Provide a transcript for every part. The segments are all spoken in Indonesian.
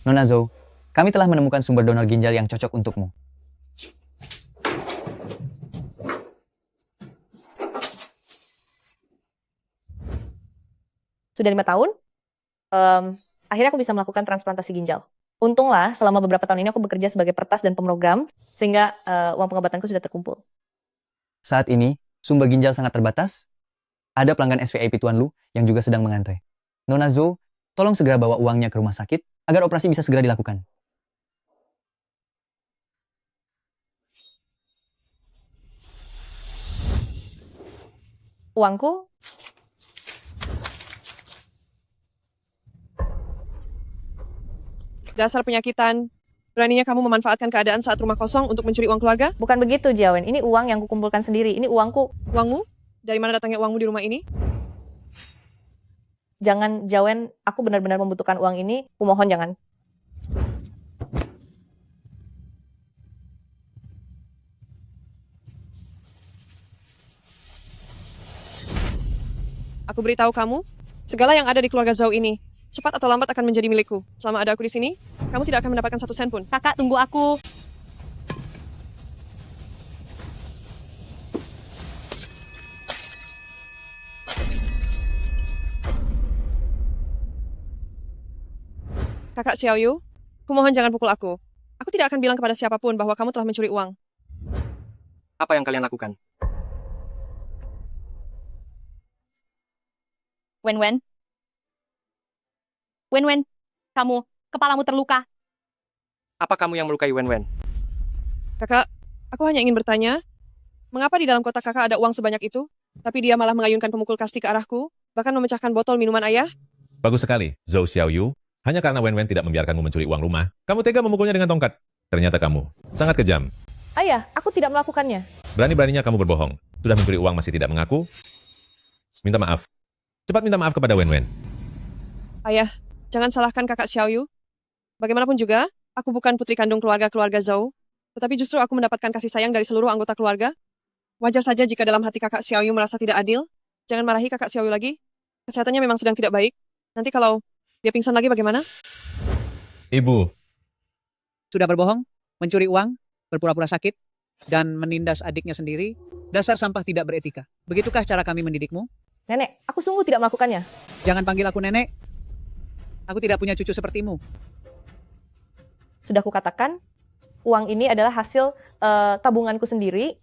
Nona Zhou, kami telah menemukan sumber donor ginjal yang cocok untukmu. Sudah 5 tahun, akhirnya aku bisa melakukan transplantasi ginjal. Untunglah selama beberapa tahun ini aku bekerja sebagai pertas dan pemrogram, sehingga uang pengobatanku sudah terkumpul. Saat ini, sumber ginjal sangat terbatas. Ada pelanggan SVIP Tuan Lu yang juga sedang mengantre. Nona Zhou, tolong segera bawa uangnya ke rumah sakit agar operasi bisa segera dilakukan. Uangku, Dasar penyakitan. Beraninya kamu memanfaatkan keadaan saat rumah kosong untuk mencuri uang keluarga? bukan begitu Jiawen, ini uang yang kukumpulkan sendiri, ini uangku. Uangmu? Dari mana datangnya uangmu di rumah ini? Jangan Jiawen, aku benar-benar membutuhkan uang ini, kumohon jangan. Aku beritahu kamu, segala yang ada di keluarga Zhou ini, cepat atau lambat akan menjadi milikku. Selama ada aku di sini, kamu tidak akan mendapatkan 1 sen pun. Kakak, tunggu aku. Kakak Xiaoyu, kumohon jangan pukul aku. Aku tidak akan bilang kepada siapapun bahwa kamu telah mencuri uang. Apa yang kalian lakukan? Wen-Wen. Wen-Wen, kamu, kepalamu terluka. Apa kamu yang melukai Wen-Wen? Kakak, aku hanya ingin bertanya, mengapa di dalam kotak kakak ada uang sebanyak itu, tapi dia malah mengayunkan pemukul kasti ke arahku, bahkan memecahkan botol minuman ayah? Bagus sekali, Zhou Xiaoyu. Hanya karena Wen-Wen tidak membiarkanmu mencuri uang rumah, kamu tega memukulnya dengan tongkat. Ternyata kamu sangat kejam. Ayah, aku tidak melakukannya. Berani-beraninya kamu berbohong. Sudah mencuri uang masih tidak mengaku? Minta maaf. Cepat minta maaf kepada Wen-Wen. Ayah, jangan salahkan kakak Xiaoyu. Bagaimanapun juga, aku bukan putri kandung keluarga Zhou, tetapi justru aku mendapatkan kasih sayang dari seluruh anggota keluarga. Wajar saja jika dalam hati kakak Xiaoyu merasa tidak adil. Jangan marahi kakak Xiaoyu lagi. Kesehatannya memang sedang tidak baik. Nanti kalau dia pingsan lagi bagaimana? Ibu, Sudah berbohong, mencuri uang, berpura-pura sakit, dan menindas adiknya sendiri, dasar sampah tidak beretika. Begitukah cara kami mendidikmu? Nenek, aku sungguh tidak melakukannya. Jangan panggil aku nenek. Aku tidak punya cucu sepertimu. Sudah kukatakan, uang ini adalah hasil tabunganku sendiri,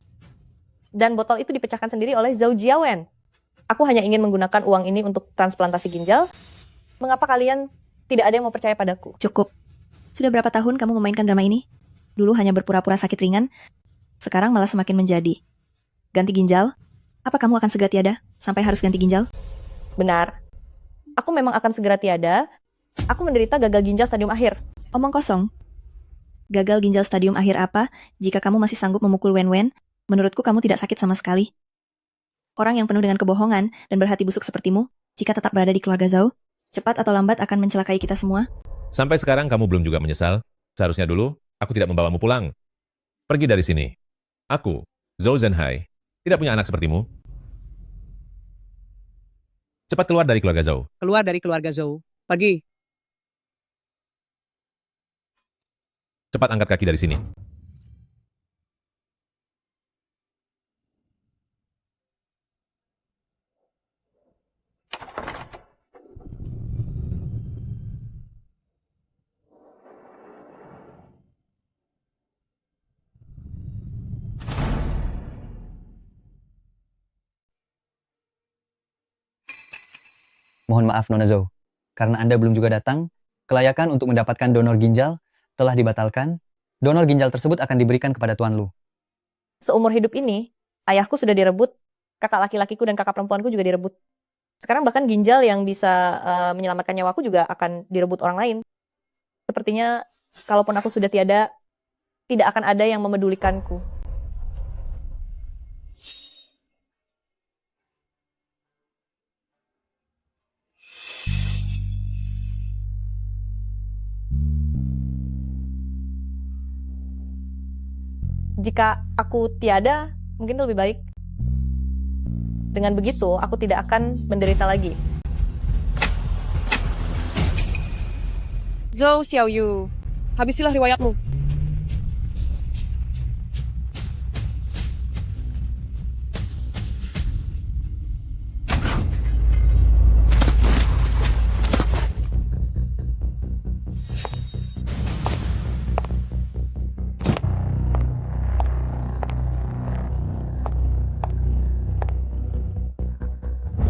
dan botol itu dipecahkan sendiri oleh Zhou Jiawen. Aku hanya ingin menggunakan uang ini untuk transplantasi ginjal. Mengapa kalian tidak ada yang mau percaya padaku? Cukup. Sudah berapa tahun kamu memainkan drama ini? Dulu hanya berpura-pura sakit ringan, sekarang malah semakin menjadi. Ganti ginjal? Apa kamu akan segera tiada sampai harus ganti ginjal? Benar. Aku memang akan segera tiada. Aku menderita gagal ginjal stadium akhir. Omong kosong. Gagal ginjal stadium akhir apa jika kamu masih sanggup memukul Wen-Wen? Menurutku kamu tidak sakit sama sekali. Orang yang penuh dengan kebohongan dan berhati busuk sepertimu, jika tetap berada di keluarga Zhou, cepat atau lambat akan mencelakai kita semua. sampai sekarang kamu belum juga menyesal? Seharusnya dulu, aku tidak membawamu pulang. Pergi dari sini. Aku, Zhou Zhenhai, tidak punya anak sepertimu. Cepat keluar dari keluarga Zhou. Keluar dari keluarga Zhou. Pergi. Cepat angkat kaki dari sini. Mohon maaf Nona Zhou, karena Anda belum juga datang, kelayakan untuk mendapatkan donor ginjal telah dibatalkan. Donor ginjal tersebut akan diberikan kepada Tuan Lu. Seumur hidup ini, ayahku sudah direbut, kakak laki-lakiku dan kakak perempuanku juga direbut. Sekarang bahkan ginjal yang bisa menyelamatkan nyawaku juga akan direbut orang lain. Sepertinya, kalaupun aku sudah tiada, tidak akan ada yang memedulikanku. Jika aku tiada, mungkin itu lebih baik. Dengan begitu, aku tidak akan menderita lagi. Zhou Xiaoyu, habisilah riwayatmu.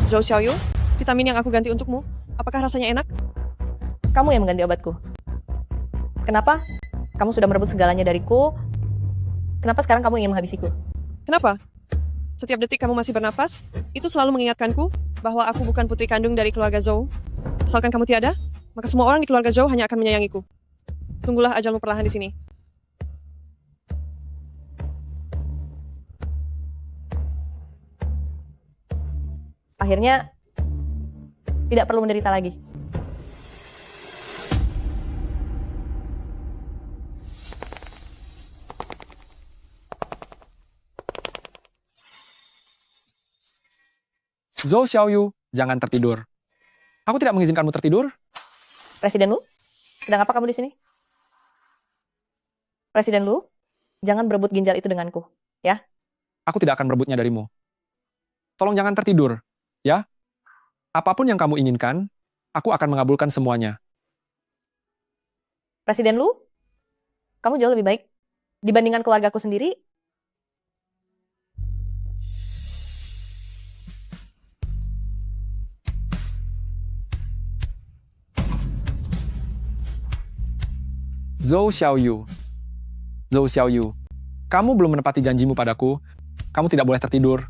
Zhou Xiaoyu, vitamin yang aku ganti untukmu, apakah rasanya enak? Kamu yang mengganti obatku. Kenapa? Kamu sudah merebut segalanya dariku. Kenapa sekarang kamu ingin menghabisiku? Kenapa? Setiap detik kamu masih bernapas, itu selalu mengingatkanku bahwa aku bukan putri kandung dari keluarga Zhou. Asalkan kamu tiada, maka semua orang di keluarga Zhou hanya akan menyayangiku. Tunggulah ajalmu perlahan di sini. Akhirnya, tidak perlu menderita lagi. Zhou Xiaoyu, jangan tertidur. Aku tidak mengizinkanmu tertidur. Presiden Lu, sedang apa kamu di sini? Presiden Lu, jangan berebut ginjal itu denganku, ya? Aku tidak akan merebutnya darimu. Tolong jangan tertidur, ya? Apapun yang kamu inginkan, aku akan mengabulkan semuanya. Presiden Lu, kamu jauh lebih baik dibandingkan keluargaku sendiri. Zhou Xiaoyu. Zhou Xiaoyu, kamu belum menepati janjimu padaku. Kamu tidak boleh tertidur.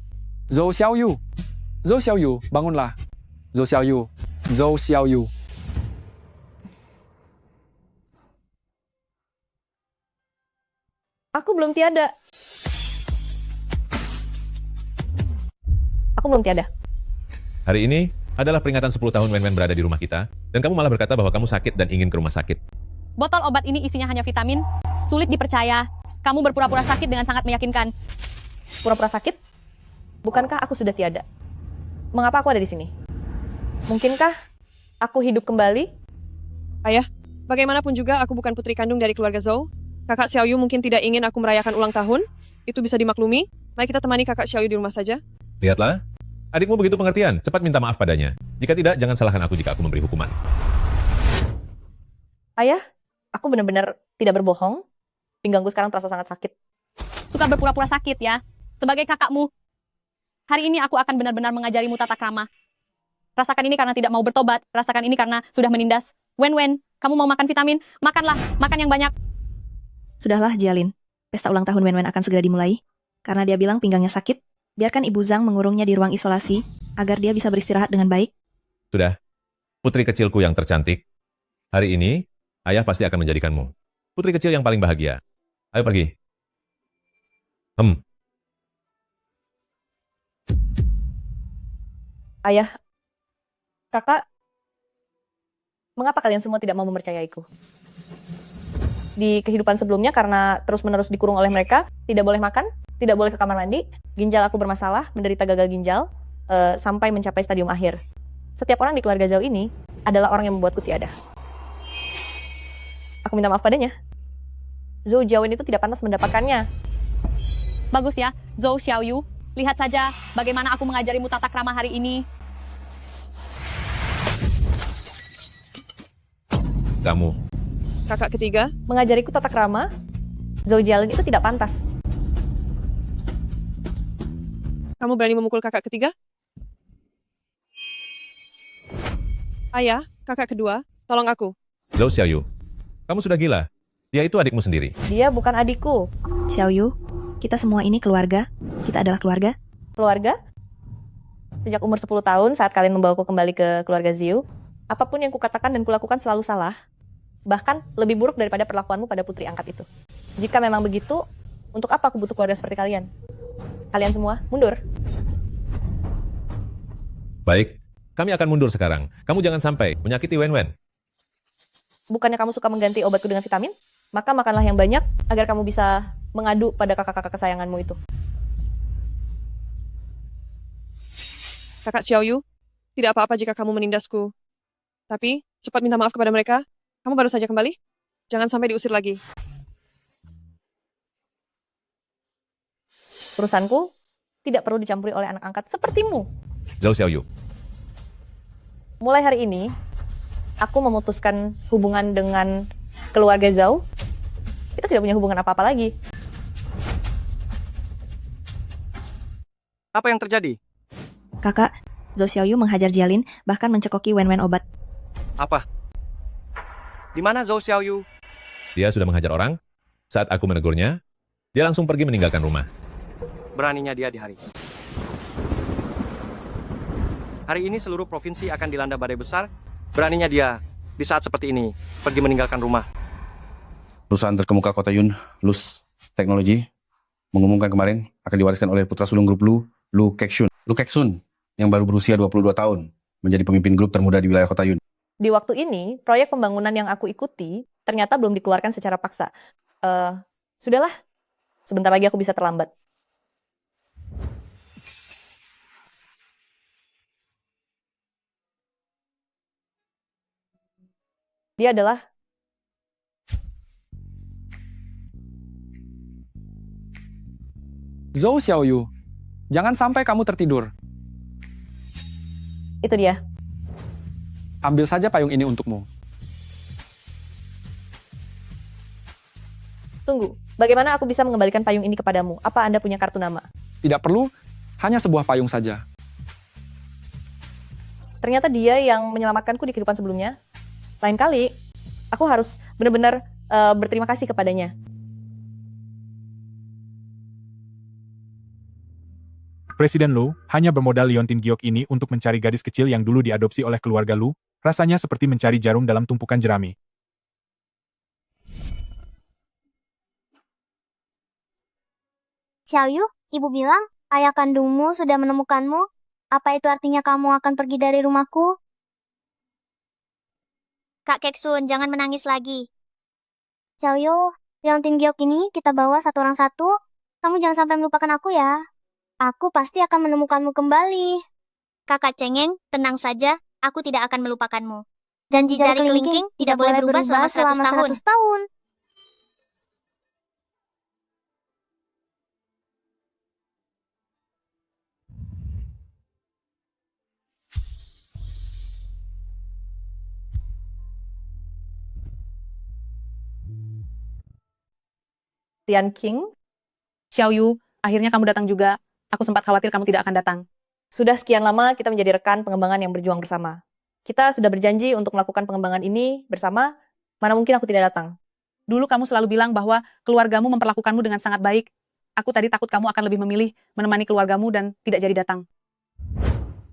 Zhou Xiaoyu. Zhou Xiaoyu, bangunlah. Zhou Xiaoyu. Zhou Xiaoyu. Aku belum tiada. Aku belum tiada. Hari ini adalah peringatan 10 tahun Wen berada di rumah kita, dan kamu malah berkata bahwa kamu sakit dan ingin ke rumah sakit. Botol obat ini isinya hanya vitamin. Sulit dipercaya. Kamu berpura-pura sakit dengan sangat meyakinkan. Pura-pura sakit? Bukankah aku sudah tiada? Mengapa aku ada di sini? Mungkinkah aku hidup kembali? Ayah, bagaimanapun juga aku bukan putri kandung dari keluarga Zhou. Kakak Xiaoyu mungkin tidak ingin aku merayakan ulang tahun. Itu bisa dimaklumi. Mari kita temani kakak Xiaoyu di rumah saja. Lihatlah, adikmu begitu pengertian, cepat minta maaf padanya. Jika tidak, jangan salahkan aku jika aku memberi hukuman. Ayah, aku benar-benar tidak berbohong. Pinggangku sekarang terasa sangat sakit. Suka berpura-pura sakit ya. Sebagai kakakmu, hari ini aku akan benar-benar mengajarimu tata krama. Rasakan ini karena tidak mau bertobat. Rasakan ini karena sudah menindas. Wen, kamu mau makan vitamin? Makanlah, makan yang banyak. Sudahlah, Jialin. Pesta ulang tahun Wen akan segera dimulai. Karena dia bilang pinggangnya sakit, biarkan Ibu Zhang mengurungnya di ruang isolasi agar dia bisa beristirahat dengan baik. Sudah, putri kecilku yang tercantik. Hari ini, ayah pasti akan menjadikanmu putri kecil yang paling bahagia. Ayo pergi. Ayah, kakak, mengapa kalian semua tidak mau mempercayaiku? Di kehidupan sebelumnya karena terus-menerus dikurung oleh mereka, tidak boleh makan, tidak boleh ke kamar mandi, ginjal aku bermasalah, menderita gagal ginjal, sampai mencapai stadium akhir. Setiap orang di keluarga Zhou ini adalah orang yang membuatku tiada. Aku minta maaf padanya. Zhou Jiawen itu tidak pantas mendapatkannya. Bagus ya, Zhou Xiaoyu. Lihat saja bagaimana aku mengajarimu tata krama hari ini. Kamu, Kakak ketiga, Mengajariku tata krama, Zhou Jiawen itu tidak pantas. kamu berani memukul kakak ketiga? Ayah, kakak kedua, tolong aku. Zhou Xiaoyu, kamu sudah gila. Dia itu adikmu sendiri. Dia bukan adikku. Xiaoyu, kita semua ini keluarga. Kita adalah keluarga. Keluarga? Sejak umur 10 tahun saat kalian membawaku kembali ke keluarga Ziu, apapun yang kukatakan dan kulakukan selalu salah. Bahkan lebih buruk daripada perlakuanmu pada putri angkat itu. Jika memang begitu, untuk apa aku butuh keluarga seperti kalian? Kalian semua, mundur. Baik, kami akan mundur sekarang. Kamu jangan sampai menyakiti Wen. Bukannya kamu suka mengganti obatku dengan vitamin? Maka makanlah yang banyak agar kamu bisa mengadu pada kakak-kakak kesayanganmu itu. Kakak Xiaoyu, tidak apa-apa jika kamu menindasku. Tapi, cepat minta maaf kepada mereka. Kamu baru saja kembali? Jangan sampai diusir lagi. Urusanku tidak perlu dicampuri oleh anak angkat sepertimu. Zhou Xiaoyu, Mulai hari ini, aku memutuskan hubungan dengan keluarga Zhao. Kita tidak punya hubungan apa-apa lagi. Apa yang terjadi? Kakak, Zhou Xiaoyu menghajar Jialin, bahkan mencekoki Wen obat. Apa? Di mana Zhou Xiaoyu? dia sudah menghajar orang. Saat aku menegurnya, dia langsung pergi meninggalkan rumah. Beraninya dia di hari. Hari ini seluruh provinsi akan dilanda badai besar. Beraninya dia di saat seperti ini pergi meninggalkan rumah. Perusahaan terkemuka kota Yun, Lus Technology, mengumumkan kemarin akan diwariskan oleh putra sulung grup Lu Kexun. Lu Kexun, yang baru berusia 22 tahun, menjadi pemimpin grup termuda di wilayah kota Yun. Di waktu ini, proyek pembangunan yang aku ikuti ternyata belum dikeluarkan secara paksa. Sudahlah, sebentar lagi aku bisa terlambat. Dia adalah Zhou Xiaoyu, jangan sampai kamu tertidur. itu dia. Ambil saja payung ini untukmu. Tunggu, bagaimana aku bisa mengembalikan payung ini kepadamu? Apa Anda punya kartu nama? Tidak perlu, hanya sebuah payung saja. Ternyata dia yang menyelamatkanku di kehidupan sebelumnya. Lain kali, aku harus benar-benar berterima kasih kepadanya. Presiden Lu hanya bermodal liontin giok ini untuk mencari gadis kecil yang dulu diadopsi oleh keluarga Lu, rasanya seperti mencari jarum dalam tumpukan jerami. Xiaoyu, ibu bilang, ayah kandungmu sudah menemukanmu. Apa itu artinya kamu akan pergi dari rumahku? Kak Keksun, jangan menangis lagi. Xiaoyu, liontin giok ini kita bawa satu orang satu. Kamu jangan sampai melupakan aku ya. Aku pasti akan menemukanmu kembali. Kakak Cengeng, tenang saja, aku tidak akan melupakanmu. Janji jari kelingking tidak boleh berubah selama 100 tahun. Tian King, Xiaoyu, akhirnya kamu datang juga. Aku sempat khawatir kamu tidak akan datang. sudah sekian lama kita menjadi rekan pengembangan yang berjuang bersama. Kita sudah berjanji untuk melakukan pengembangan ini bersama, mana mungkin aku tidak datang. Dulu kamu selalu bilang bahwa keluargamu memperlakukanmu dengan sangat baik. Aku tadi takut kamu akan lebih memilih menemani keluargamu dan tidak jadi datang.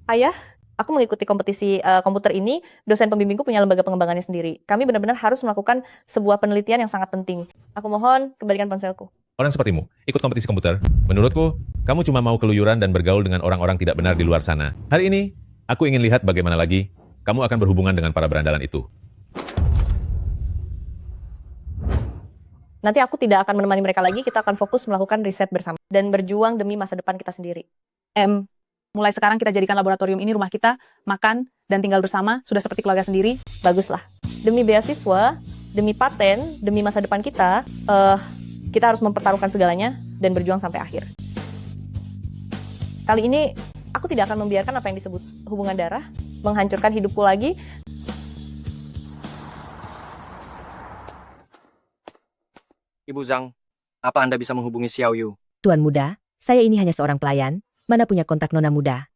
Ayah, aku mengikuti kompetisi komputer ini, dosen pembimbingku punya lembaga pengembangannya sendiri. Kami benar-benar harus melakukan sebuah penelitian yang sangat penting. Aku mohon kembalikan ponselku. Orang sepertimu, ikut kompetisi komputer. Menurutku, kamu cuma mau keluyuran dan bergaul dengan orang-orang tidak benar di luar sana. Hari ini, aku ingin lihat bagaimana lagi kamu akan berhubungan dengan para berandalan itu. Nanti aku tidak akan menemani mereka lagi, kita akan fokus melakukan riset bersama. Dan berjuang demi masa depan kita sendiri. Mulai sekarang kita jadikan laboratorium ini rumah kita, makan, dan tinggal bersama, sudah seperti keluarga sendiri. Baguslah. Demi beasiswa, demi paten, demi masa depan kita, kita harus mempertaruhkan segalanya dan berjuang sampai akhir. Kali ini, aku tidak akan membiarkan apa yang disebut hubungan darah menghancurkan hidupku lagi. Ibu Zhang, apa Anda bisa menghubungi Xiaoyu? Tuan muda, saya ini hanya seorang pelayan, mana punya kontak nona muda.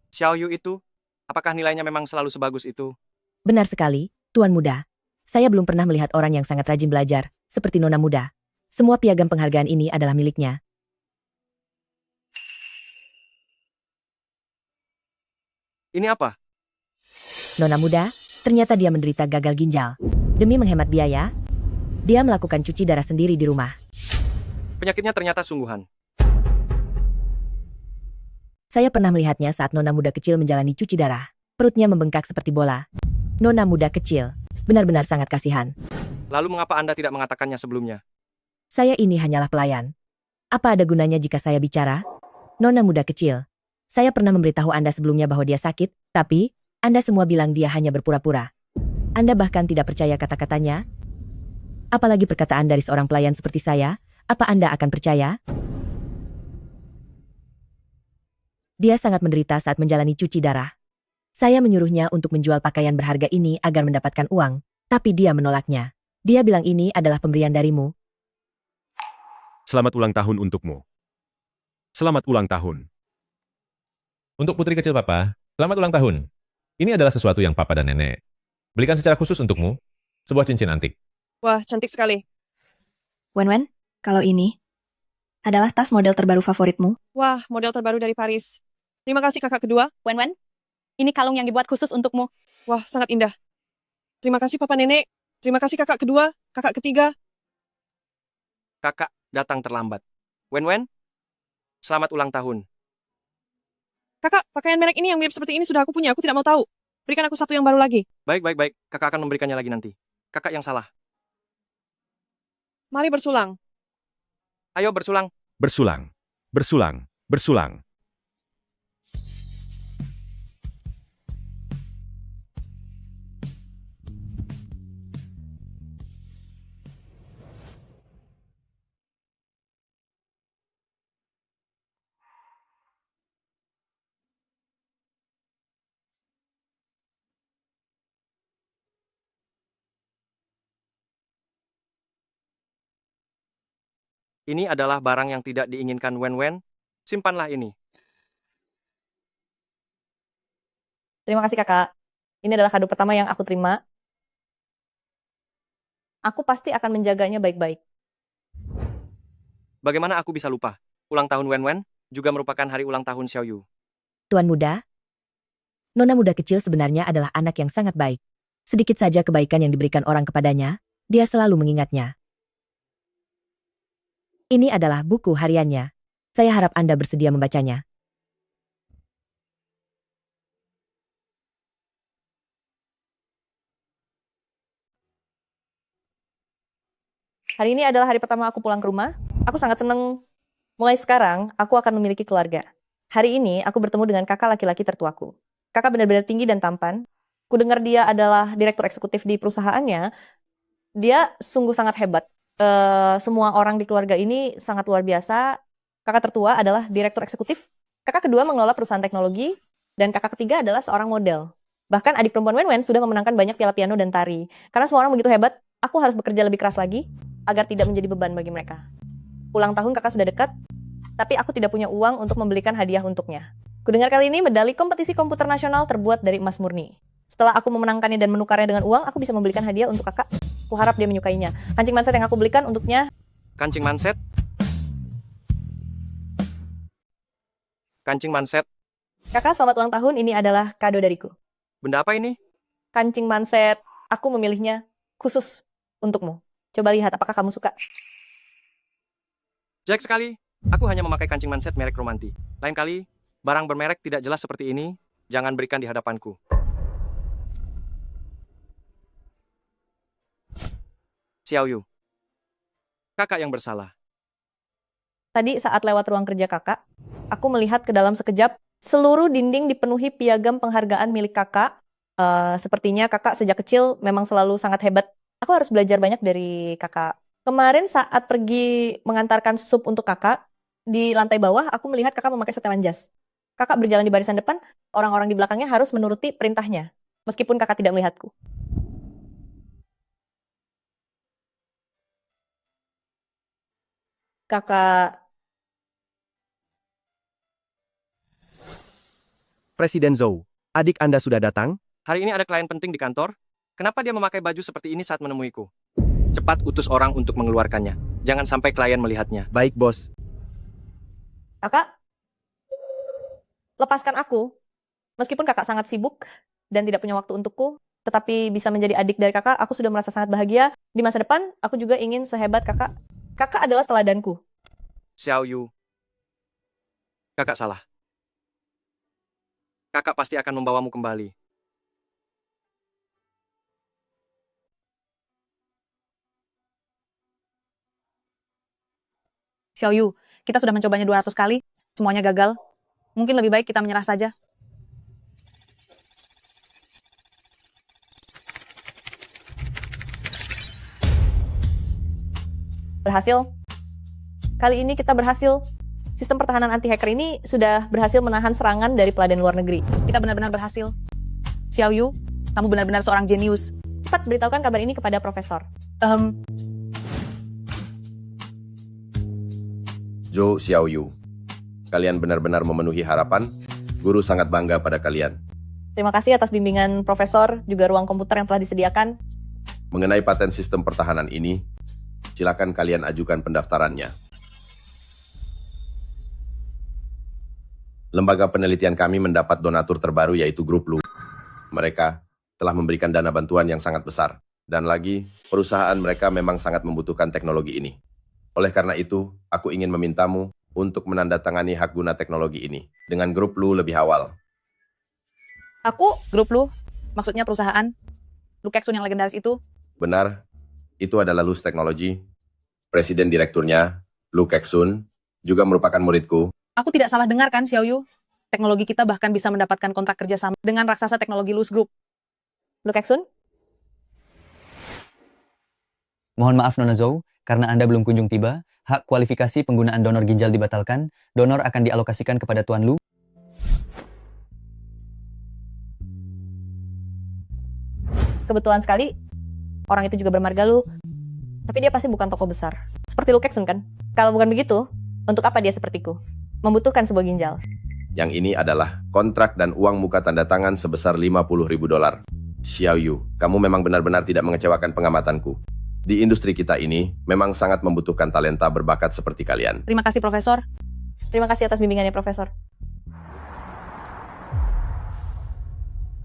Xiaoyu itu, apakah nilainya memang selalu sebagus itu? Benar sekali, Tuan muda. Saya belum pernah melihat orang yang sangat rajin belajar, seperti nona muda. Semua piagam penghargaan ini adalah miliknya. Ini apa? Nona muda, ternyata dia menderita gagal ginjal. Demi menghemat biaya, dia melakukan cuci darah sendiri di rumah. Penyakitnya ternyata sungguhan. Saya pernah melihatnya saat nona muda kecil menjalani cuci darah. Perutnya membengkak seperti bola. Nona muda kecil, benar-benar sangat kasihan. Lalu mengapa Anda tidak mengatakannya sebelumnya? Saya ini hanyalah pelayan. Apa ada gunanya jika saya bicara? Nona muda kecil, Saya pernah memberitahu Anda sebelumnya bahwa dia sakit, tapi Anda semua bilang dia hanya berpura-pura. Anda bahkan tidak percaya kata-katanya. Apalagi perkataan dari seorang pelayan seperti saya, apa Anda akan percaya? Dia sangat menderita saat menjalani cuci darah. Saya menyuruhnya untuk menjual pakaian berharga ini agar mendapatkan uang, tapi dia menolaknya. Dia bilang ini adalah pemberian darimu. Selamat ulang tahun untukmu. Selamat ulang tahun. Untuk putri kecil papa, selamat ulang tahun. Ini adalah sesuatu yang papa dan nenek belikan secara khusus untukmu, sebuah cincin antik. Wah, cantik sekali. Wen, kalau ini adalah tas model terbaru favoritmu. Wah, model terbaru dari Paris. Terima kasih kakak kedua. Wen, ini kalung yang dibuat khusus untukmu. Wah, sangat indah. Terima kasih papa nenek. Terima kasih kakak kedua, kakak ketiga. Kakak datang terlambat. Wen, selamat ulang tahun. Kakak, pakaian merek ini yang mirip seperti ini sudah aku punya, aku tidak mau tahu. Berikan aku satu yang baru lagi. Baik. Kakak akan memberikannya lagi nanti. Kakak yang salah. Mari bersulang. Ayo bersulang. Bersulang. Bersulang. Bersulang. Ini adalah barang yang tidak diinginkan Wen. Simpanlah ini. Terima kasih kakak. Ini adalah kado pertama yang aku terima. Aku pasti akan menjaganya baik-baik. Bagaimana aku bisa lupa? Ulang tahun Wen juga merupakan hari ulang tahun Xiaoyu. Tuan muda, Nona muda kecil sebenarnya adalah anak yang sangat baik. Sedikit saja kebaikan yang diberikan orang kepadanya, dia selalu mengingatnya. Ini adalah buku hariannya. Saya harap Anda bersedia membacanya. Hari ini adalah hari pertama aku pulang ke rumah. Aku sangat senang. Mulai sekarang, aku akan memiliki keluarga. Hari ini, aku bertemu dengan kakak laki-laki tertuaku. Kakak benar-benar tinggi dan tampan. Kudengar dia adalah direktur eksekutif di perusahaannya. Dia sungguh sangat hebat. Semua orang di keluarga ini sangat luar biasa. Kakak tertua adalah direktur eksekutif. Kakak kedua mengelola perusahaan teknologi. Dan kakak ketiga adalah seorang model. Bahkan adik perempuan Wen sudah memenangkan banyak piala piano dan tari. Karena semua orang begitu hebat, aku harus bekerja lebih keras lagi agar tidak menjadi beban bagi mereka. Ulang tahun kakak sudah dekat, tapi aku tidak punya uang untuk membelikan hadiah untuknya. Kudengar kali ini medali kompetisi komputer nasional terbuat dari emas murni. Setelah aku memenangkannya dan menukarnya dengan uang, aku bisa membelikan hadiah untuk kakak. Aku harap dia menyukainya. Kancing manset yang aku belikan untuknya. Kancing manset. Kancing manset. Kakak, selamat ulang tahun. Ini adalah kado dariku. Benda apa ini? Kancing manset. Aku memilihnya khusus untukmu. Coba lihat apakah kamu suka. Jelek sekali. Aku hanya memakai kancing manset merek Romanti. Lain kali, barang bermerek tidak jelas seperti ini, jangan berikan di hadapanku. Xiaoyu. Kakak yang bersalah. Tadi saat lewat ruang kerja kakak, aku melihat ke dalam sekejap, seluruh dinding dipenuhi piagam penghargaan milik kakak. Sepertinya kakak sejak kecil memang selalu sangat hebat. Aku harus belajar banyak dari kakak. Kemarin saat pergi mengantarkan sup untuk kakak, di lantai bawah aku melihat kakak memakai setelan jas. Kakak berjalan di barisan depan, orang-orang di belakangnya harus menuruti perintahnya, meskipun kakak tidak melihatku. Kakak, Presiden Zhou, adik Anda sudah datang? Hari ini ada klien penting di kantor. Kenapa dia memakai baju seperti ini saat menemuiku? Cepat utus orang untuk mengeluarkannya. Jangan sampai klien melihatnya. Baik, bos. kakak, lepaskan aku. Meskipun kakak sangat sibuk dan tidak punya waktu untukku, tetapi bisa menjadi adik dari kakak, aku sudah merasa sangat bahagia. Di masa depan, aku juga ingin sehebat kakak. Kakak adalah teladanku. Xiaoyu. Kakak salah. Kakak pasti akan membawamu kembali. Xiaoyu, kita sudah mencobanya 200 kali, semuanya gagal. Mungkin lebih baik kita menyerah saja. Berhasil. Kali ini kita berhasil. Sistem pertahanan anti-hacker ini sudah berhasil menahan serangan dari peladan luar negeri. Kita benar-benar berhasil. Xiao Yu, kamu benar-benar seorang jenius. Cepat beritahukan kabar ini kepada Profesor. Zhou Xiaoyu, kalian benar-benar memenuhi harapan. Guru sangat bangga pada kalian. Terima kasih atas bimbingan Profesor, juga ruang komputer yang telah disediakan. Mengenai paten sistem pertahanan ini, silakan kalian ajukan pendaftarannya. Lembaga penelitian kami mendapat donatur terbaru yaitu Grup Lu. Mereka telah memberikan dana bantuan yang sangat besar. Dan lagi, perusahaan mereka memang sangat membutuhkan teknologi ini. Oleh karena itu, aku ingin memintamu untuk menandatangani hak guna teknologi ini dengan Grup Lu lebih awal. Aku, Grup Lu, maksudnya perusahaan. Lu Keksun yang legendaris itu. Benar, itu adalah Lus Teknologi. Presiden direkturnya, Lu Keksun, juga merupakan muridku. Aku tidak salah dengar kan, Xiao Yu? Teknologi kita bahkan bisa mendapatkan kontrak kerjasama dengan raksasa teknologi Lus Group. Lu Keksun? Mohon maaf Nona Zhou, karena Anda belum kunjung tiba, hak kualifikasi penggunaan donor ginjal dibatalkan, donor akan dialokasikan kepada Tuan Lu. Kebetulan sekali, orang itu juga bermarga Lu. Tapi dia pasti bukan tokoh besar. Seperti Lu Keksun kan? Kalau bukan begitu, untuk apa dia sepertiku? Membutuhkan sebuah ginjal. Yang ini adalah kontrak dan uang muka tanda tangan sebesar $50.000. Xiao Yu, kamu memang benar-benar tidak mengecewakan pengamatanku. Di industri kita ini, memang sangat membutuhkan talenta berbakat seperti kalian. Terima kasih, Profesor. Terima kasih atas bimbingannya, Profesor.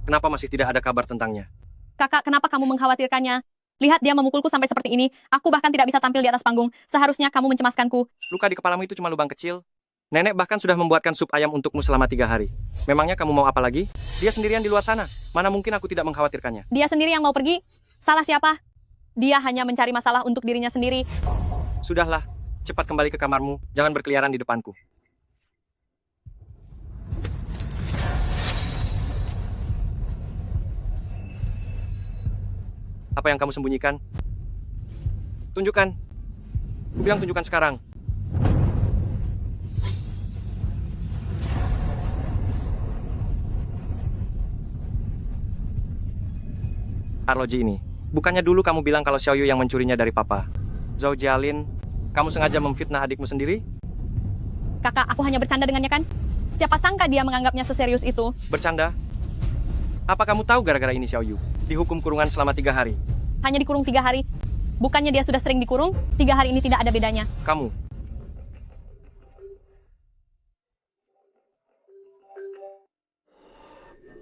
Kenapa masih tidak ada kabar tentangnya? Kakak, kenapa kamu mengkhawatirkannya? Lihat dia memukulku sampai seperti ini. Aku bahkan tidak bisa tampil di atas panggung. Seharusnya kamu mencemaskanku. Luka di kepalamu itu cuma lubang kecil. Nenek bahkan sudah membuatkan sup ayam untukmu selama 3 hari. Memangnya kamu mau apa lagi? Dia sendirian di luar sana. Mana mungkin aku tidak mengkhawatirkannya. Dia sendiri yang mau pergi. Salah siapa? Dia hanya mencari masalah untuk dirinya sendiri. Sudahlah, cepat kembali ke kamarmu. Jangan berkeliaran di depanku. Apa yang kamu sembunyikan? Tunjukkan. Ku bilang tunjukkan sekarang. Arloji ini. Bukannya dulu kamu bilang kalau Xiao Yu yang mencurinya dari papa. Zhou Jialin, kamu sengaja memfitnah adikmu sendiri? Kakak, aku hanya bercanda dengannya kan? Siapa sangka dia menganggapnya seserius itu? Bercanda? Apa kamu tahu gara-gara ini Xiao Yu dihukum kurungan selama 3 hari? Hanya dikurung 3 hari. Bukannya dia sudah sering dikurung? 3 hari ini tidak ada bedanya. Kamu.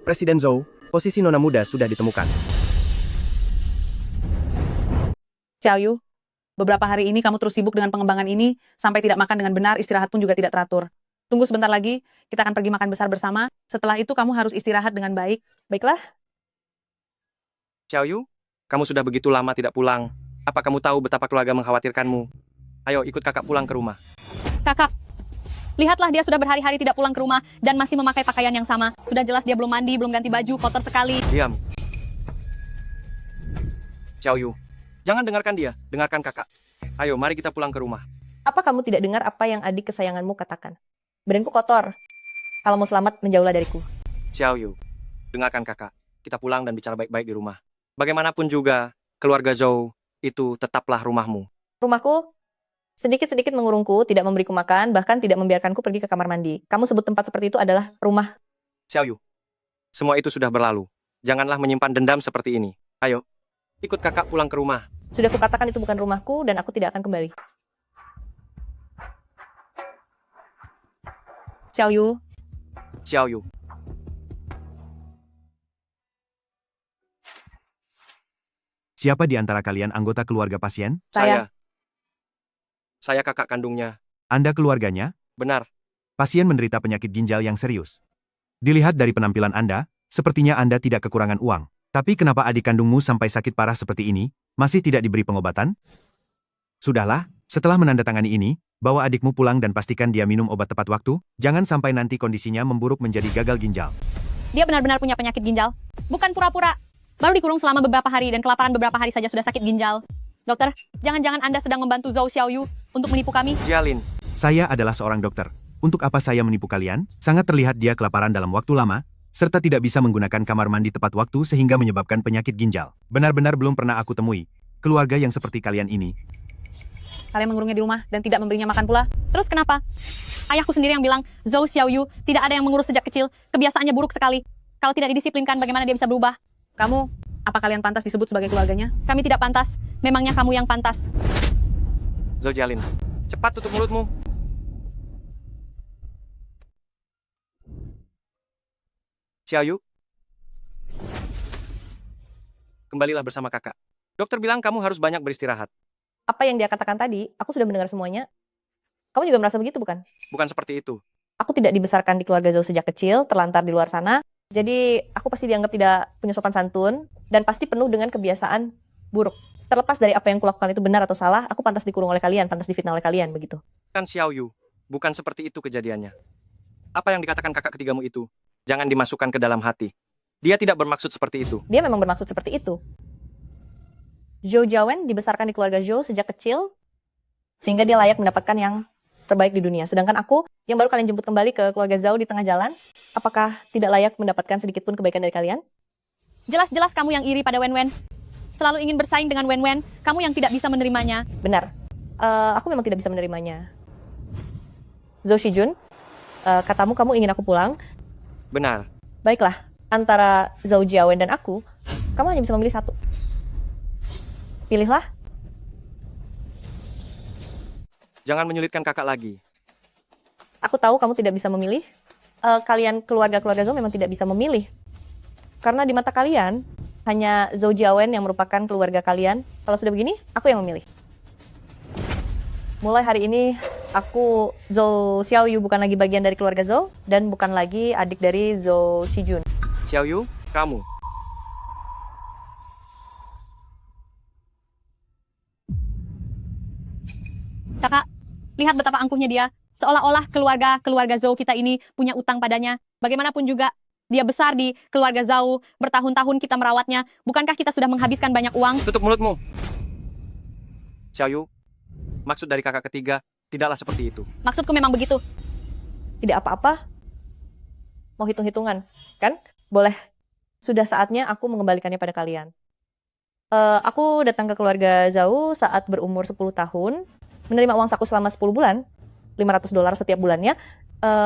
Presiden Zhou, posisi nona muda sudah ditemukan. Xiao Yu, beberapa hari ini kamu terus sibuk dengan pengembangan ini, sampai tidak makan dengan benar, istirahat pun juga tidak teratur. Tunggu sebentar lagi, kita akan pergi makan besar bersama. Setelah itu kamu harus istirahat dengan baik. Baiklah. Xiao Yu, kamu sudah begitu lama tidak pulang. Apa kamu tahu betapa keluarga mengkhawatirkanmu? Ayo ikut kakak pulang ke rumah. Kakak, lihatlah dia sudah berhari-hari tidak pulang ke rumah dan masih memakai pakaian yang sama. Sudah jelas dia belum mandi, belum ganti baju, kotor sekali. Diam. Xiao Yu, jangan dengarkan dia, dengarkan kakak. Ayo, mari kita pulang ke rumah. Apa kamu tidak dengar apa yang adik kesayanganmu katakan? Badanku kotor. Kalau mau selamat, menjauhlah dariku. Xiao Yu, dengarkan kakak. Kita pulang dan bicara baik-baik di rumah. Bagaimanapun juga, keluarga Zhou itu tetaplah rumahmu. Rumahku sedikit-sedikit mengurungku, tidak memberiku makan, bahkan tidak membiarkanku pergi ke kamar mandi. Kamu sebut tempat seperti itu adalah rumah. Xiao Yu, semua itu sudah berlalu. Janganlah menyimpan dendam seperti ini. Ayo, ikut kakak pulang ke rumah. Sudah kukatakan itu bukan rumahku dan aku tidak akan kembali. Xiao Yu. Xiao Yu. Siapa di antara kalian anggota keluarga pasien? Saya kakak kandungnya. Anda keluarganya? Benar. Pasien menderita penyakit ginjal yang serius. Dilihat dari penampilan Anda, sepertinya Anda tidak kekurangan uang. Tapi kenapa adik kandungmu sampai sakit parah seperti ini, masih tidak diberi pengobatan? Sudahlah, Setelah menandatangani ini, bawa adikmu pulang dan pastikan dia minum obat tepat waktu, jangan sampai nanti kondisinya memburuk menjadi gagal ginjal. Dia benar-benar punya penyakit ginjal. Bukan pura-pura. Baru dikurung selama beberapa hari dan kelaparan beberapa hari saja sudah sakit ginjal. Dokter, jangan-jangan Anda sedang membantu Zhou Xiaoyu untuk menipu kami? Jialin, Saya adalah seorang dokter. Untuk apa saya menipu kalian? Sangat terlihat dia kelaparan dalam waktu lama, serta tidak bisa menggunakan kamar mandi tepat waktu sehingga menyebabkan penyakit ginjal. Benar-benar belum pernah aku temui keluarga yang seperti kalian ini. Kalian mengurungnya di rumah dan tidak memberinya makan pula. Terus kenapa? Ayahku sendiri yang bilang, Zhou Xiaoyu tidak ada yang mengurus sejak kecil. Kebiasaannya buruk sekali. Kalau tidak didisiplinkan, bagaimana dia bisa berubah? Kamu, apa kalian pantas disebut sebagai keluarganya? Kami tidak pantas. Memangnya kamu yang pantas. Zhou Jialin, cepat tutup mulutmu. Xiaoyu, kembalilah bersama kakak. Dokter bilang kamu harus banyak beristirahat. Apa yang dia katakan tadi, aku sudah mendengar semuanya. Kamu juga merasa begitu, bukan? Bukan seperti itu. Aku tidak dibesarkan di keluarga Zhou sejak kecil, terlantar di luar sana. Jadi, aku pasti dianggap tidak punya sopan santun, dan pasti penuh dengan kebiasaan buruk. Terlepas dari apa yang kulakukan itu benar atau salah, aku pantas dikurung oleh kalian, pantas difitnah oleh kalian, begitu. Kan Xiaoyu, bukan seperti itu kejadiannya. Apa yang dikatakan kakak ketigamu itu, jangan dimasukkan ke dalam hati. Dia tidak bermaksud seperti itu. Dia memang bermaksud seperti itu. Zhou Jiawen dibesarkan di keluarga Zhou sejak kecil, sehingga dia layak mendapatkan yang terbaik di dunia. Sedangkan aku, yang baru kalian jemput kembali ke keluarga Zhou di tengah jalan, apakah tidak layak mendapatkan sedikit pun kebaikan dari kalian? Jelas-jelas kamu yang iri pada Wen-Wen. Selalu ingin bersaing dengan Wen-Wen, kamu yang tidak bisa menerimanya. Benar. Aku memang tidak bisa menerimanya. Zhou Shijun, katamu kamu ingin aku pulang. Benar. Baiklah, antara Zhou Jiawen dan aku, kamu hanya bisa memilih satu. Pilihlah. Jangan menyulitkan kakak lagi. Aku tahu kamu tidak bisa memilih. Kalian keluarga-keluarga Zhou memang tidak bisa memilih. Karena di mata kalian, hanya Zhou Jiawen yang merupakan keluarga kalian. Kalau sudah begini, aku yang memilih. Mulai hari ini, aku Zhou Xiaoyu bukan lagi bagian dari keluarga Zhou, dan bukan lagi adik dari Zhou Shijun. Xiaoyu, kamu. Kakak, lihat betapa angkuhnya dia. Seolah-olah keluarga Zhou kita ini punya utang padanya. Bagaimanapun juga, dia besar di keluarga Zhou, bertahun-tahun kita merawatnya. Bukankah kita sudah menghabiskan banyak uang? Tutup mulutmu. Xiaoyu, maksud dari kakak ketiga tidaklah seperti itu. Maksudku memang begitu. Tidak apa-apa. Mau hitung-hitungan, kan? Boleh. Sudah saatnya aku mengembalikannya pada kalian. Aku datang ke keluarga Zhou saat berumur 10 tahun, menerima uang saku selama 10 bulan, $500 setiap bulannya,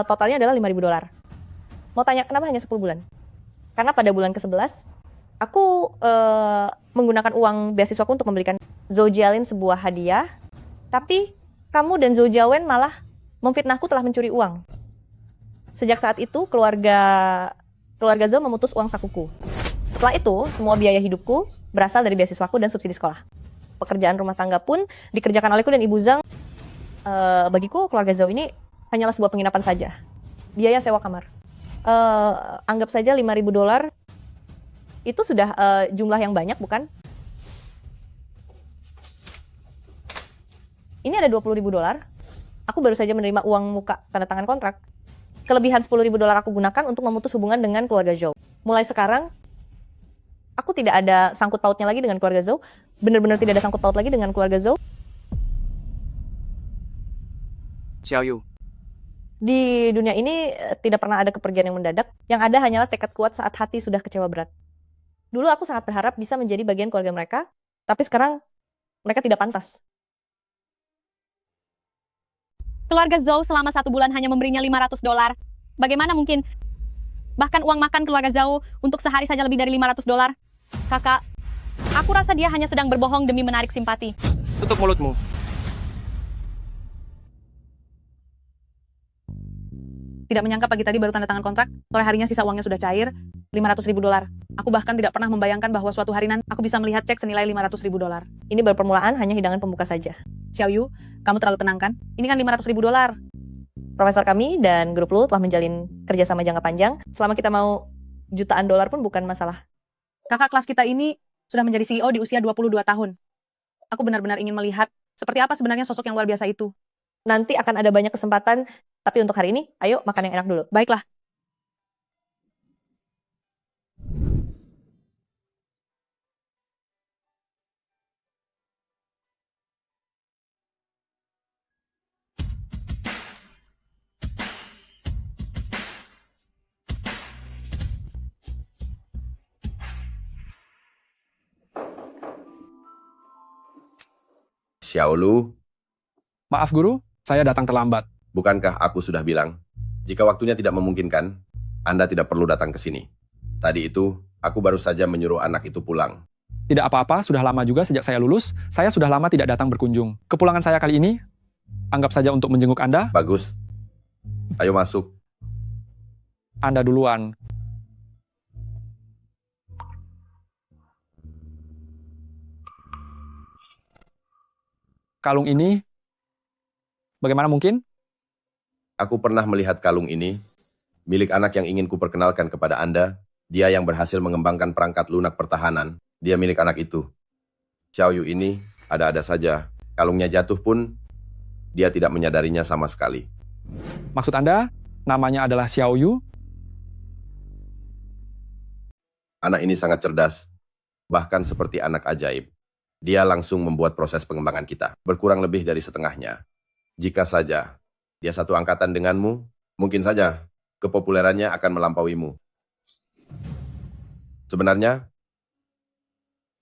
totalnya adalah $5.000. Mau tanya kenapa hanya 10 bulan? Karena pada bulan ke-11, aku menggunakan uang beasiswaku untuk membelikan Zhou Jialin sebuah hadiah, tapi kamu dan Zhou Jiawen malah memfitnahku telah mencuri uang. Sejak saat itu, keluarga Zhou memutus uang sakuku. Setelah itu, semua biaya hidupku berasal dari beasiswaku dan subsidi sekolah. Pekerjaan rumah tangga pun dikerjakan olehku dan Ibu Zhang. Bagiku, keluarga Zhou ini hanyalah sebuah penginapan saja. Biaya sewa kamar. Anggap saja $5.000. Itu sudah jumlah yang banyak, bukan? Ini ada $20.000. Aku baru saja menerima uang muka tanda tangan kontrak. Kelebihan $10.000 aku gunakan untuk memutus hubungan dengan keluarga Zhou. Mulai sekarang, aku tidak ada sangkut pautnya lagi dengan keluarga Zhou. Benar-benar tidak ada sangkut paut lagi dengan keluarga Zhou. Xiaoyu, Di dunia ini tidak pernah ada kepergian yang mendadak. Yang ada hanyalah tekad kuat saat hati sudah kecewa berat. Dulu aku sangat berharap bisa menjadi bagian keluarga mereka, tapi sekarang mereka tidak pantas. Keluarga Zhou selama 1 bulan hanya memberinya $500. Bagaimana mungkin? Bahkan uang makan keluarga Zhou untuk sehari saja lebih dari $500. Kakak, aku rasa dia hanya sedang berbohong demi menarik simpati. tutup mulutmu. Tidak menyangka pagi tadi baru tanda tangan kontrak, sore harinya sisa uangnya sudah cair, $500.000. Aku bahkan tidak pernah membayangkan bahwa suatu hari nanti aku bisa melihat cek senilai $500.000. Ini baru permulaan, hanya hidangan pembuka saja. Xiaoyu, kamu terlalu tenang kan? Ini kan $500.000. Profesor kami dan grup Lu telah menjalin kerjasama jangka panjang. Selama kita mau jutaan dolar pun bukan masalah. Kakak kelas kita ini sudah menjadi CEO di usia 22 tahun. Aku benar-benar ingin melihat Seperti apa sebenarnya sosok yang luar biasa itu? Nanti akan ada banyak kesempatan, tapi untuk hari ini, ayo makan yang enak dulu. Baiklah. Xiaolu, Maaf guru, saya datang terlambat. bukankah aku sudah bilang, jika waktunya tidak memungkinkan, Anda tidak perlu datang ke sini. Tadi itu, aku baru saja menyuruh anak itu pulang. Tidak apa-apa, sudah lama juga sejak saya lulus, saya sudah lama tidak datang berkunjung. Kepulangan saya kali ini, anggap saja untuk menjenguk Anda. Bagus. Ayo masuk. Anda duluan. Kalung ini, bagaimana mungkin? Aku pernah melihat kalung ini, milik anak yang ingin kuperkenalkan kepada Anda. Dia yang berhasil mengembangkan perangkat lunak pertahanan. Dia milik anak itu. Xiaoyu ini ada-ada saja. Kalungnya jatuh pun, dia tidak menyadarinya sama sekali. Maksud Anda, namanya adalah Xiaoyu? Anak ini sangat cerdas, bahkan seperti anak ajaib. Dia langsung membuat proses pengembangan kita, berkurang lebih dari setengahnya. Jika saja dia satu angkatan denganmu, mungkin saja kepopulerannya akan melampauimu. Sebenarnya,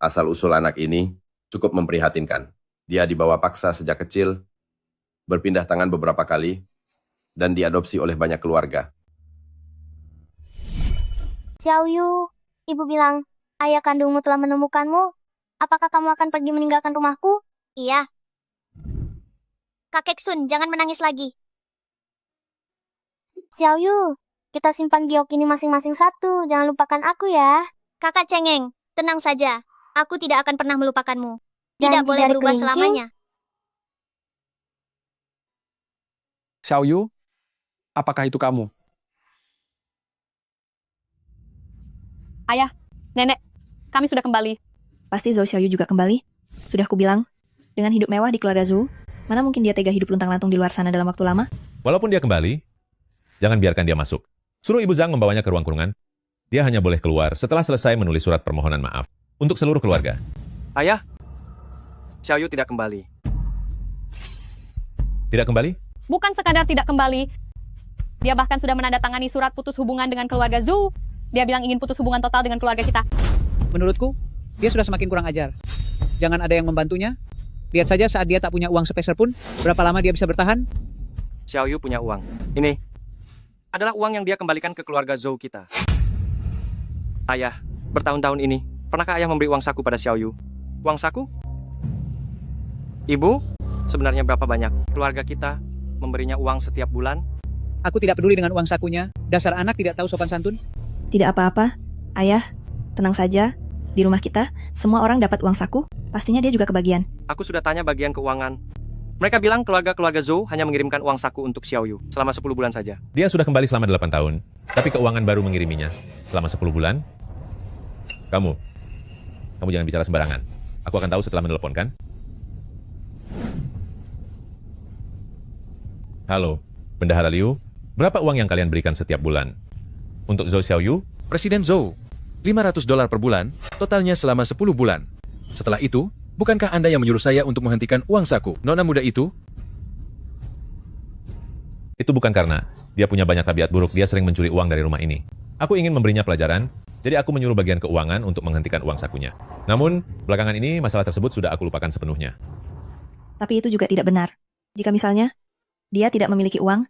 asal-usul anak ini cukup memprihatinkan. Dia dibawa paksa sejak kecil, berpindah tangan beberapa kali, dan diadopsi oleh banyak keluarga. Xiaoyu, ibu bilang, ayah kandungmu telah menemukanmu. Apakah kamu akan pergi meninggalkan rumahku? Iya. Kakek Sun, jangan menangis lagi. Xiaoyu, kita simpan giok ini masing-masing satu. Jangan lupakan aku ya. Kakak Cengeng, tenang saja. Aku tidak akan pernah melupakanmu. Dan Tidak di boleh jari berubah kelingking? selamanya. Xiaoyu, apakah itu kamu? Ayah, nenek, kami sudah kembali. Pasti Zhou Xiaoyu juga kembali. Sudah kubilang, dengan hidup mewah di keluarga Zhou, mana mungkin dia tega hidup luntang-lantung di luar sana dalam waktu lama? Walaupun dia kembali, jangan biarkan dia masuk. Suruh Ibu Zhang membawanya ke ruang kurungan. Dia hanya boleh keluar setelah selesai menulis surat permohonan maaf untuk seluruh keluarga. Ayah, Xiaoyu tidak kembali. Tidak kembali? Bukan sekadar tidak kembali, dia bahkan sudah menandatangani surat putus hubungan dengan keluarga Zhou. Dia bilang ingin putus hubungan total dengan keluarga kita. Menurutku, dia sudah semakin kurang ajar. Jangan ada yang membantunya. Lihat saja saat dia tak punya uang sepeser pun, berapa lama dia bisa bertahan? Xiaoyu punya uang. Ini adalah uang yang dia kembalikan ke keluarga Zhou kita. Ayah, bertahun-tahun ini, pernahkah ayah memberi uang saku pada Xiaoyu? Uang saku? Ibu, sebenarnya berapa banyak keluarga kita memberinya uang setiap bulan? Aku tidak peduli dengan uang sakunya. Dasar anak tidak tahu sopan santun. Tidak apa-apa, ayah, tenang saja. Di rumah kita, semua orang dapat uang saku, pastinya dia juga kebagian. Aku sudah tanya bagian keuangan. Mereka bilang keluarga-keluarga Zhou hanya mengirimkan uang saku untuk Xiaoyu selama 10 bulan saja. Dia sudah kembali selama 8 tahun, tapi keuangan baru mengiriminya selama 10 bulan. Kamu jangan bicara sembarangan. Aku akan tahu setelah meneleponkan. Halo, Bendahara Liu. Berapa uang yang kalian berikan setiap bulan? Untuk Zhou Xiaoyu? Presiden Zhou, $500 per bulan, totalnya selama 10 bulan. Setelah itu, bukankah Anda yang menyuruh saya untuk menghentikan uang saku? Nona muda itu? Itu bukan karena dia punya banyak tabiat buruk, dia sering mencuri uang dari rumah ini. Aku ingin memberinya pelajaran, jadi aku menyuruh bagian keuangan untuk menghentikan uang sakunya. Namun, belakangan ini masalah tersebut sudah aku lupakan sepenuhnya. Tapi itu juga tidak benar. Jika misalnya, dia tidak memiliki uang,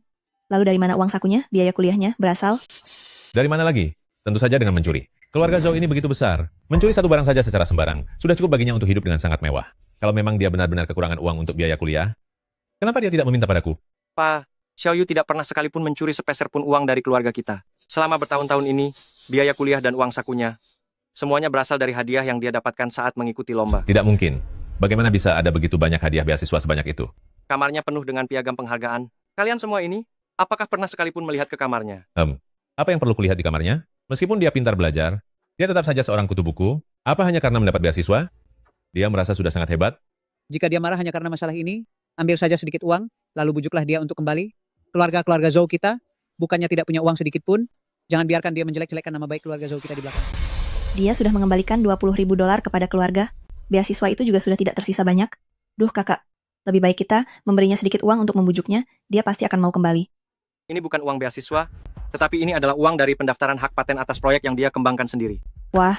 lalu dari mana uang sakunya, biaya kuliahnya, berasal? Dari mana lagi? Tentu saja dengan mencuri. Keluarga Zhou ini begitu besar. Mencuri satu barang saja secara sembarang sudah cukup baginya untuk hidup dengan sangat mewah. Kalau memang dia benar-benar kekurangan uang untuk biaya kuliah, kenapa dia tidak meminta padaku? Pak, Xiaoyu tidak pernah sekalipun mencuri sepeser pun uang dari keluarga kita. Selama bertahun-tahun ini, biaya kuliah dan uang sakunya, semuanya berasal dari hadiah yang dia dapatkan saat mengikuti lomba. Tidak mungkin. Bagaimana bisa ada begitu banyak hadiah beasiswa sebanyak itu? Kamarnya penuh dengan piagam penghargaan. Kalian semua ini, apakah pernah sekalipun melihat ke kamarnya? Apa yang perlu kulihat di kamarnya? Meskipun dia pintar belajar, dia tetap saja seorang kutu buku. Apa hanya karena mendapat beasiswa? Dia merasa sudah sangat hebat. Jika dia marah hanya karena masalah ini, ambil saja sedikit uang, lalu bujuklah dia untuk kembali. Keluarga-keluarga Zhou kita, bukannya tidak punya uang sedikit pun, jangan biarkan dia menjelek-jelekkan nama baik keluarga Zhou kita di belakang. Dia sudah mengembalikan $20.000 kepada keluarga. Beasiswa itu juga sudah tidak tersisa banyak. Duh kakak, lebih baik kita memberinya sedikit uang untuk membujuknya, dia pasti akan mau kembali. Ini bukan uang beasiswa, tetapi ini adalah uang dari pendaftaran hak paten atas proyek yang dia kembangkan sendiri. Wah,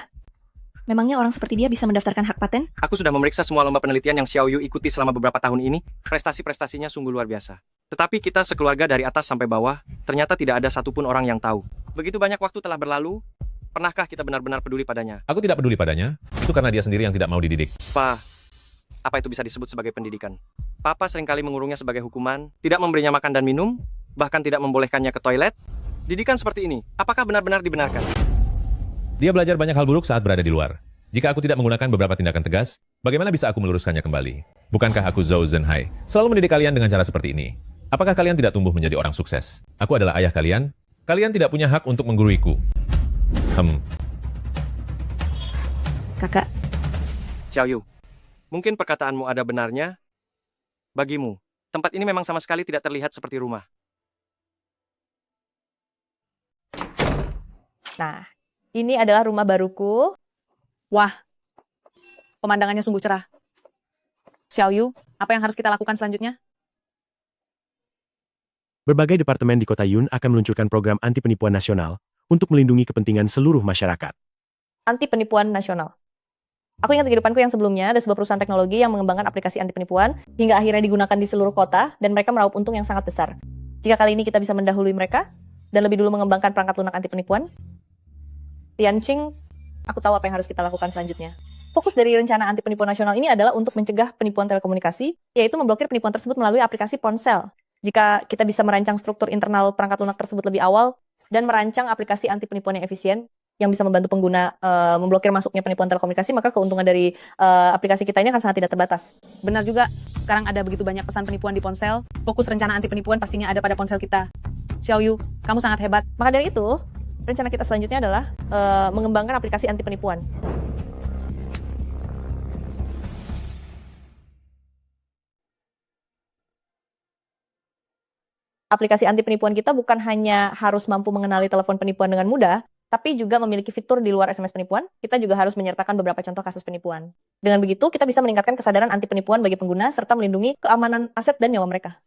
memangnya orang seperti dia bisa mendaftarkan hak paten? Aku sudah memeriksa semua lomba penelitian yang Xiao Yu ikuti selama beberapa tahun ini. Prestasi-prestasinya sungguh luar biasa. Tetapi kita sekeluarga dari atas sampai bawah, ternyata tidak ada satupun orang yang tahu. Begitu banyak waktu telah berlalu, pernahkah kita benar-benar peduli padanya? Aku tidak peduli padanya, itu karena dia sendiri yang tidak mau dididik. Pa, apa itu bisa disebut sebagai pendidikan? Papa seringkali mengurungnya sebagai hukuman, tidak memberinya makan dan minum, bahkan tidak membolehkannya ke toilet. Didikan seperti ini, apakah benar-benar dibenarkan? Dia belajar banyak hal buruk saat berada di luar. Jika aku tidak menggunakan beberapa tindakan tegas, bagaimana bisa aku meluruskannya kembali? Bukankah aku Zhou Zhenhai selalu mendidik kalian dengan cara seperti ini? Apakah kalian tidak tumbuh menjadi orang sukses? Aku adalah ayah kalian. Kalian tidak punya hak untuk mengguruiku. Kakak, Xiao Yu, mungkin perkataanmu ada benarnya. Bagimu, tempat ini memang sama sekali tidak terlihat seperti rumah. Nah, ini adalah rumah baruku. Wah, pemandangannya sungguh cerah. Xiao Yu, apa yang harus kita lakukan selanjutnya? Berbagai departemen di kota Yun akan meluncurkan program anti penipuan nasional untuk melindungi kepentingan seluruh masyarakat. Anti penipuan nasional. Aku ingat kehidupanku yang sebelumnya, ada sebuah perusahaan teknologi yang mengembangkan aplikasi anti penipuan, hingga akhirnya digunakan di seluruh kota, dan mereka meraup untung yang sangat besar. Jika kali ini kita bisa mendahului mereka, dan lebih dulu mengembangkan perangkat lunak anti penipuan, Tianqing, aku tahu apa yang harus kita lakukan selanjutnya. Fokus dari rencana anti penipuan nasional ini adalah untuk mencegah penipuan telekomunikasi, yaitu memblokir penipuan tersebut melalui aplikasi ponsel. Jika kita bisa merancang struktur internal perangkat lunak tersebut lebih awal, dan merancang aplikasi anti penipuan yang efisien, yang bisa membantu pengguna memblokir masuknya penipuan telekomunikasi, maka keuntungan dari aplikasi kita ini akan sangat tidak terbatas. Benar juga, sekarang ada begitu banyak pesan penipuan di ponsel, fokus rencana anti penipuan pastinya ada pada ponsel kita. Xiao Yu, kamu sangat hebat. Maka dari itu, rencana kita selanjutnya adalah mengembangkan aplikasi anti penipuan. Aplikasi anti penipuan kita bukan hanya harus mampu mengenali telepon penipuan dengan mudah, tapi juga memiliki fitur di luar SMS penipuan. Kita juga harus menyertakan beberapa contoh kasus penipuan. Dengan begitu, kita bisa meningkatkan kesadaran anti penipuan bagi pengguna serta melindungi keamanan aset dan nyawa mereka.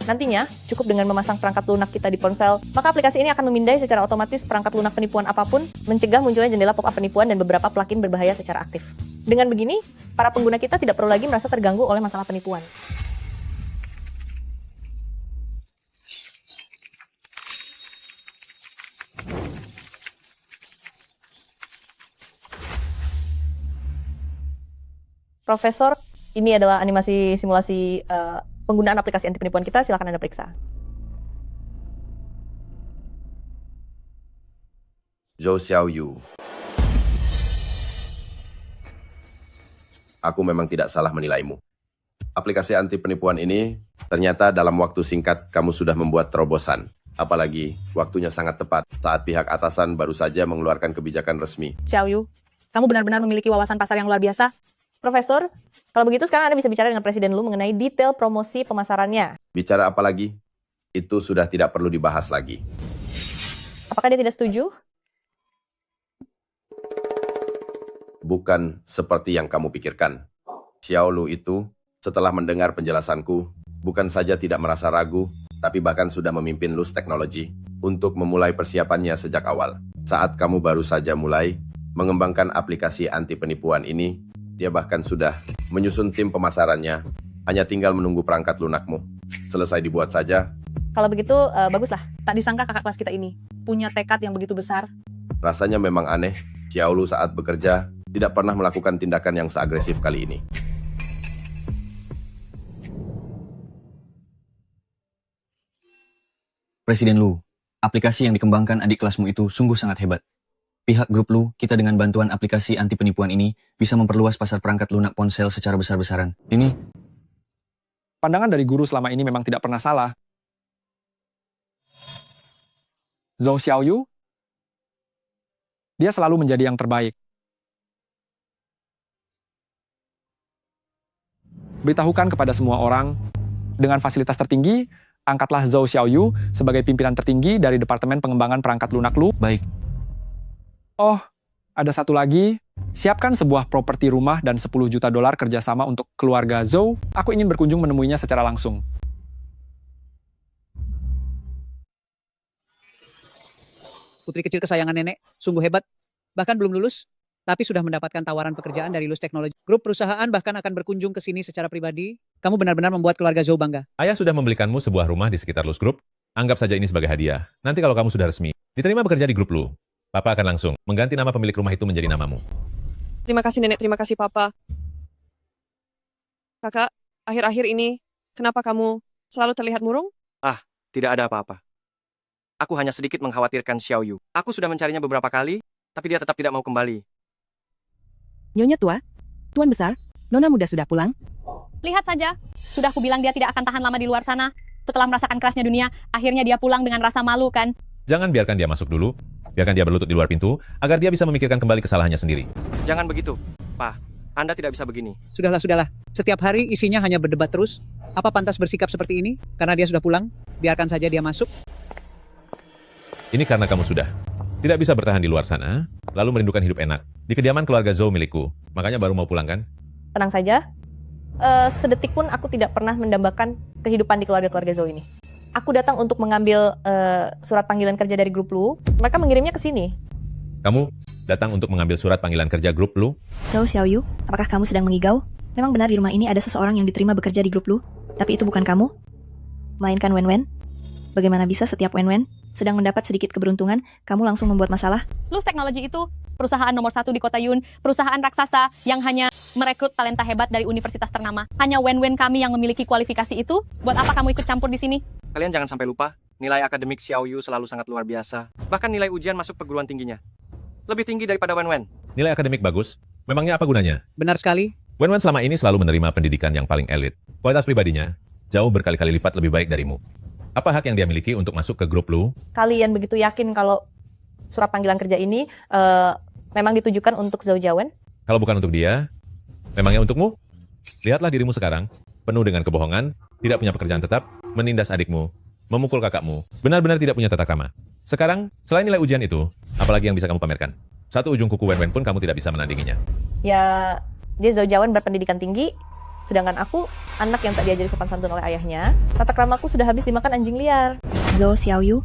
Nantinya, cukup dengan memasang perangkat lunak kita di ponsel, maka aplikasi ini akan memindai secara otomatis perangkat lunak penipuan apapun, mencegah munculnya jendela pop-up penipuan dan beberapa plugin berbahaya secara aktif. Dengan begini, para pengguna kita tidak perlu lagi merasa terganggu oleh masalah penipuan. Profesor, ini adalah animasi simulasi penggunaan aplikasi anti penipuan kita, silakan Anda periksa. Zhou Xiaoyu. Aku memang tidak salah menilaimu. Aplikasi anti penipuan ini, ternyata dalam waktu singkat kamu sudah membuat terobosan. Apalagi, waktunya sangat tepat saat pihak atasan baru saja mengeluarkan kebijakan resmi. Xiao Yu, kamu benar-benar memiliki wawasan pasar yang luar biasa. Profesor, kalau begitu sekarang Anda bisa bicara dengan Presiden Lu mengenai detail promosi pemasarannya. Bicara apa lagi? Itu sudah tidak perlu dibahas lagi. Apakah dia tidak setuju? Bukan seperti yang kamu pikirkan. Xiao Lu itu, setelah mendengar penjelasanku, bukan saja tidak merasa ragu, tapi bahkan sudah memimpin Luz Teknologi untuk memulai persiapannya sejak awal. Saat kamu baru saja mulai mengembangkan aplikasi anti penipuan ini, dia bahkan sudah menyusun tim pemasarannya, hanya tinggal menunggu perangkat lunakmu. Selesai dibuat saja. Kalau begitu, baguslah. Tak disangka kakak kelas kita ini punya tekad yang begitu besar. Rasanya memang aneh, Xiao Lu saat bekerja tidak pernah melakukan tindakan yang seagresif kali ini. Presiden Lu, aplikasi yang dikembangkan adik kelasmu itu sungguh sangat hebat. Pihak grup Lu, kita dengan bantuan aplikasi anti penipuan ini bisa memperluas pasar perangkat lunak ponsel secara besar-besaran. Ini pandangan dari guru selama ini memang tidak pernah salah. Zhou Xiaoyu, dia selalu menjadi yang terbaik. beritahukan kepada semua orang, dengan fasilitas tertinggi, angkatlah Zhou Xiaoyu sebagai pimpinan tertinggi dari Departemen Pengembangan Perangkat Lunak Lu. Baik. Oh, ada satu lagi. Siapkan sebuah properti rumah dan 10 juta dolar kerjasama untuk keluarga Zhou. Aku ingin berkunjung menemuinya secara langsung. Putri kecil kesayangan nenek, sungguh hebat. Bahkan belum lulus, tapi sudah mendapatkan tawaran pekerjaan dari Luz Technology. Grup perusahaan bahkan akan berkunjung ke sini secara pribadi. Kamu benar-benar membuat keluarga Zhou bangga. Ayah sudah membelikanmu sebuah rumah di sekitar Luz Group. Anggap saja ini sebagai hadiah. Nanti kalau kamu sudah resmi, diterima bekerja di grup Lu, Papa akan langsung mengganti nama pemilik rumah itu menjadi namamu. Terima kasih nenek, terima kasih papa. Kakak, akhir-akhir ini, kenapa kamu selalu terlihat murung? Ah, tidak ada apa-apa. Aku hanya sedikit mengkhawatirkan Xiaoyu. Aku sudah mencarinya beberapa kali, tapi dia tetap tidak mau kembali. Nyonya tua, Tuan besar, Nona muda sudah pulang? Lihat saja, sudah aku bilang dia tidak akan tahan lama di luar sana. Setelah merasakan kerasnya dunia, akhirnya dia pulang dengan rasa malu kan? Jangan biarkan dia masuk dulu. Biarkan dia berlutut di luar pintu, agar dia bisa memikirkan kembali kesalahannya sendiri. Jangan begitu, Pak. Anda tidak bisa begini. Sudahlah, sudahlah. Setiap hari isinya hanya berdebat terus. Apa pantas bersikap seperti ini? Karena dia sudah pulang, biarkan saja dia masuk. Ini karena kamu sudah tidak bisa bertahan di luar sana, lalu merindukan hidup enak di kediaman keluarga Zhou milikku. Makanya baru mau pulang kan? Tenang saja, sedetik pun aku tidak pernah mendambakan kehidupan di keluarga-keluarga Zhou ini. Aku datang untuk mengambil surat panggilan kerja dari grup Lu. Mereka mengirimnya ke sini. Kamu datang untuk mengambil surat panggilan kerja grup Lu? Zhou Xiaoyu, apakah kamu sedang mengigau? Memang benar di rumah ini ada seseorang yang diterima bekerja di grup Lu, tapi itu bukan kamu, melainkan Wen-Wen. Bagaimana bisa setiap Wen-Wen sedang mendapat sedikit keberuntungan, kamu langsung membuat masalah? Luz Technology itu perusahaan nomor 1 di kota Yun, perusahaan raksasa yang hanya merekrut talenta hebat dari universitas ternama. Hanya Wen-Wen kami yang memiliki kualifikasi itu. Buat apa kamu ikut campur di sini? Kalian jangan sampai lupa, nilai akademik Xiaoyu selalu sangat luar biasa. Bahkan nilai ujian masuk perguruan tingginya lebih tinggi daripada Wen-Wen. Nilai akademik bagus? Memangnya apa gunanya? Benar sekali. Wen-Wen selama ini selalu menerima pendidikan yang paling elit. Kualitas pribadinya jauh berkali-kali lipat lebih baik darimu. Apa hak yang dia miliki untuk masuk ke grup Lu? Kalian begitu yakin kalau surat panggilan kerja ini memang ditujukan untuk Zhou Jiawen? Kalau bukan untuk dia, memangnya untukmu? Lihatlah dirimu sekarang, penuh dengan kebohongan, tidak punya pekerjaan tetap, menindas adikmu, memukul kakakmu, benar-benar tidak punya tata krama. Sekarang, selain nilai ujian itu, apalagi yang bisa kamu pamerkan? Satu ujung kuku Wen-Wen pun kamu tidak bisa menandinginya. Ya, dia Zhou Jiawen berpendidikan tinggi, sedangkan aku, anak yang tak diajari sopan santun oleh ayahnya, tata kramaku sudah habis dimakan anjing liar. Zhou Xiaoyu,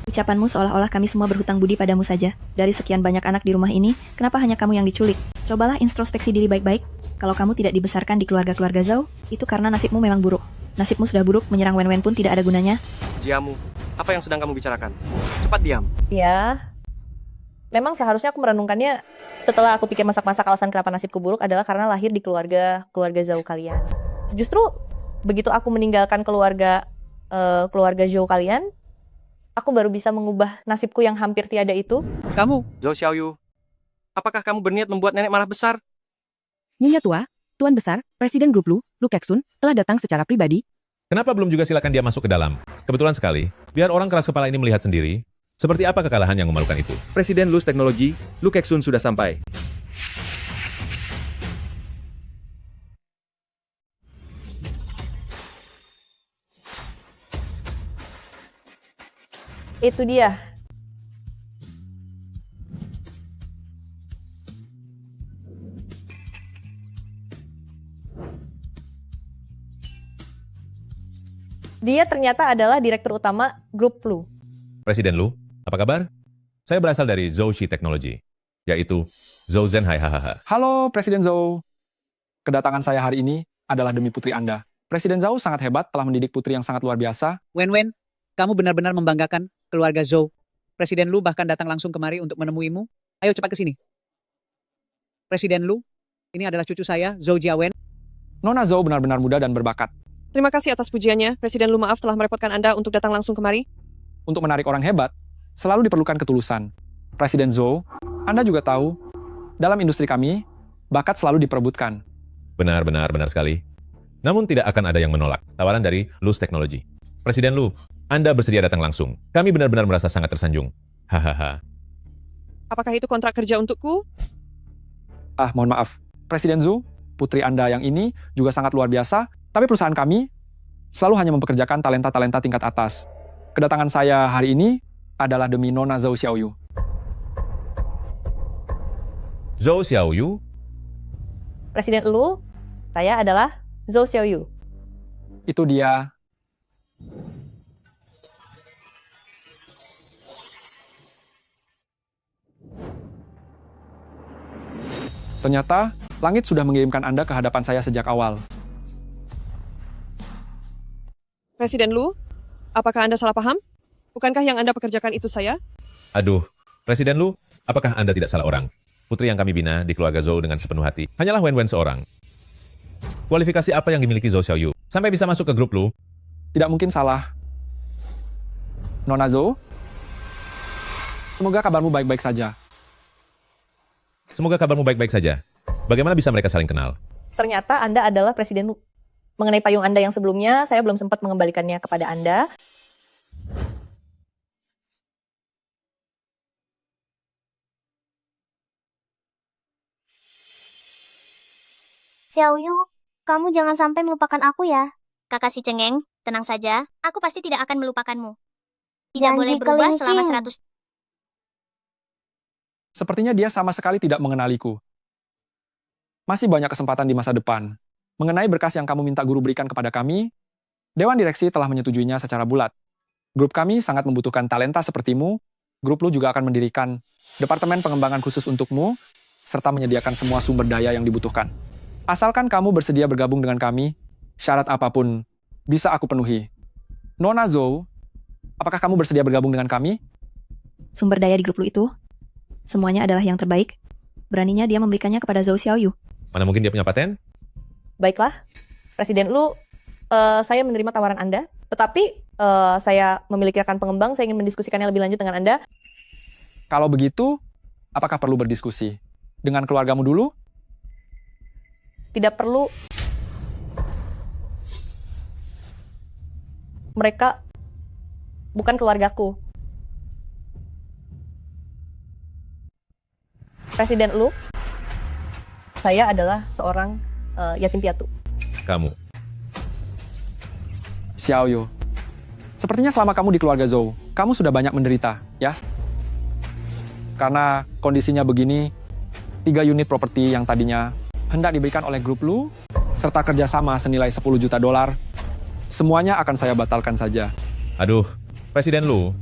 ucapanmu seolah-olah kami semua berhutang budi padamu saja. Dari sekian banyak anak di rumah ini, kenapa hanya kamu yang diculik? Cobalah introspeksi diri baik-baik. Kalau kamu tidak dibesarkan di keluarga-keluarga Zhou, itu karena nasibmu memang buruk. Nasibmu sudah buruk, menyerang Wen-Wen pun tidak ada gunanya. Jiamu, apa yang sedang kamu bicarakan? Cepat diam. Ya, memang seharusnya aku merenungkannya setelah aku pikir masak-masak alasan kenapa nasibku buruk adalah karena lahir di keluarga Zhou kalian. Justru begitu aku meninggalkan keluarga Zhou kalian, aku baru bisa mengubah nasibku yang hampir tiada itu. Kamu, Zhou Xiaoyu, apakah kamu berniat membuat nenek marah besar? Nyonya tua, Tuan besar, Presiden grup Lu Keksun, telah datang secara pribadi. Kenapa belum juga silakan dia masuk ke dalam? Kebetulan sekali, biar orang keras kepala ini melihat sendiri, seperti apa kekalahan yang memalukan itu. Presiden Luz Technology, Lu Keksun sudah sampai. Itu dia. Dia ternyata adalah direktur utama grup Lu. Presiden Lu, apa kabar? Saya berasal dari Zhou Shi Technology, yaitu Zhou Zhenhai hahaha. Halo Presiden Zhou. Kedatangan saya hari ini adalah demi putri Anda. Presiden Zhou sangat hebat telah mendidik putri yang sangat luar biasa. Wen-Wen, kamu benar-benar membanggakan keluarga Zhou. Presiden Lu bahkan datang langsung kemari untuk menemuimu. Ayo cepat ke sini. Presiden Lu, ini adalah cucu saya, Zhou Jiawen. Nona Zhou benar-benar muda dan berbakat. Terima kasih atas pujiannya. Presiden Lu maaf telah merepotkan Anda untuk datang langsung kemari. Untuk menarik orang hebat, selalu diperlukan ketulusan. Presiden Zhou, Anda juga tahu, dalam industri kami, bakat selalu diperebutkan. Benar sekali. Namun tidak akan ada yang menolak tawaran dari Luz Technology. Presiden Lu, Anda bersedia datang langsung. Kami benar-benar merasa sangat tersanjung. Hahaha. Apakah itu kontrak kerja untukku? Mohon maaf. Presiden Zhou, putri Anda yang ini juga sangat luar biasa, tapi perusahaan kami selalu hanya mempekerjakan talenta-talenta tingkat atas. Kedatangan saya hari ini adalah demi Nona Zhou Xiaoyu. Zhou Xiaoyu? Presiden Lu, saya adalah Zhou Xiaoyu. Itu dia. Ternyata, langit sudah mengirimkan Anda ke hadapan saya sejak awal. Presiden Lu, apakah Anda salah paham? Bukankah yang Anda pekerjakan itu saya? Aduh, Presiden Lu, apakah Anda tidak salah orang? Putri yang kami bina di keluarga Zhou dengan sepenuh hati. Hanyalah Wen seorang. Kualifikasi apa yang dimiliki Zhou Xiaoyu sampai bisa masuk ke grup Lu? Tidak mungkin salah. Nona Zhou, semoga kabarmu baik-baik saja. Semoga kabarmu baik-baik saja. Bagaimana bisa mereka saling kenal? Ternyata Anda adalah Presiden Lu. Mengenai payung Anda yang sebelumnya, saya belum sempat mengembalikannya kepada Anda. Xiaoyu, kamu jangan sampai melupakan aku ya. Kakak si cengeng, tenang saja, aku pasti tidak akan melupakanmu. Tidak Janji boleh berubah kelingking. selama 100 Sepertinya dia sama sekali tidak mengenaliku. Masih banyak kesempatan di masa depan. Mengenai berkas yang kamu minta guru berikan kepada kami, Dewan Direksi telah menyetujuinya secara bulat. Grup kami sangat membutuhkan talenta sepertimu. Grup Lu juga akan mendirikan departemen pengembangan khusus untukmu, serta menyediakan semua sumber daya yang dibutuhkan. Asalkan kamu bersedia bergabung dengan kami, syarat apapun bisa aku penuhi. Nona Zhou, apakah kamu bersedia bergabung dengan kami? Sumber daya di grup Lu itu, semuanya adalah yang terbaik. Beraninya dia memberikannya kepada Zhou Xiaoyu. Mana mungkin dia punya paten? Baiklah, Presiden Lu, saya menerima tawaran Anda, tetapi saya memiliki rekan pengembang, saya ingin mendiskusikannya lebih lanjut dengan Anda. Kalau begitu, apakah perlu berdiskusi? Dengan keluargamu dulu? Tidak perlu. Mereka bukan keluargaku. Presiden Lu, saya adalah seorang yatim piatu. Kamu. Xiaoyu, sepertinya selama kamu di keluarga Zhou, kamu sudah banyak menderita, ya? Karena kondisinya begini, 3 unit properti yang tadinya hendak diberikan oleh grup Lu, serta kerjasama senilai 10 juta dolar, semuanya akan saya batalkan saja. Aduh, Presiden Lu,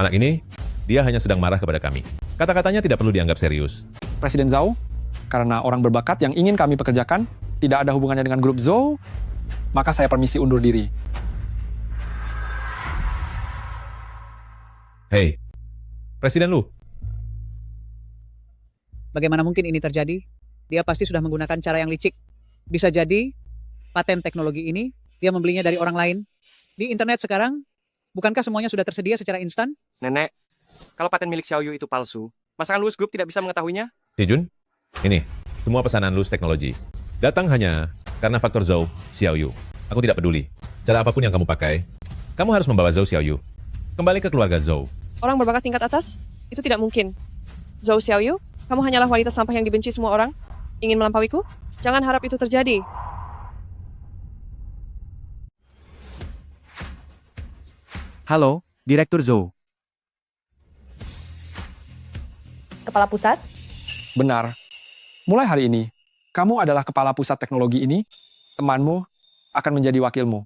anak ini, dia hanya sedang marah kepada kami. Kata-katanya tidak perlu dianggap serius. Presiden Zhou, karena orang berbakat yang ingin kami pekerjakan tidak ada hubungannya dengan grup Zhou, maka saya permisi undur diri. Hei, Presiden Lu. Bagaimana mungkin ini terjadi? Dia pasti sudah menggunakan cara yang licik. Bisa jadi, paten teknologi ini, dia membelinya dari orang lain. Di internet sekarang, bukankah semuanya sudah tersedia secara instan? Nenek, kalau paten milik Xiaoyu itu palsu, masakan Lewis Group tidak bisa mengetahuinya? Si Jun, ini, semua pesanan Luz Teknologi. Datang hanya karena faktor Zhou Xiaoyu. Aku tidak peduli. Cara apapun yang kamu pakai, kamu harus membawa Zhou Xiaoyu kembali ke keluarga Zhou. Orang berbakat tingkat atas? Itu tidak mungkin. Zhou Xiaoyu, kamu hanyalah wanita sampah yang dibenci semua orang? Ingin melampauiku? Jangan harap itu terjadi. Halo, Direktur Zhou. Kepala pusat? Benar. Mulai hari ini, kamu adalah kepala pusat teknologi ini, temanmu akan menjadi wakilmu.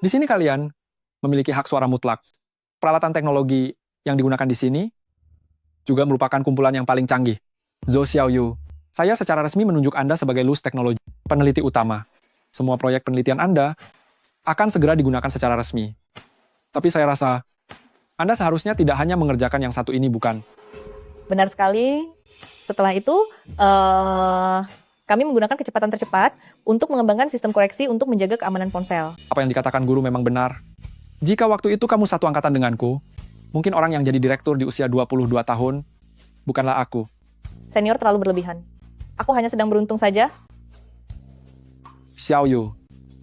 Di sini kalian memiliki hak suara mutlak. Peralatan teknologi yang digunakan di sini juga merupakan kumpulan yang paling canggih. Zhou Xiaoyu, saya secara resmi menunjuk Anda sebagai Luz Teknologi, peneliti utama. Semua proyek penelitian Anda akan segera digunakan secara resmi. Tapi saya rasa, Anda seharusnya tidak hanya mengerjakan yang satu ini, bukan? Benar sekali. Setelah itu, kami menggunakan kecepatan tercepat untuk mengembangkan sistem koreksi untuk menjaga keamanan ponsel. Apa yang dikatakan guru memang benar. Jika waktu itu kamu satu angkatan denganku, mungkin orang yang jadi direktur di usia 22 tahun, bukanlah aku. Senior terlalu berlebihan. Aku hanya sedang beruntung saja. Xiaoyu,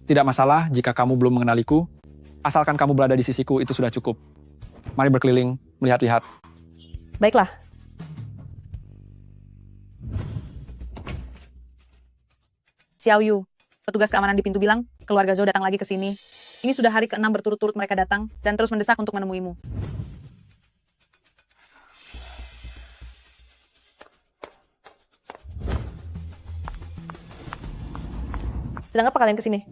tidak masalah jika kamu belum mengenaliku, asalkan kamu berada di sisiku itu sudah cukup. Mari berkeliling, melihat-lihat. Baiklah. Xiao Yu, petugas keamanan di pintu bilang, keluarga Zhou datang lagi ke sini. Ini sudah hari ke-6 berturut-turut mereka datang, dan terus mendesak untuk menemuimu. Sedang apa kalian kesini?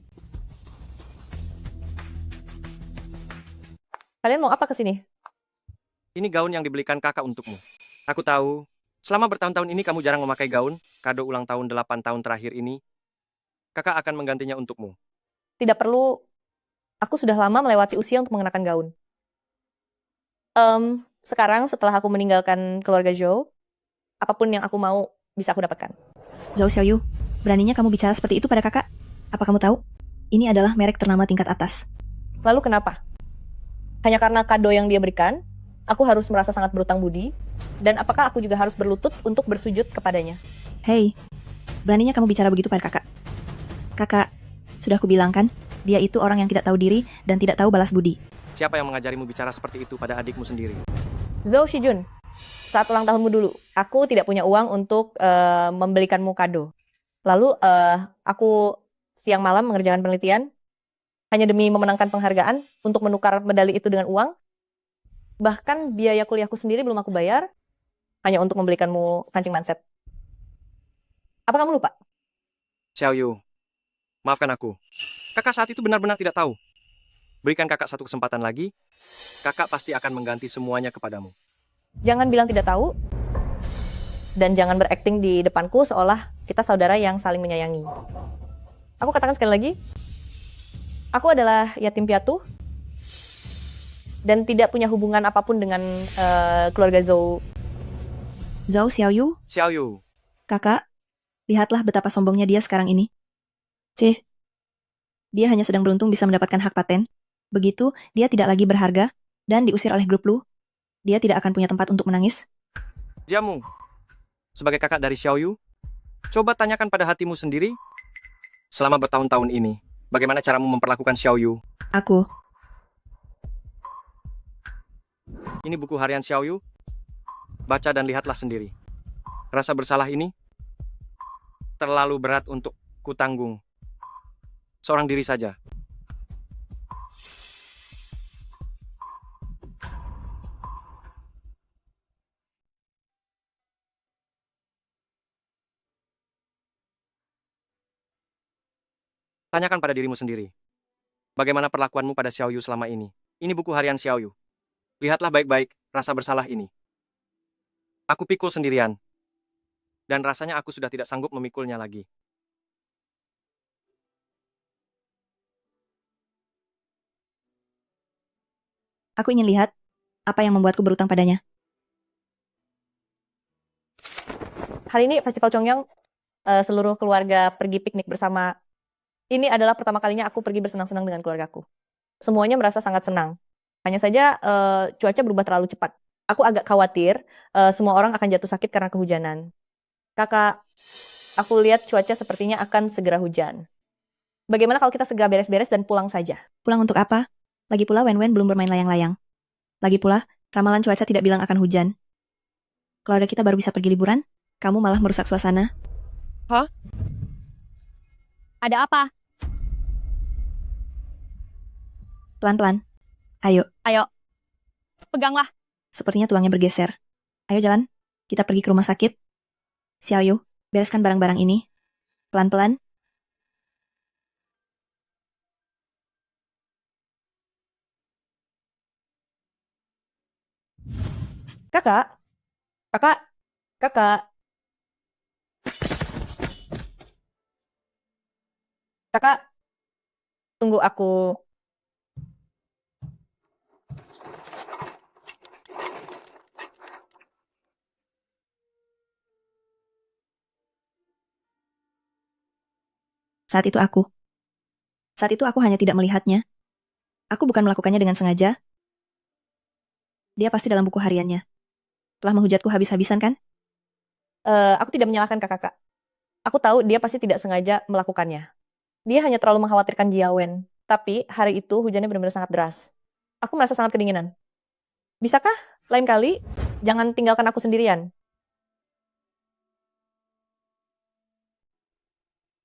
Kalian mau apa kesini? Ini gaun yang dibelikan kakak untukmu. Aku tahu, selama bertahun-tahun ini kamu jarang memakai gaun, kado ulang tahun 8 tahun terakhir ini, kakak akan menggantinya untukmu. Tidak perlu, aku sudah lama melewati usia untuk mengenakan gaun. Sekarang setelah aku meninggalkan keluarga Zhou, apapun yang aku mau bisa aku dapatkan. Zhou Xiaoyu, beraninya kamu bicara seperti itu pada kakak? Apa kamu tahu? Ini adalah merek ternama tingkat atas. Lalu kenapa? Hanya karena kado yang dia berikan, aku harus merasa sangat berutang budi, dan apakah aku juga harus berlutut untuk bersujud kepadanya? Hei, beraninya kamu bicara begitu pada kakak? Kakak, sudah aku bilang kan, dia itu orang yang tidak tahu diri dan tidak tahu balas budi. Siapa yang mengajarimu bicara seperti itu pada adikmu sendiri? Zhou Shijun, saat ulang tahunmu dulu, aku tidak punya uang untuk membelikanmu kado. Lalu aku siang malam mengerjakan penelitian, hanya demi memenangkan penghargaan untuk menukar medali itu dengan uang. Bahkan biaya kuliahku sendiri belum aku bayar, hanya untuk membelikanmu kancing manset. Apa kamu lupa? Xiao Yu, maafkan aku. Kakak saat itu benar-benar tidak tahu. Berikan kakak satu kesempatan lagi, kakak pasti akan mengganti semuanya kepadamu. Jangan bilang tidak tahu, dan jangan berakting di depanku seolah kita saudara yang saling menyayangi. Aku katakan sekali lagi, aku adalah yatim piatu, dan tidak punya hubungan apapun dengan keluarga Zhou. Zhou Xiaoyu, Xiao Yu, kakak, lihatlah betapa sombongnya dia sekarang ini. Cih, dia hanya sedang beruntung bisa mendapatkan hak paten. Begitu, dia tidak lagi berharga, dan diusir oleh grup Lu. Dia tidak akan punya tempat untuk menangis. Jamu, sebagai kakak dari Xiao Yu, coba tanyakan pada hatimu sendiri, selama bertahun-tahun ini, bagaimana caramu memperlakukan Xiao Yu? Aku. Ini buku harian Xiao Yu. Baca dan lihatlah sendiri. Rasa bersalah ini terlalu berat untuk kutanggung. Seorang diri saja. Tanyakan pada dirimu sendiri. Bagaimana perlakuanmu pada Xiao Yu selama ini? Ini buku harian Xiao Yu. Lihatlah baik-baik rasa bersalah ini. Aku pikul sendirian. Dan rasanya aku sudah tidak sanggup memikulnya lagi. Aku ingin lihat apa yang membuatku berutang padanya. Hari ini Festival Chongyang, seluruh keluarga pergi piknik bersama. Ini adalah pertama kalinya aku pergi bersenang-senang dengan keluargaku. Semuanya merasa sangat senang. Hanya saja cuaca berubah terlalu cepat. Aku agak khawatir semua orang akan jatuh sakit karena kehujanan. Kakak, aku lihat cuaca sepertinya akan segera hujan. Bagaimana kalau kita segera beres-beres dan pulang saja? Pulang untuk apa? Lagi pula Wen Wen belum bermain layang-layang. Lagi pula, ramalan cuaca tidak bilang akan hujan. Keluarga kita baru bisa pergi liburan, kamu malah merusak suasana. Hah? Ada apa? Pelan-pelan. Ayo. Ayo. Peganglah. Sepertinya tuangnya bergeser. Ayo jalan, kita pergi ke rumah sakit. Xiaoyu, bereskan barang-barang ini. Pelan-pelan. Kakak, kakak, kakak. Kakak, tunggu aku. Saat itu aku hanya tidak melihatnya. Aku bukan melakukannya dengan sengaja. Dia pasti dalam buku hariannya. Telah menghujatku habis-habisan kan? Aku tidak menyalahkan kakak. Aku tahu dia pasti tidak sengaja melakukannya. Dia hanya terlalu mengkhawatirkan Jiawen. Tapi hari itu hujannya benar-benar sangat deras. Aku merasa sangat kedinginan. Bisakah lain kali jangan tinggalkan aku sendirian?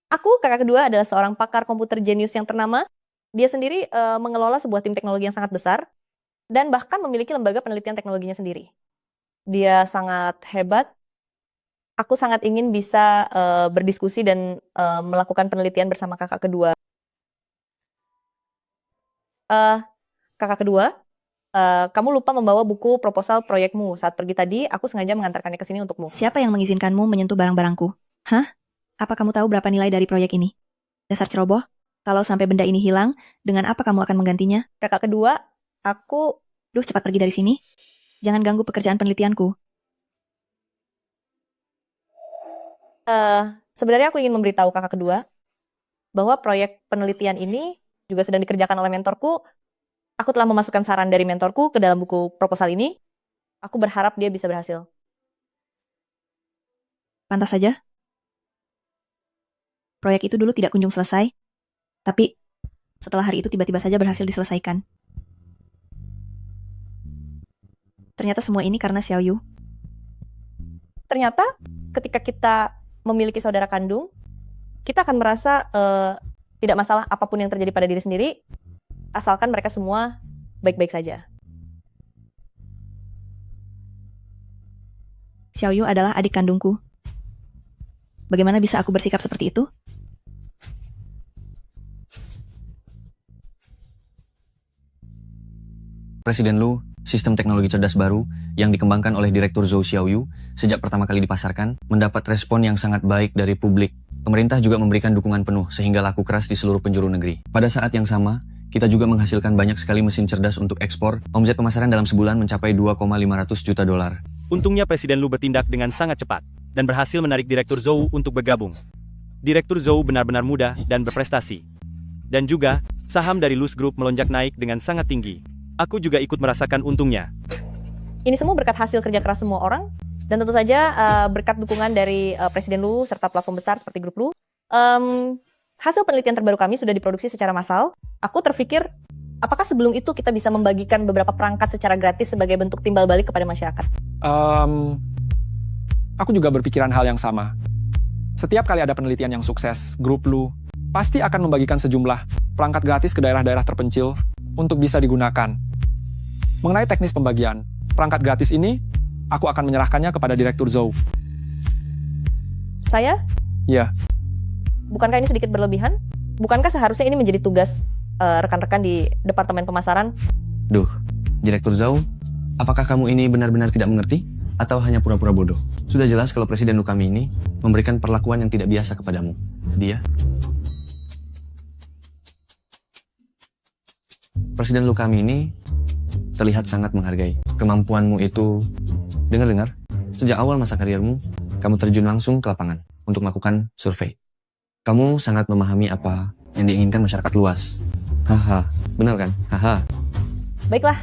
Aku, kakak kedua, adalah seorang pakar komputer jenius yang ternama. Dia sendiri mengelola sebuah tim teknologi yang sangat besar dan bahkan memiliki lembaga penelitian teknologinya sendiri. Dia sangat hebat. Aku sangat ingin bisa berdiskusi dan melakukan penelitian bersama kakak kedua. Kakak kedua, kamu lupa membawa buku proposal proyekmu. Saat pergi tadi, aku sengaja mengantarkannya ke sini untukmu. Siapa yang mengizinkanmu menyentuh barang-barangku? Hah? Apa kamu tahu berapa nilai dari proyek ini? Dasar ceroboh, kalau sampai benda ini hilang, dengan apa kamu akan menggantinya? Kakak kedua, aku... Duh, cepat pergi dari sini. Jangan ganggu pekerjaan penelitianku. Sebenarnya aku ingin memberitahu kakak kedua bahwa proyek penelitian ini juga sedang dikerjakan oleh mentorku. Aku telah memasukkan saran dari mentorku ke dalam buku proposal ini. Aku berharap dia bisa berhasil. Pantas saja. Proyek itu dulu tidak kunjung selesai, tapi setelah hari itu tiba-tiba saja berhasil diselesaikan. Ternyata semua ini karena Xiaoyu. Ternyata ketika kita memiliki saudara kandung, kita akan merasa tidak masalah apapun yang terjadi pada diri sendiri, asalkan mereka semua baik-baik saja. Xiaoyu adalah adik kandungku. Bagaimana bisa aku bersikap seperti itu? Presiden Lu, sistem teknologi cerdas baru yang dikembangkan oleh Direktur Zhou Xiaoyu sejak pertama kali dipasarkan, mendapat respon yang sangat baik dari publik. Pemerintah juga memberikan dukungan penuh sehingga laku keras di seluruh penjuru negeri. Pada saat yang sama, kita juga menghasilkan banyak sekali mesin cerdas untuk ekspor. Omset pemasaran dalam sebulan mencapai 2,500 juta dolar. Untungnya Presiden Lu bertindak dengan sangat cepat dan berhasil menarik Direktur Zhou untuk bergabung. Direktur Zhou benar-benar muda dan berprestasi. Dan juga, saham dari Luz Group melonjak naik dengan sangat tinggi. Aku juga ikut merasakan untungnya. Ini semua berkat hasil kerja keras semua orang, dan tentu saja berkat dukungan dari Presiden Lu serta platform besar seperti Grup Lu. Hasil penelitian terbaru kami sudah diproduksi secara massal. Aku terpikir, apakah sebelum itu kita bisa membagikan beberapa perangkat secara gratis sebagai bentuk timbal balik kepada masyarakat? Aku juga berpikiran hal yang sama. Setiap kali ada penelitian yang sukses, Grup Lu pasti akan membagikan sejumlah perangkat gratis ke daerah-daerah terpencil untuk bisa digunakan. Mengenai teknis pembagian perangkat gratis ini, aku akan menyerahkannya kepada Direktur Zhou. Saya? Ya. Bukankah ini sedikit berlebihan? Bukankah seharusnya ini menjadi tugas rekan-rekan di Departemen Pemasaran? Duh, Direktur Zhou, apakah kamu ini benar-benar tidak mengerti? Atau hanya pura-pura bodoh? Sudah jelas kalau Presiden Lu kami ini memberikan perlakuan yang tidak biasa kepadamu. Presiden Lu kami ini terlihat sangat menghargai kemampuanmu itu. Dengar-dengar, sejak awal masa karirmu, kamu terjun langsung ke lapangan untuk melakukan survei. Kamu sangat memahami apa yang diinginkan masyarakat luas. Haha, benar kan? Haha. Baiklah,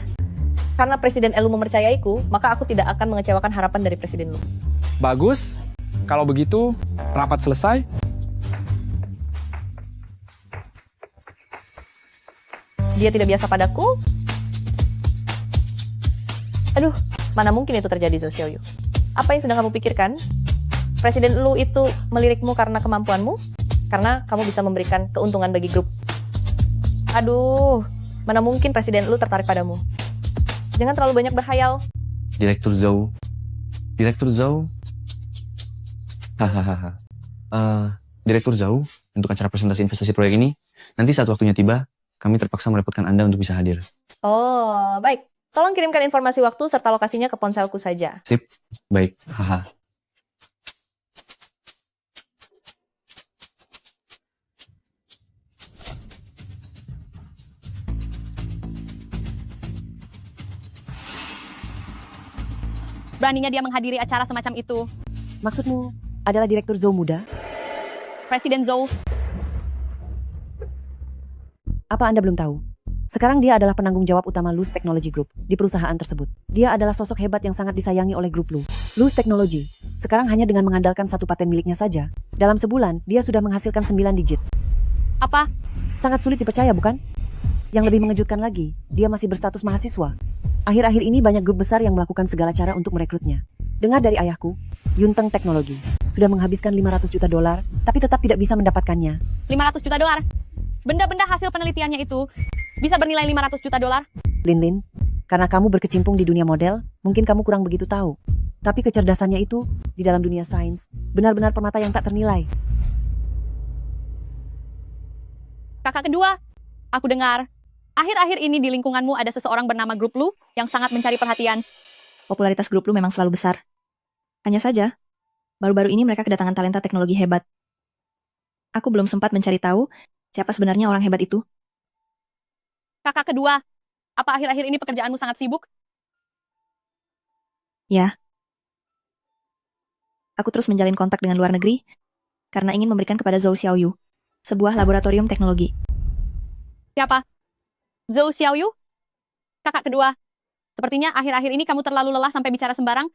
karena Presiden Lu mempercayaiku, maka aku tidak akan mengecewakan harapan dari Presiden Lu. Bagus. Kalau begitu, rapat selesai. Dia tidak biasa padaku. Aduh, mana mungkin itu terjadi, Zhou Xiaoyu? Apa yang sedang kamu pikirkan? Presiden Lu itu melirikmu karena kemampuanmu? Karena kamu bisa memberikan keuntungan bagi grup. Aduh, mana mungkin Presiden Lu tertarik padamu? Jangan terlalu banyak berhayal. Direktur Zhou. Hahaha. Direktur Zhou, untuk acara presentasi investasi proyek ini, nanti saat waktunya tiba, kami terpaksa merepotkan Anda untuk bisa hadir. Oh, baik. Tolong kirimkan informasi waktu serta lokasinya ke ponselku saja. Sip, baik. Haha. Beraninya dia menghadiri acara semacam itu. Maksudmu adalah Direktur Zhou muda? Presiden Zhou. Apa Anda belum tahu? Sekarang dia adalah penanggung jawab utama Luz Technology Group di perusahaan tersebut. Dia adalah sosok hebat yang sangat disayangi oleh grup Lu. Luz Technology. Sekarang hanya dengan mengandalkan satu paten miliknya saja. Dalam sebulan, dia sudah menghasilkan 9 digit. Apa? Sangat sulit dipercaya, bukan? Yang lebih mengejutkan lagi, dia masih berstatus mahasiswa. Akhir-akhir ini banyak grup besar yang melakukan segala cara untuk merekrutnya. Dengar dari ayahku, Yunteng Teknologi. sudah menghabiskan 500 juta dolar, tapi tetap tidak bisa mendapatkannya. 500 juta dolar. Benda-benda hasil penelitiannya itu bisa bernilai 500 juta dolar. Lin, karena kamu berkecimpung di dunia model, mungkin kamu kurang begitu tahu. Tapi kecerdasannya itu, di dalam dunia sains, benar-benar permata yang tak ternilai. Kakak kedua, aku dengar, akhir-akhir ini di lingkunganmu ada seseorang bernama Grup Lu yang sangat mencari perhatian. Popularitas grup lu memang selalu besar. Hanya saja, baru-baru ini mereka kedatangan talenta teknologi hebat. Aku belum sempat mencari tahu siapa sebenarnya orang hebat itu. Kakak kedua, apa akhir-akhir ini pekerjaanmu sangat sibuk? Ya. Aku terus menjalin kontak dengan luar negeri karena ingin memberikan kepada Zhou Xiaoyu sebuah laboratorium teknologi. Siapa? Zhou Xiaoyu? Kakak kedua, sepertinya akhir-akhir ini kamu terlalu lelah sampai bicara sembarang.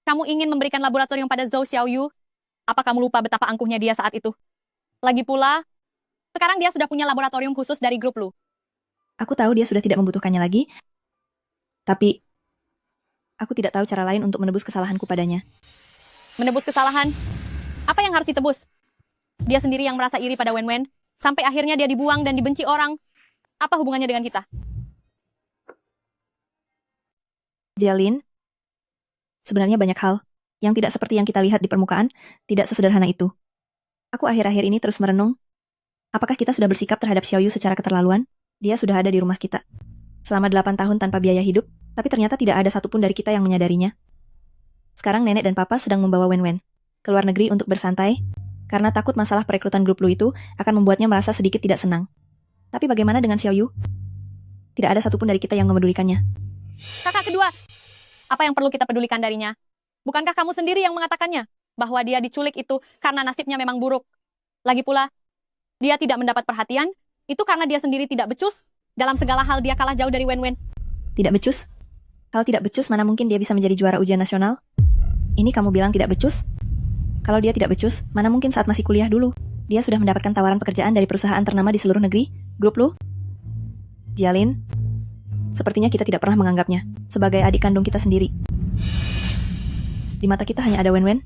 Kamu ingin memberikan laboratorium pada Zhou Xiaoyu. Apa kamu lupa betapa angkuhnya dia saat itu? Lagi pula, sekarang dia sudah punya laboratorium khusus dari grup Lu. Aku tahu dia sudah tidak membutuhkannya lagi, tapi aku tidak tahu cara lain untuk menebus kesalahanku padanya. Menebus kesalahan? Apa yang harus ditebus? Dia sendiri yang merasa iri pada Wen-Wen, sampai akhirnya dia dibuang dan dibenci orang. Apa hubungannya dengan kita? Jialin, sebenarnya banyak hal yang tidak seperti yang kita lihat di permukaan, tidak sesederhana itu. Aku akhir-akhir ini terus merenung, apakah kita sudah bersikap terhadap Xiaoyu secara keterlaluan? Dia sudah ada di rumah kita selama 8 tahun tanpa biaya hidup, tapi ternyata tidak ada satupun dari kita yang menyadarinya. Sekarang nenek dan papa sedang membawa Wen-Wen ke luar negeri untuk bersantai, karena takut masalah perekrutan grup Lu itu akan membuatnya merasa sedikit tidak senang. Tapi bagaimana dengan Xiaoyu? Tidak ada satupun dari kita yang memedulikannya. Kakak kedua, apa yang perlu kita pedulikan darinya? Bukankah kamu sendiri yang mengatakannya bahwa dia diculik itu karena nasibnya memang buruk? Lagi pula, dia tidak mendapat perhatian, itu karena dia sendiri tidak becus. Dalam segala hal dia kalah jauh dari Wen-Wen. Tidak becus? Kalau tidak becus, mana mungkin dia bisa menjadi juara ujian nasional? Ini kamu bilang tidak becus? Kalau dia tidak becus, mana mungkin saat masih kuliah dulu? Dia sudah mendapatkan tawaran pekerjaan dari perusahaan ternama di seluruh negeri, grup Lu. Jialin, sepertinya kita tidak pernah menganggapnya sebagai adik kandung kita sendiri. Di mata kita hanya ada Wen-Wen.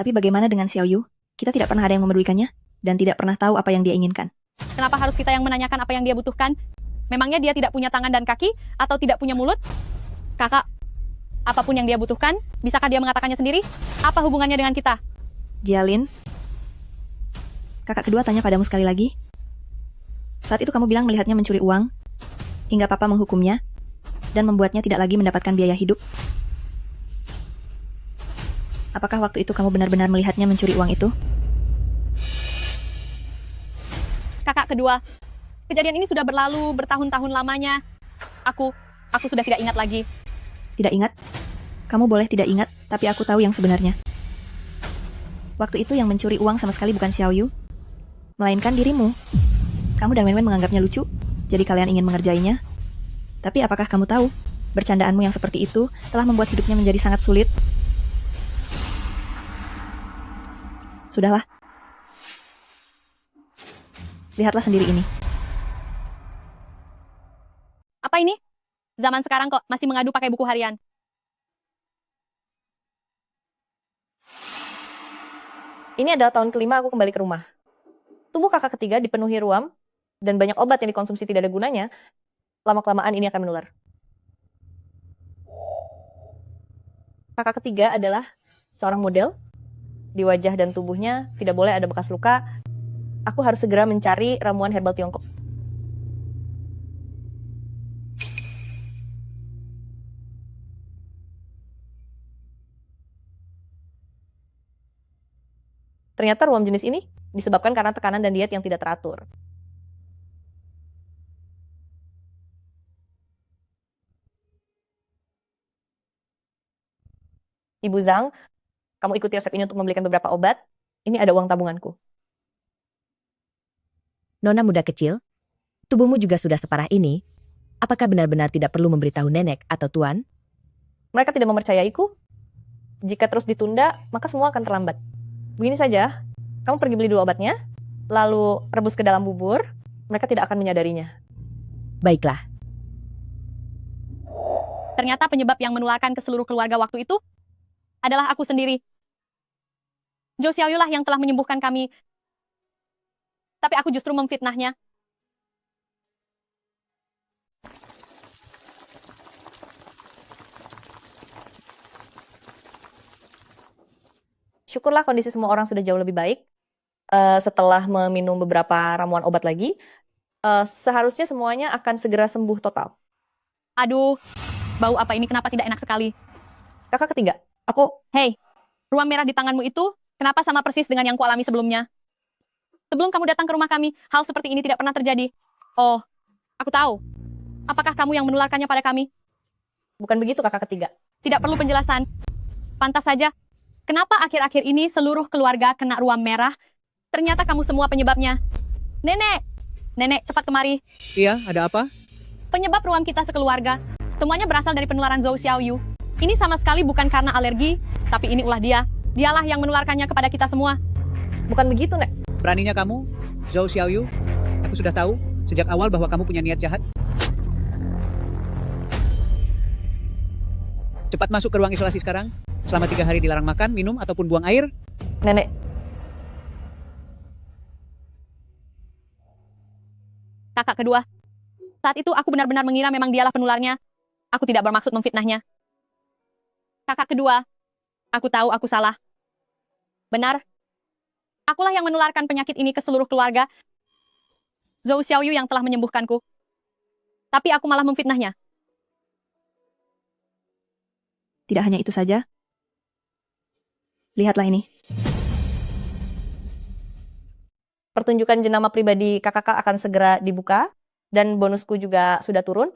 Tapi bagaimana dengan Xiaoyu? Kita tidak pernah ada yang memedulikannya, dan tidak pernah tahu apa yang dia inginkan. Kenapa harus kita yang menanyakan apa yang dia butuhkan? Memangnya dia tidak punya tangan dan kaki, atau tidak punya mulut? Kakak, apapun yang dia butuhkan, bisakah dia mengatakannya sendiri? Apa hubungannya dengan kita? Jialin, kakak kedua tanya padamu sekali lagi. Saat itu kamu bilang melihatnya mencuri uang, hingga papa menghukumnya, dan membuatnya tidak lagi mendapatkan biaya hidup. Apakah waktu itu kamu benar-benar melihatnya mencuri uang itu? Kakak kedua, kejadian ini sudah berlalu bertahun-tahun lamanya. Aku sudah tidak ingat lagi. Tidak ingat? Kamu boleh tidak ingat, tapi aku tahu yang sebenarnya. Waktu itu yang mencuri uang sama sekali bukan Xiaoyu, melainkan dirimu. Kamu dan Wen-Wen menganggapnya lucu, jadi kalian ingin mengerjainya. Tapi apakah kamu tahu, bercandaanmu yang seperti itu telah membuat hidupnya menjadi sangat sulit? Sudahlah. Lihatlah sendiri ini. Apa ini? Zaman sekarang kok masih mengadu pakai buku harian. Ini adalah tahun kelima aku kembali ke rumah. Tubuh kakak ketiga dipenuhi ruam, dan banyak obat yang dikonsumsi tidak ada gunanya, lama-kelamaan ini akan menular. Kakak ketiga adalah seorang model. Di wajah dan tubuhnya tidak boleh ada bekas luka. Aku harus segera mencari ramuan herbal Tiongkok. Ternyata ruam jenis ini disebabkan karena tekanan dan diet yang tidak teratur. Ibu Zhang, kamu ikuti resep ini untuk membelikan beberapa obat. Ini ada uang tabunganku. Nona muda kecil, tubuhmu juga sudah separah ini. Apakah benar-benar tidak perlu memberitahu nenek atau tuan? Mereka tidak mempercayaiku. Jika terus ditunda, maka semua akan terlambat. Begini saja, kamu pergi beli dulu obatnya, lalu rebus ke dalam bubur, mereka tidak akan menyadarinya. Baiklah. Ternyata penyebab yang menularkan ke seluruh keluarga waktu itu adalah aku sendiri. Zhou Xiaoyu lah yang telah menyembuhkan kami. Tapi aku justru memfitnahnya. Syukurlah kondisi semua orang sudah jauh lebih baik. Setelah meminum beberapa ramuan obat lagi, seharusnya semuanya akan segera sembuh total. Aduh, bau apa ini kenapa tidak enak sekali? Kakak ketiga, aku... Hei, ruam merah di tanganmu itu kenapa sama persis dengan yang kualami sebelumnya? Sebelum kamu datang ke rumah kami, hal seperti ini tidak pernah terjadi. Oh, aku tahu. Apakah kamu yang menularkannya pada kami? Bukan begitu, kakak ketiga. Tidak perlu penjelasan. Pantas saja. Kenapa akhir-akhir ini seluruh keluarga kena ruam merah? Ternyata kamu semua penyebabnya. Nenek! Nenek, cepat kemari. Iya, ada apa? Penyebab ruam kita sekeluarga. Semuanya berasal dari penularan Zhou Xiaoyu. Ini sama sekali bukan karena alergi, tapi ini ulah dia. Dialah yang menularkannya kepada kita semua. Bukan begitu, Nek. Beraninya kamu, Zhou Xiaoyu? Aku sudah tahu sejak awal bahwa kamu punya niat jahat. Cepat masuk ke ruang isolasi sekarang. Selama 3 hari dilarang makan, minum, ataupun buang air. Nenek. Kakak kedua. Saat itu aku benar-benar mengira memang dialah penularnya. Aku tidak bermaksud memfitnahnya. Kakak kedua. Aku tahu aku salah. Benar. Akulah yang menularkan penyakit ini ke seluruh keluarga. Zhou Xiaoyu yang telah menyembuhkanku. Tapi aku malah memfitnahnya. Tidak hanya itu saja. Lihatlah ini. Pertunjukan jenama pribadi kakak akan segera dibuka. Dan bonusku juga sudah turun.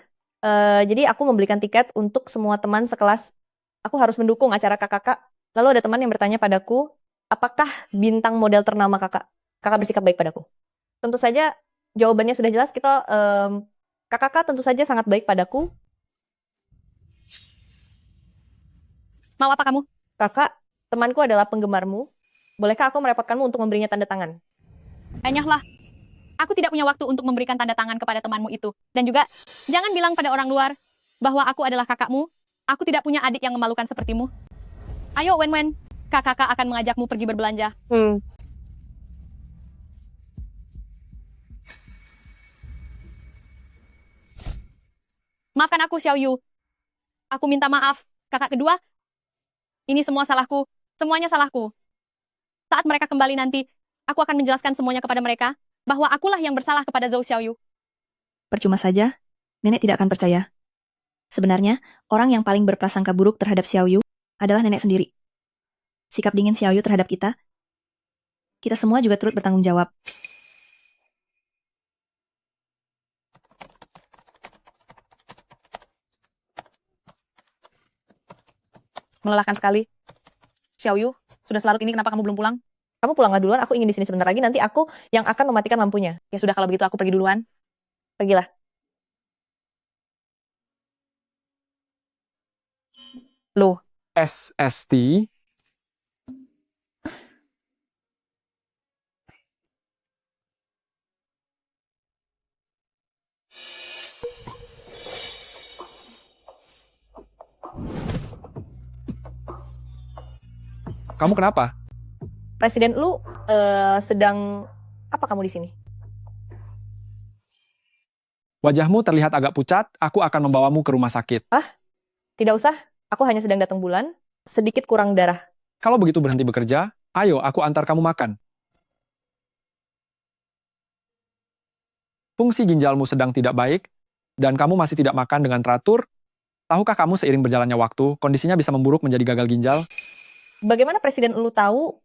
Jadi aku membelikan tiket untuk semua teman sekelas. Aku harus mendukung acara kakak. Lalu ada teman yang bertanya padaku, apakah bintang model ternama kakak? Kakak bersikap baik padaku. Tentu saja jawabannya sudah jelas. Kakak tentu saja sangat baik padaku. Mau apa kamu? Kakak, temanku adalah penggemarmu. Bolehkah aku merepotkanmu untuk memberinya tanda tangan? Enyahlah. Aku tidak punya waktu untuk memberikan tanda tangan kepada temanmu itu. Dan juga, jangan bilang pada orang luar bahwa aku adalah kakakmu. Aku tidak punya adik yang memalukan sepertimu. Ayo, Wen-Wen. Kakak akan mengajakmu pergi berbelanja. Maafkan aku, Xiaoyu. Aku minta maaf. Kakak kedua, ini semua salahku. Semuanya salahku. Saat mereka kembali nanti, aku akan menjelaskan semuanya kepada mereka, bahwa akulah yang bersalah kepada Zhou Xiaoyu. Percuma saja, nenek tidak akan percaya. Sebenarnya, orang yang paling berprasangka buruk terhadap Xiaoyu adalah nenek sendiri. Sikap dingin Xiaoyu terhadap kita semua juga turut bertanggung jawab. Melelahkan sekali. Xiaoyu, sudah selarut ini kenapa kamu belum pulang? Kamu pulanglah duluan, aku ingin di sini sebentar lagi. Nanti aku yang akan mematikan lampunya. Ya sudah, kalau begitu aku pergi duluan. Pergilah. Loh, SST. Kamu kenapa? Presiden lu sedang apa kamu di sini? Wajahmu terlihat agak pucat, aku akan membawamu ke rumah sakit. Tidak usah, aku hanya sedang datang bulan, sedikit kurang darah. Kalau begitu berhenti bekerja, ayo aku antar kamu makan. Fungsi ginjalmu sedang tidak baik, dan kamu masih tidak makan dengan teratur. Tahukah kamu seiring berjalannya waktu, kondisinya bisa memburuk menjadi gagal ginjal? Bagaimana presiden lu tahu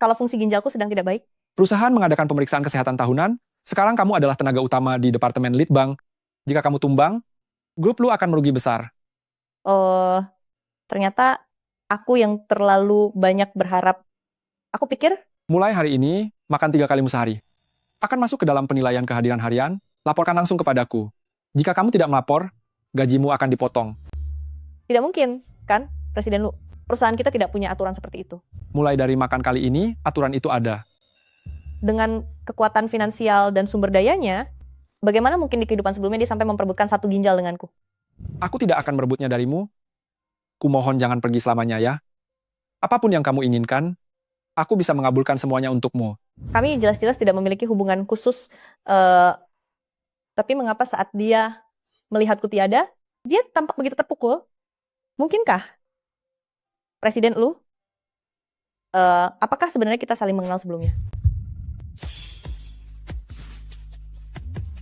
kalau fungsi ginjalku sedang tidak baik? Perusahaan mengadakan pemeriksaan kesehatan tahunan. Sekarang kamu adalah tenaga utama di Departemen Litbang. Jika kamu tumbang, grup lu akan merugi besar. Ternyata aku yang terlalu banyak berharap. Aku pikir... Mulai hari ini, makan 3 kali sehari. Akan masuk ke dalam penilaian kehadiran harian, laporkan langsung kepadaku. Jika kamu tidak melapor, gajimu akan dipotong. Tidak mungkin, kan, Presiden lu? Perusahaan kita tidak punya aturan seperti itu. Mulai dari makan kali ini, aturan itu ada. Dengan kekuatan finansial dan sumber dayanya, bagaimana mungkin di kehidupan sebelumnya dia sampai memperebutkan 1 ginjal denganku? Aku tidak akan merebutnya darimu. Kumohon jangan pergi selamanya ya. Apapun yang kamu inginkan, Aku bisa mengabulkan semuanya untukmu. Kami jelas-jelas tidak memiliki hubungan khusus, tapi mengapa saat dia melihatku tiada, dia tampak begitu terpukul? Mungkinkah, Presiden Lu, apakah sebenarnya kita saling mengenal sebelumnya?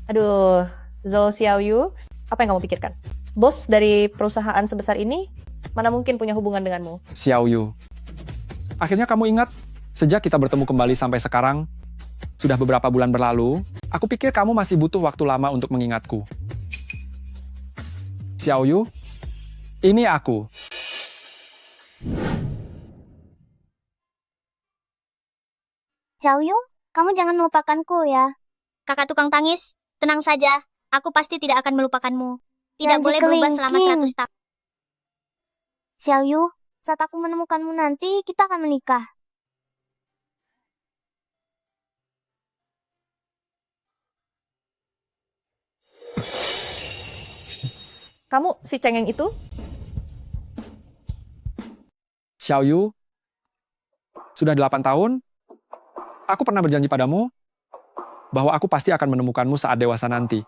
Aduh, Zhou Xiaoyu, apa yang kamu pikirkan? Bos dari perusahaan sebesar ini, mana mungkin punya hubungan denganmu? Xiaoyu. Akhirnya kamu ingat, sejak kita bertemu kembali sampai sekarang, sudah beberapa bulan berlalu, aku pikir kamu masih butuh waktu lama untuk mengingatku. Xiaoyu, ini aku. Xiaoyu, kamu jangan melupakanku ya. Kakak tukang tangis, tenang saja. Aku pasti tidak akan melupakanmu. Tidak Janji boleh berubah selama kelingking. 100 tahun. Xiaoyu, saat aku menemukanmu nanti, kita akan menikah. Kamu si cengeng itu? Xiaoyu, sudah 8 tahun, aku pernah berjanji padamu bahwa aku pasti akan menemukanmu saat dewasa nanti.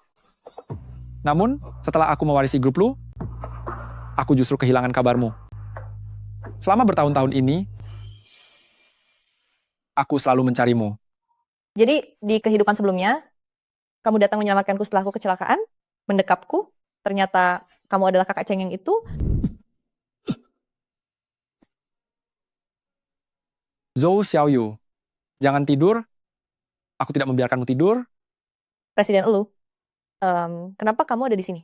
Namun, setelah aku mewarisi grup Lu, aku justru kehilangan kabarmu. Selama bertahun-tahun ini, aku selalu mencarimu. Jadi di kehidupan sebelumnya, kamu datang menyelamatkanku setelah aku kecelakaan, mendekapku, ternyata kamu adalah kakak cengeng itu. Zhou Xiaoyu, jangan tidur. Aku tidak membiarkanmu tidur. Presiden Lu, kenapa kamu ada di sini?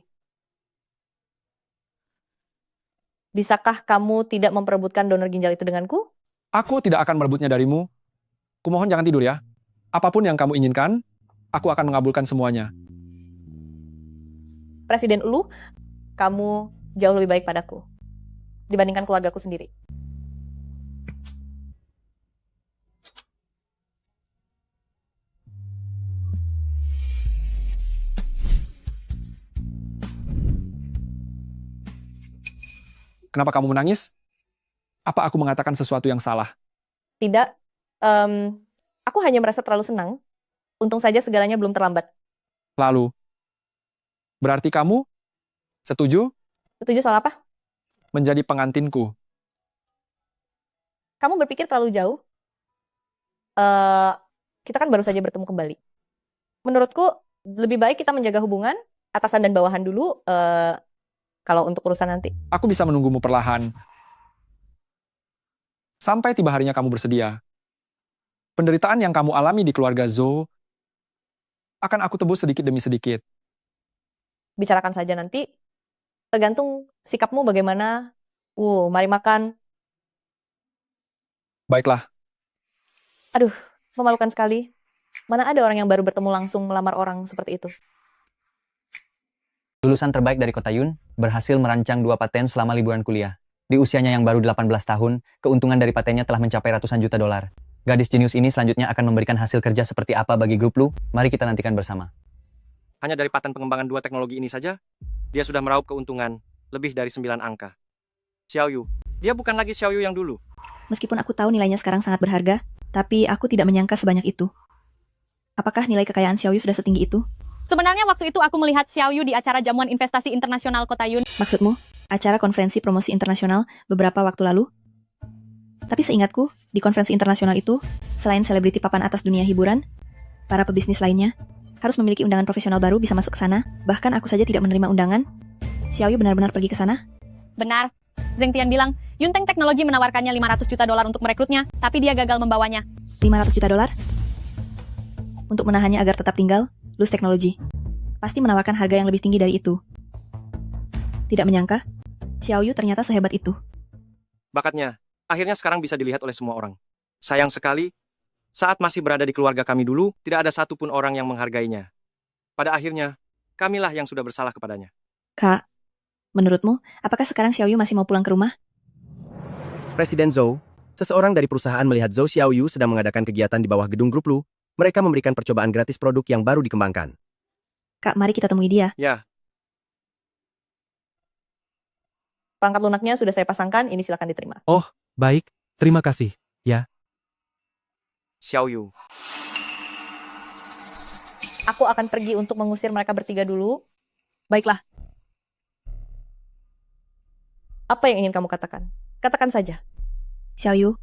Bisakah kamu tidak memperebutkan donor ginjal itu denganku? Aku tidak akan merebutnya darimu. Kumohon jangan tidur ya. Apapun yang kamu inginkan, aku akan mengabulkan semuanya. Presiden Lu, kamu jauh lebih baik padaku dibandingkan keluargaku sendiri. Kenapa kamu menangis? Apa aku mengatakan sesuatu yang salah? Tidak, aku hanya merasa terlalu senang. Untung saja segalanya belum terlambat. Lalu, berarti kamu setuju Setuju soal apa? menjadi pengantinku? Kamu berpikir terlalu jauh. Kita kan baru saja bertemu kembali. Menurutku, lebih baik kita menjaga hubungan atasan dan bawahan dulu. Kalau untuk urusan nanti. Aku bisa menunggumu perlahan. Sampai tiba harinya kamu bersedia. Penderitaan yang kamu alami di keluarga Zhou akan aku tebus sedikit demi sedikit. Bicarakan saja nanti. Tergantung sikapmu bagaimana. Mari makan. Baiklah. Aduh, memalukan sekali. Mana ada orang yang baru bertemu langsung melamar orang seperti itu. Lulusan terbaik dari Kota Yun berhasil merancang 2 paten selama liburan kuliah. Di usianya yang baru 18 tahun, keuntungan dari patennya telah mencapai ratusan juta dolar. Gadis jenius ini selanjutnya akan memberikan hasil kerja seperti apa bagi grup Lu? Mari kita nantikan bersama. Hanya dari paten pengembangan 2 teknologi ini saja, dia sudah meraup keuntungan lebih dari 9 angka. Xiaoyu, dia bukan lagi Xiaoyu yang dulu. Meskipun aku tahu nilainya sekarang sangat berharga, tapi aku tidak menyangka sebanyak itu. Apakah nilai kekayaan Xiaoyu sudah setinggi itu? Sebenarnya waktu itu aku melihat Xiaoyu di acara jamuan investasi internasional Kota Yun. Maksudmu, acara konferensi promosi internasional beberapa waktu lalu? Tapi seingatku, di konferensi internasional itu, selain selebriti papan atas dunia hiburan, para pebisnis lainnya harus memiliki undangan profesional baru bisa masuk ke sana. Bahkan aku saja tidak menerima undangan. Xiaoyu benar-benar pergi ke sana? Benar. Zheng Tian bilang, Yunteng Teknologi menawarkannya 500 juta dolar untuk merekrutnya, tapi dia gagal membawanya. 500 juta dolar? Untuk menahannya agar tetap tinggal, Lus Teknologi pasti menawarkan harga yang lebih tinggi dari itu. Tidak menyangka, Xiaoyu ternyata sehebat itu. Bakatnya, akhirnya sekarang bisa dilihat oleh semua orang. Sayang sekali, saat masih berada di keluarga kami dulu, tidak ada satupun orang yang menghargainya. Pada akhirnya, kamilah yang sudah bersalah kepadanya. Kak, menurutmu, apakah sekarang Xiaoyu masih mau pulang ke rumah? Presiden Zhou, seseorang dari perusahaan melihat Zhou Xiaoyu sedang mengadakan kegiatan di bawah gedung grup Lu. Mereka memberikan percobaan gratis produk yang baru dikembangkan. Kak, mari kita temui dia. Ya. Perangkat lunaknya sudah saya pasangkan, ini silakan diterima. Oh, baik. Terima kasih. Ya. Xiaoyu. Aku akan pergi untuk mengusir mereka bertiga dulu. Baiklah. Apa yang ingin kamu katakan? Katakan saja. Xiaoyu,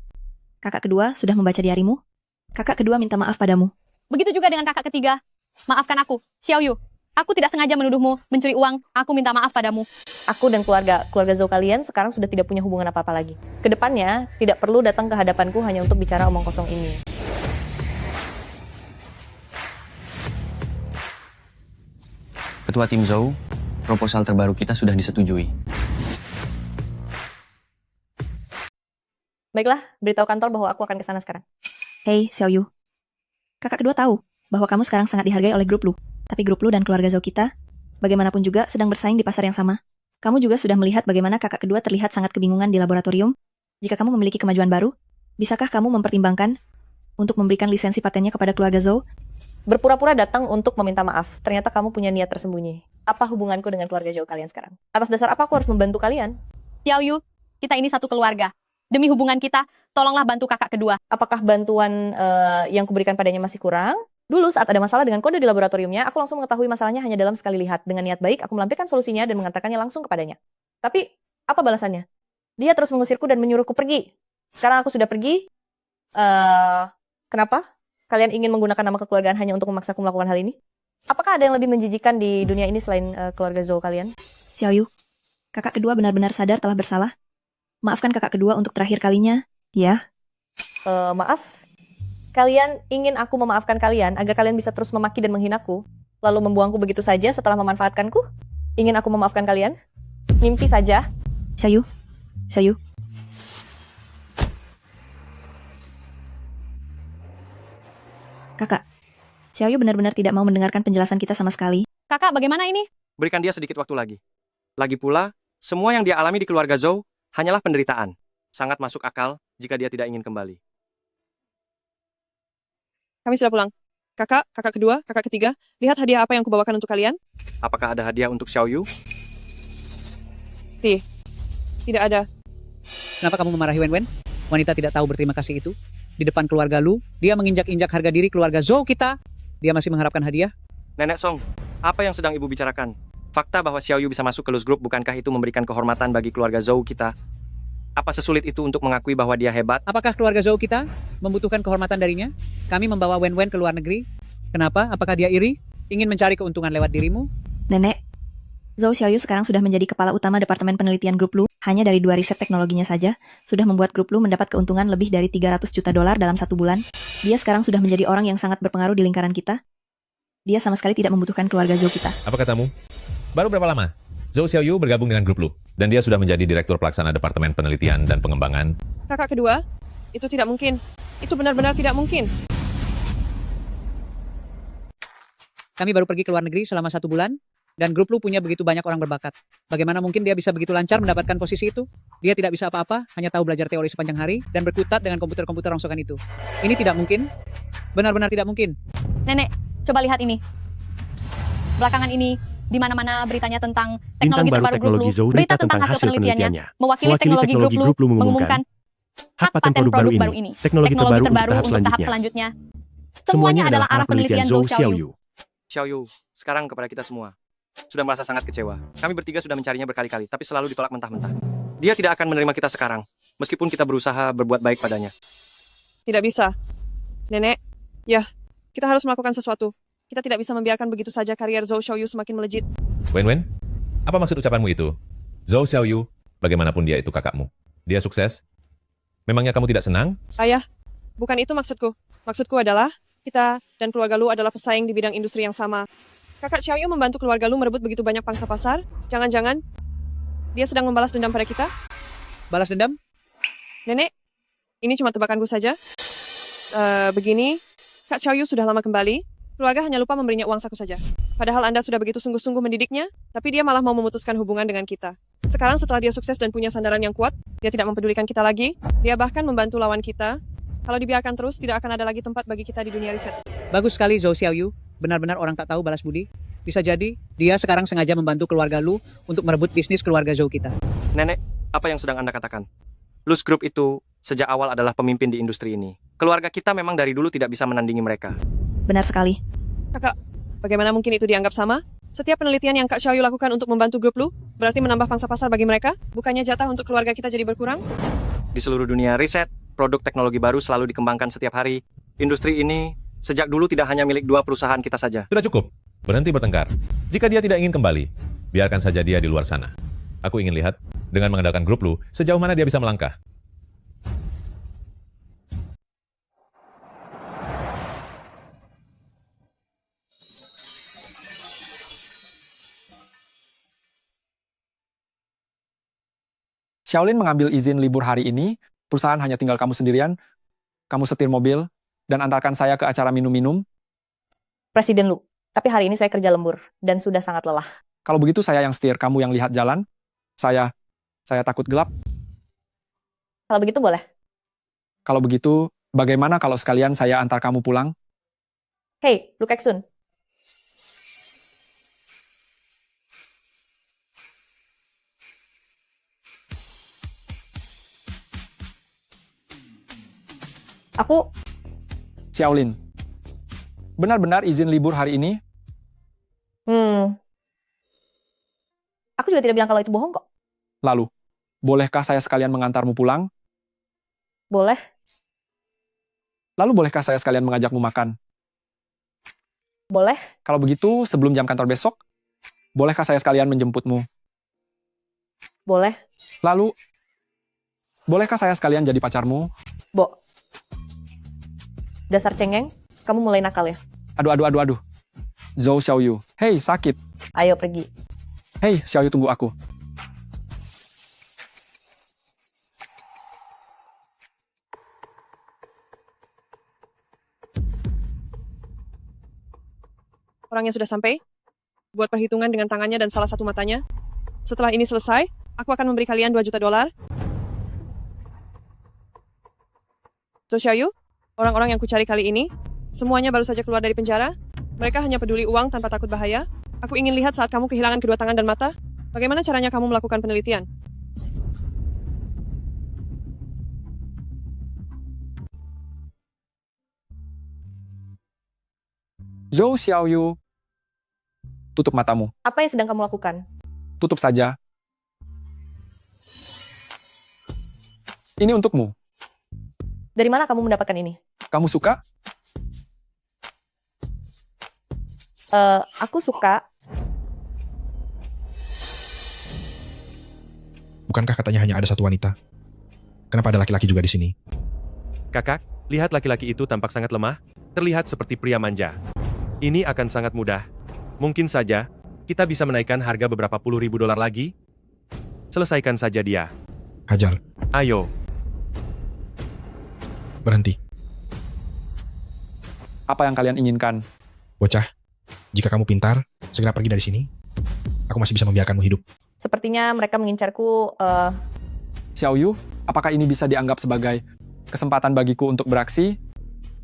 kakak kedua sudah membaca diarimu. Kakak kedua minta maaf padamu. Begitu juga dengan kakak ketiga. Maafkan aku, Xiaoyu. Aku tidak sengaja menuduhmu mencuri uang. Aku minta maaf padamu. Aku dan keluarga Zhou kalian sekarang sudah tidak punya hubungan apa-apa lagi. Kedepannya, tidak perlu datang ke hadapanku hanya untuk bicara omong kosong ini. Ketua tim Zhou, proposal terbaru kita sudah disetujui. Baiklah, beritahu kantor bahwa aku akan ke sana sekarang. Hei, Xiaoyu. Kakak kedua tahu bahwa kamu sekarang sangat dihargai oleh grup Lu. Tapi grup Lu dan keluarga Zhou kita, bagaimanapun juga sedang bersaing di pasar yang sama. Kamu juga sudah melihat bagaimana kakak kedua terlihat sangat kebingungan di laboratorium. Jika kamu memiliki kemajuan baru, bisakah kamu mempertimbangkan untuk memberikan lisensi patennya kepada keluarga Zhou? Berpura-pura datang untuk meminta maaf. Ternyata kamu punya niat tersembunyi. Apa hubunganku dengan keluarga Zhou kalian sekarang? Atas dasar apa aku harus membantu kalian? Xiaoyu, kita ini satu keluarga. Demi hubungan kita, tolonglah bantu kakak kedua. Apakah bantuan yang kuberikan padanya masih kurang? Dulu saat ada masalah dengan kode di laboratoriumnya, aku langsung mengetahui masalahnya hanya dalam sekali lihat. Dengan niat baik, aku melampirkan solusinya dan mengatakannya langsung kepadanya. Tapi, apa balasannya? Dia terus mengusirku dan menyuruhku pergi. Sekarang aku sudah pergi. Kenapa? Kalian ingin menggunakan nama kekeluargaan hanya untuk memaksaku melakukan hal ini? Apakah ada yang lebih menjijikan di dunia ini selain keluarga Zhou kalian? Xiaoyu, kakak kedua benar-benar sadar telah bersalah. Maafkan kakak kedua untuk terakhir kalinya, ya? Maaf. Kalian ingin aku memaafkan kalian agar kalian bisa terus memaki dan menghinaku, lalu membuangku begitu saja setelah memanfaatkanku? Ingin aku memaafkan kalian? Mimpi saja. Xiaoyu, Xiaoyu. Kakak, Xiaoyu benar-benar tidak mau mendengarkan penjelasan kita sama sekali. Kakak, bagaimana ini? Berikan dia sedikit waktu lagi. Lagi pula, semua yang dia alami di keluarga Zhou hanyalah penderitaan. Sangat masuk akal jika dia tidak ingin kembali. Kami sudah pulang. Kakak, kakak kedua, kakak ketiga, lihat hadiah apa yang kubawakan untuk kalian? Apakah ada hadiah untuk Xiaoyu? Tidak ada. Kenapa kamu memarahi Wen? Wanita tidak tahu berterima kasih itu. Di depan keluarga Lu, dia menginjak-injak harga diri keluarga Zhou kita. Dia masih mengharapkan hadiah. Nenek Song, apa yang sedang ibu bicarakan? Fakta bahwa Xiaoyu bisa masuk ke Luz Group bukankah itu memberikan kehormatan bagi keluarga Zhou kita? Apa sesulit itu untuk mengakui bahwa dia hebat? Apakah keluarga Zhou kita membutuhkan kehormatan darinya? Kami membawa Wen ke luar negeri. Kenapa? Apakah dia iri? Ingin mencari keuntungan lewat dirimu? Nenek, Zhou Xiaoyu sekarang sudah menjadi kepala utama Departemen Penelitian Grup Lu. Hanya dari 2 riset teknologinya saja, sudah membuat Grup Lu mendapat keuntungan lebih dari $300 juta dalam 1 bulan. Dia sekarang sudah menjadi orang yang sangat berpengaruh di lingkaran kita. Dia sama sekali tidak membutuhkan keluarga Zhou kita. Apa katamu? Baru berapa lama Zhou Xiaoyu bergabung dengan Grup Lu? Dan dia sudah menjadi Direktur Pelaksana Departemen Penelitian dan Pengembangan. Kakak kedua, itu tidak mungkin. Itu benar-benar tidak mungkin. Kami baru pergi ke luar negeri selama 1 bulan, dan Grup Lu punya begitu banyak orang berbakat. Bagaimana mungkin dia bisa begitu lancar mendapatkan posisi itu? Dia tidak bisa apa-apa, hanya tahu belajar teori sepanjang hari, dan berkutat dengan komputer-komputer rongsokan itu. Ini tidak mungkin. Benar-benar tidak mungkin. Nenek, coba lihat ini. Belakangan ini, di mana-mana beritanya tentang Bintang teknologi baru terbaru Grup teknologi Lu, Zhou berita tentang hasil penelitiannya, mewakili teknologi Grup Lu mengumumkan hak paten produk baru ini, teknologi terbaru untuk tahap selanjutnya. Semuanya adalah arah penelitian Zhou Xiaoyu. Xiaoyu, sekarang kepada kita semua. Sudah merasa sangat kecewa. Kami bertiga sudah mencarinya berkali-kali, tapi selalu ditolak mentah-mentah. Dia tidak akan menerima kita sekarang, meskipun kita berusaha berbuat baik padanya. Tidak bisa. Nenek, ya, kita harus melakukan sesuatu. Kita tidak bisa membiarkan begitu saja karier Zhou Xiaoyu semakin melejit. Wen, apa maksud ucapanmu itu? Zhou Xiaoyu, bagaimanapun dia itu kakakmu. Dia sukses. Memangnya kamu tidak senang? Ayah, bukan itu maksudku. Maksudku adalah, kita dan keluarga Lu adalah pesaing di bidang industri yang sama. Kakak Xiaoyu membantu keluarga Lu merebut begitu banyak pangsa pasar. Jangan-jangan, dia sedang membalas dendam pada kita? Balas dendam? Nenek, ini cuma tebakanku saja. Begini, Kak Xiaoyu sudah lama kembali. Keluarga hanya lupa memberinya uang saku saja. Padahal Anda sudah begitu sungguh-sungguh mendidiknya, tapi dia malah mau memutuskan hubungan dengan kita. Sekarang setelah dia sukses dan punya sandaran yang kuat, dia tidak mempedulikan kita lagi. Dia bahkan membantu lawan kita. Kalau dibiarkan terus, tidak akan ada lagi tempat bagi kita di dunia riset. Bagus sekali Zhou Xiaoyu. Benar-benar orang tak tahu balas budi. Bisa jadi, dia sekarang sengaja membantu keluarga Lu untuk merebut bisnis keluarga Zhou kita. Nenek, apa yang sedang Anda katakan? Luz Group itu sejak awal adalah pemimpin di industri ini. Keluarga kita memang dari dulu tidak bisa menandingi mereka. Benar sekali. Kakak, bagaimana mungkin itu dianggap sama? Setiap penelitian yang Kak Xiaoyu lakukan untuk membantu grup Lu, berarti menambah pangsa pasar bagi mereka? Bukannya jatah untuk keluarga kita jadi berkurang? Di seluruh dunia, riset, produk teknologi baru selalu dikembangkan setiap hari. Industri ini sejak dulu tidak hanya milik 2 perusahaan kita saja. Sudah cukup. Berhenti bertengkar. Jika dia tidak ingin kembali, biarkan saja dia di luar sana. Aku ingin lihat, dengan mengandalkan grup Lu, sejauh mana dia bisa melangkah. Xiaolin mengambil izin libur hari ini, perusahaan hanya tinggal kamu sendirian, kamu setir mobil, dan antarkan saya ke acara minum-minum. Presiden Lu, tapi hari ini saya kerja lembur dan sudah sangat lelah. Kalau begitu saya yang setir, kamu yang lihat jalan. Saya takut gelap. Kalau begitu boleh. Kalau begitu, bagaimana kalau sekalian saya antar kamu pulang? Hey, Lu Keksun. Aku Xiaolin, benar-benar izin libur hari ini? Aku juga tidak bilang kalau itu bohong kok. Lalu, bolehkah saya sekalian mengantarmu pulang? Boleh. Lalu bolehkah saya sekalian mengajakmu makan? Boleh. Kalau begitu, sebelum jam kantor besok, bolehkah saya sekalian menjemputmu? Boleh. Lalu, bolehkah saya sekalian jadi pacarmu? Dasar cengeng, kamu mulai nakal ya? Aduh. Zhou Xiaoyu. Hei, sakit. Ayo pergi. Hei, Xiaoyu, tunggu aku. Orangnya sudah sampai. Buat perhitungan dengan tangannya dan salah satu matanya. Setelah ini selesai, aku akan memberi kalian $2 juta. Zhou Xiaoyu, orang-orang yang kucari kali ini, semuanya baru saja keluar dari penjara. Mereka hanya peduli uang tanpa takut bahaya. Aku ingin lihat saat kamu kehilangan kedua tangan dan mata. Bagaimana caranya kamu melakukan penelitian? Zhou Xiaoyu, tutup matamu. Apa yang sedang kamu lakukan? Tutup saja. Ini untukmu. Dari mana kamu mendapatkan ini? Kamu suka? Aku suka. Bukankah katanya hanya ada satu wanita? Kenapa ada laki-laki juga di sini? Kakak, lihat laki-laki itu tampak sangat lemah, terlihat seperti pria manja. Ini akan sangat mudah. Mungkin saja, kita bisa menaikkan harga beberapa puluh ribu dolar lagi. Selesaikan saja dia. Hajar. Ayo. Berhenti. Apa yang kalian inginkan? Bocah, jika kamu pintar, segera pergi dari sini. Aku masih bisa membiarkanmu hidup. Sepertinya mereka mengincarku. Xiaoyu, apakah ini bisa dianggap sebagai kesempatan bagiku untuk beraksi?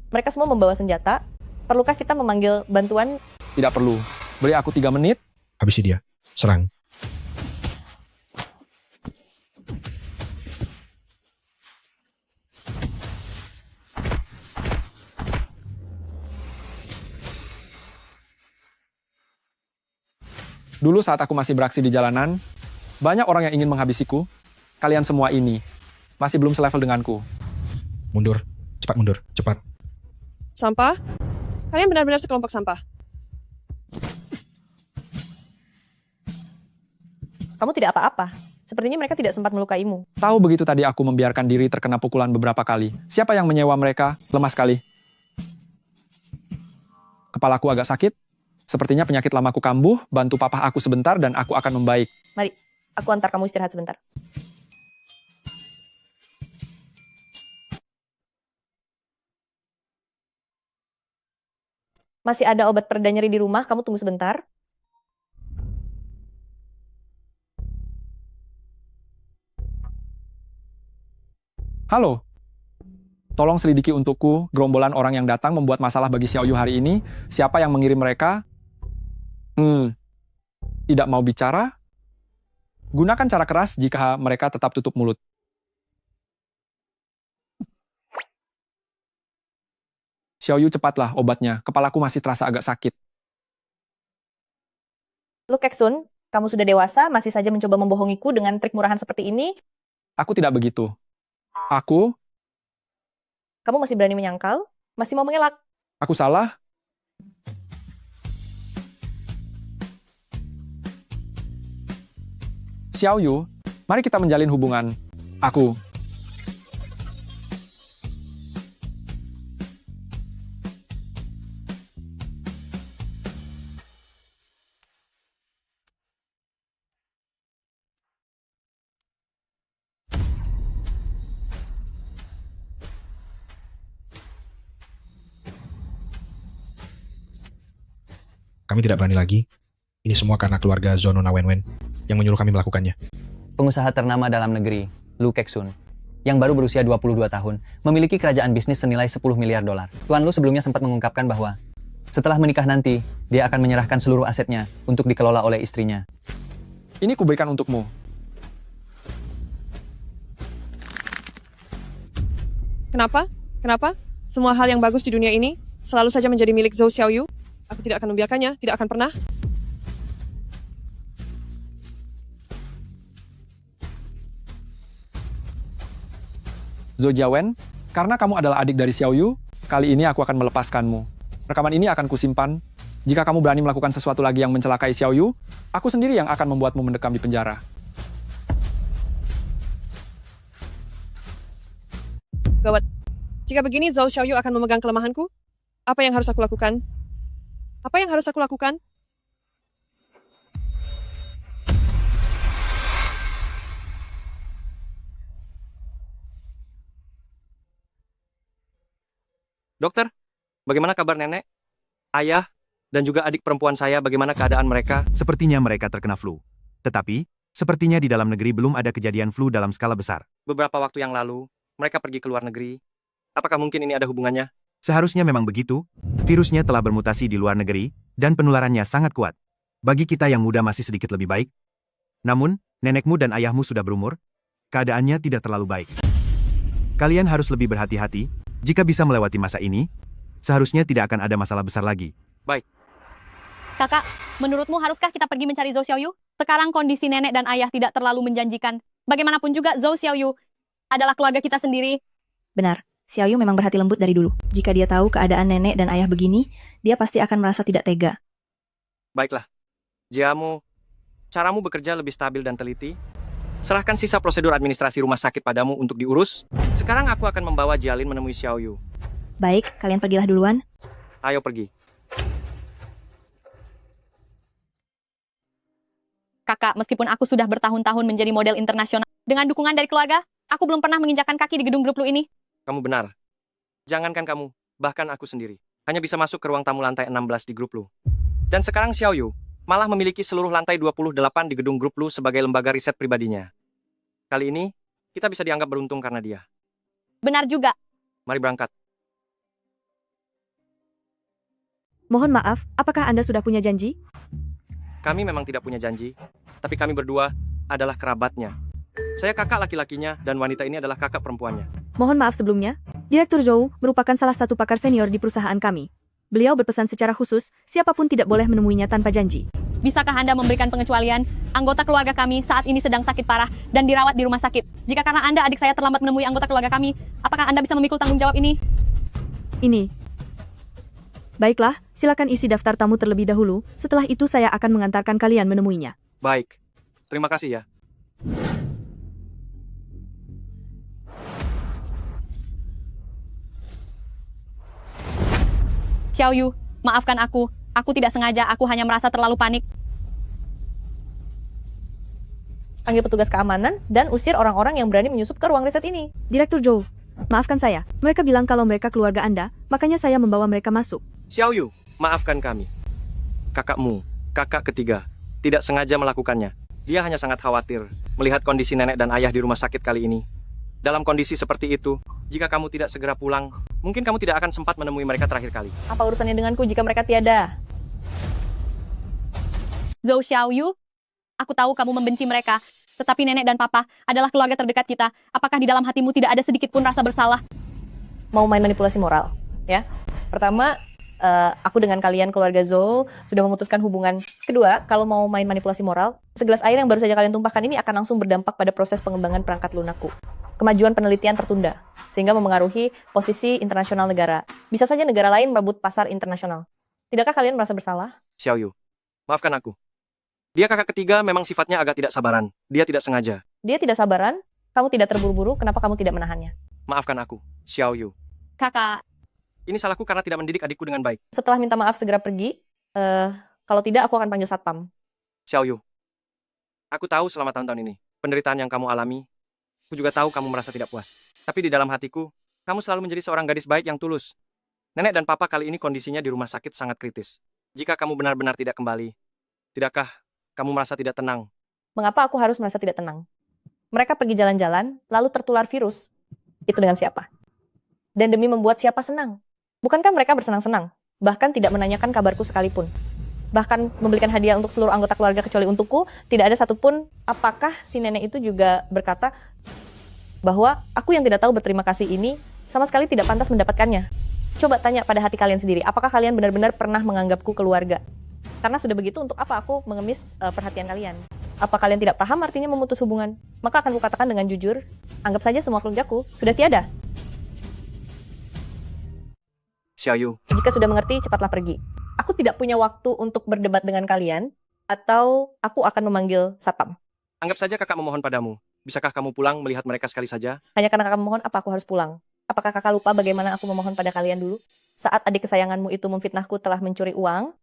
Mereka semua membawa senjata. Perlukah kita memanggil bantuan? Tidak perlu. Beri aku 3 menit. Habisi dia. Serang. Dulu saat aku masih beraksi di jalanan, banyak orang yang ingin menghabisiku. Kalian semua ini masih belum selevel denganku. Mundur. Cepat mundur. Cepat. Sampah? Kalian benar-benar sekelompok sampah. Kamu tidak apa-apa. Sepertinya mereka tidak sempat melukaimu. Tahu begitu tadi aku membiarkan diri terkena pukulan beberapa kali. Siapa yang menyewa mereka? Lemah sekali. Kepalaku agak sakit. Sepertinya penyakit lamaku kambuh. Bantu papa aku sebentar dan aku akan membaik. Mari, aku antar kamu istirahat sebentar. Masih ada obat pereda nyeri di rumah, kamu tunggu sebentar. Halo. Tolong selidiki untukku gerombolan orang yang datang membuat masalah bagi Xiaoyu hari ini. Siapa yang mengirim mereka? Tidak mau bicara? Gunakan cara keras jika mereka tetap tutup mulut. Xiaoyu, cepatlah obatnya. Kepalaku masih terasa agak sakit. Lu Keksun, kamu sudah dewasa, masih saja mencoba membohongiku dengan trik murahan seperti ini. Aku tidak begitu. Aku Kamu masih berani menyangkal? Masih mau mengelak? salah? Xiaoyu, mari kita menjalin hubungan. Aku. Kami tidak berani lagi. Ini semua karena keluarga Zhou Nona Wenwen yang menyuruh kami melakukannya. Pengusaha ternama dalam negeri, Lu Keksun, yang baru berusia 22 tahun, memiliki kerajaan bisnis senilai 10 miliar dolar. Tuan Lu sebelumnya sempat mengungkapkan bahwa setelah menikah nanti, dia akan menyerahkan seluruh asetnya untuk dikelola oleh istrinya. Ini kuberikan untukmu. Kenapa? Kenapa? Semua hal yang bagus di dunia ini selalu saja menjadi milik Zhou Xiaoyu. Aku tidak akan membiarkannya, tidak akan pernah. Zhou Jiawen, karena kamu adalah adik dari Xiaoyu, kali ini aku akan melepaskanmu. Rekaman ini akan kusimpan. Jika kamu berani melakukan sesuatu lagi yang mencelakai Xiaoyu, aku sendiri yang akan membuatmu mendekam di penjara. Gawat. Jika begini Zhou Xiaoyu akan memegang kelemahanku, apa yang harus aku lakukan? Apa yang harus aku lakukan? Dokter, bagaimana kabar nenek, ayah, dan juga adik perempuan saya? Bagaimana keadaan mereka? Sepertinya mereka terkena flu. Tetapi, sepertinya di dalam negeri belum ada kejadian flu dalam skala besar. Beberapa waktu yang lalu, mereka pergi ke luar negeri. Apakah mungkin ini ada hubungannya? Seharusnya memang begitu. Virusnya telah bermutasi di luar negeri, dan penularannya sangat kuat. Bagi kita yang muda masih sedikit lebih baik. Namun, nenekmu dan ayahmu sudah berumur. Keadaannya tidak terlalu baik. Kalian harus lebih berhati-hati. Jika bisa melewati masa ini, seharusnya tidak akan ada masalah besar lagi. Baik. Kakak, menurutmu haruskah kita pergi mencari Zhou Xiaoyu? Sekarang kondisi nenek dan ayah tidak terlalu menjanjikan. Bagaimanapun juga Zhou Xiaoyu adalah keluarga kita sendiri. Benar, Xiaoyu memang berhati lembut dari dulu. Jika dia tahu keadaan nenek dan ayah begini, dia pasti akan merasa tidak tega. Baiklah. Caramu bekerja lebih stabil dan teliti. Serahkan sisa prosedur administrasi rumah sakit padamu untuk diurus. Sekarang aku akan membawa Jialin menemui Xiaoyu. Baik, kalian pergilah duluan. Ayo pergi. Kakak, meskipun aku sudah bertahun-tahun menjadi model internasional, dengan dukungan dari keluarga, aku belum pernah menginjakkan kaki di gedung grup Lu ini. Kamu benar. Jangankan kamu, bahkan aku sendiri. Hanya bisa masuk ke ruang tamu lantai 16 di grup Lu. Dan sekarang Xiaoyu malah memiliki seluruh lantai 28 di gedung grup Lu sebagai lembaga riset pribadinya. Kali ini, kita bisa dianggap beruntung karena dia. Benar juga. Mari berangkat. Mohon maaf, apakah Anda sudah punya janji? Kami memang tidak punya janji, tapi kami berdua adalah kerabatnya. Saya kakak laki-lakinya, dan wanita ini adalah kakak perempuannya. Mohon maaf sebelumnya, Direktur Zhou merupakan salah satu pakar senior di perusahaan kami. Beliau berpesan secara khusus, siapapun tidak boleh menemuinya tanpa janji. Bisakah Anda memberikan pengecualian? Anggota keluarga kami saat ini sedang sakit parah dan dirawat di rumah sakit. Jika karena Anda, adik saya terlambat menemui anggota keluarga kami, apakah Anda bisa memikul tanggung jawab ini? Ini. Baiklah, silakan isi daftar tamu terlebih dahulu, setelah itu saya akan mengantarkan kalian menemuinya. Baik. Terima kasih ya. Xiaoyu, maafkan aku. Aku tidak sengaja, aku hanya merasa terlalu panik. Panggil petugas keamanan dan usir orang-orang yang berani menyusup ke ruang riset ini. Direktur Zhou, maafkan saya. Mereka bilang kalau mereka keluarga Anda, makanya saya membawa mereka masuk. Xiaoyu, maafkan kami. Kakakmu, kakak ketiga, tidak sengaja melakukannya. Dia hanya sangat khawatir melihat kondisi nenek dan ayah di rumah sakit kali ini. Dalam kondisi seperti itu, jika kamu tidak segera pulang, mungkin kamu tidak akan sempat menemui mereka terakhir kali. Apa urusannya denganku jika mereka tiada? Zhou Xiaoyu, aku tahu kamu membenci mereka, tetapi nenek dan papa adalah keluarga terdekat kita. Apakah di dalam hatimu tidak ada sedikit pun rasa bersalah? Mau main manipulasi moral, ya? Pertama, aku dengan kalian keluarga Zhou sudah memutuskan hubungan. Kedua, kalau mau main manipulasi moral, segelas air yang baru saja kalian tumpahkan ini akan langsung berdampak pada proses pengembangan perangkat lunakku. Kemajuan penelitian tertunda, sehingga memengaruhi posisi internasional negara. Bisa saja negara lain merebut pasar internasional. Tidakkah kalian merasa bersalah? Xiaoyu, maafkan aku. Dia kakak ketiga memang sifatnya agak tidak sabaran. Dia tidak sengaja. Dia tidak sabaran, kamu tidak terburu-buru, kenapa kamu tidak menahannya? Maafkan aku, Xiaoyu. Kakak, Ini salahku karena tidak mendidik adikku dengan baik. Setelah minta maaf segera pergi, kalau tidak aku akan panggil satpam. Xiaoyu, aku tahu selama tahun-tahun ini, penderitaan yang kamu alami, aku juga tahu kamu merasa tidak puas. Tapi di dalam hatiku, kamu selalu menjadi seorang gadis baik yang tulus. Nenek dan papa kali ini kondisinya di rumah sakit sangat kritis. Jika kamu benar-benar tidak kembali, tidakkah kamu merasa tidak tenang? Mengapa aku harus merasa tidak tenang? Mereka pergi jalan-jalan, lalu tertular virus. Itu dengan siapa? Dan demi membuat siapa senang? Bukankah mereka bersenang-senang? Bahkan tidak menanyakan kabarku sekalipun. Bahkan membelikan hadiah untuk seluruh anggota keluarga kecuali untukku, tidak ada satupun. Apakah si nenek itu juga berkata bahwa aku yang tidak tahu berterima kasih ini sama sekali tidak pantas mendapatkannya? Coba tanya pada hati kalian sendiri, apakah kalian benar-benar pernah menganggapku keluarga? Karena sudah begitu, untuk apa aku mengemis perhatian kalian? Apa kalian tidak paham artinya memutus hubungan? Maka akan kukatakan dengan jujur, anggap saja semua keluargaku sudah tiada. Xiaoyu, Jika sudah mengerti, cepatlah pergi. Aku tidak punya waktu untuk berdebat dengan kalian, atau aku akan memanggil satpam. anggap saja kakak memohon padamu. Bisakah kamu pulang melihat mereka sekali saja? Hanya karena kakak memohon, apa aku harus pulang? Apakah kakak lupa bagaimana aku memohon pada kalian dulu? Saat adik kesayanganmu itu memfitnahku telah mencuri uang,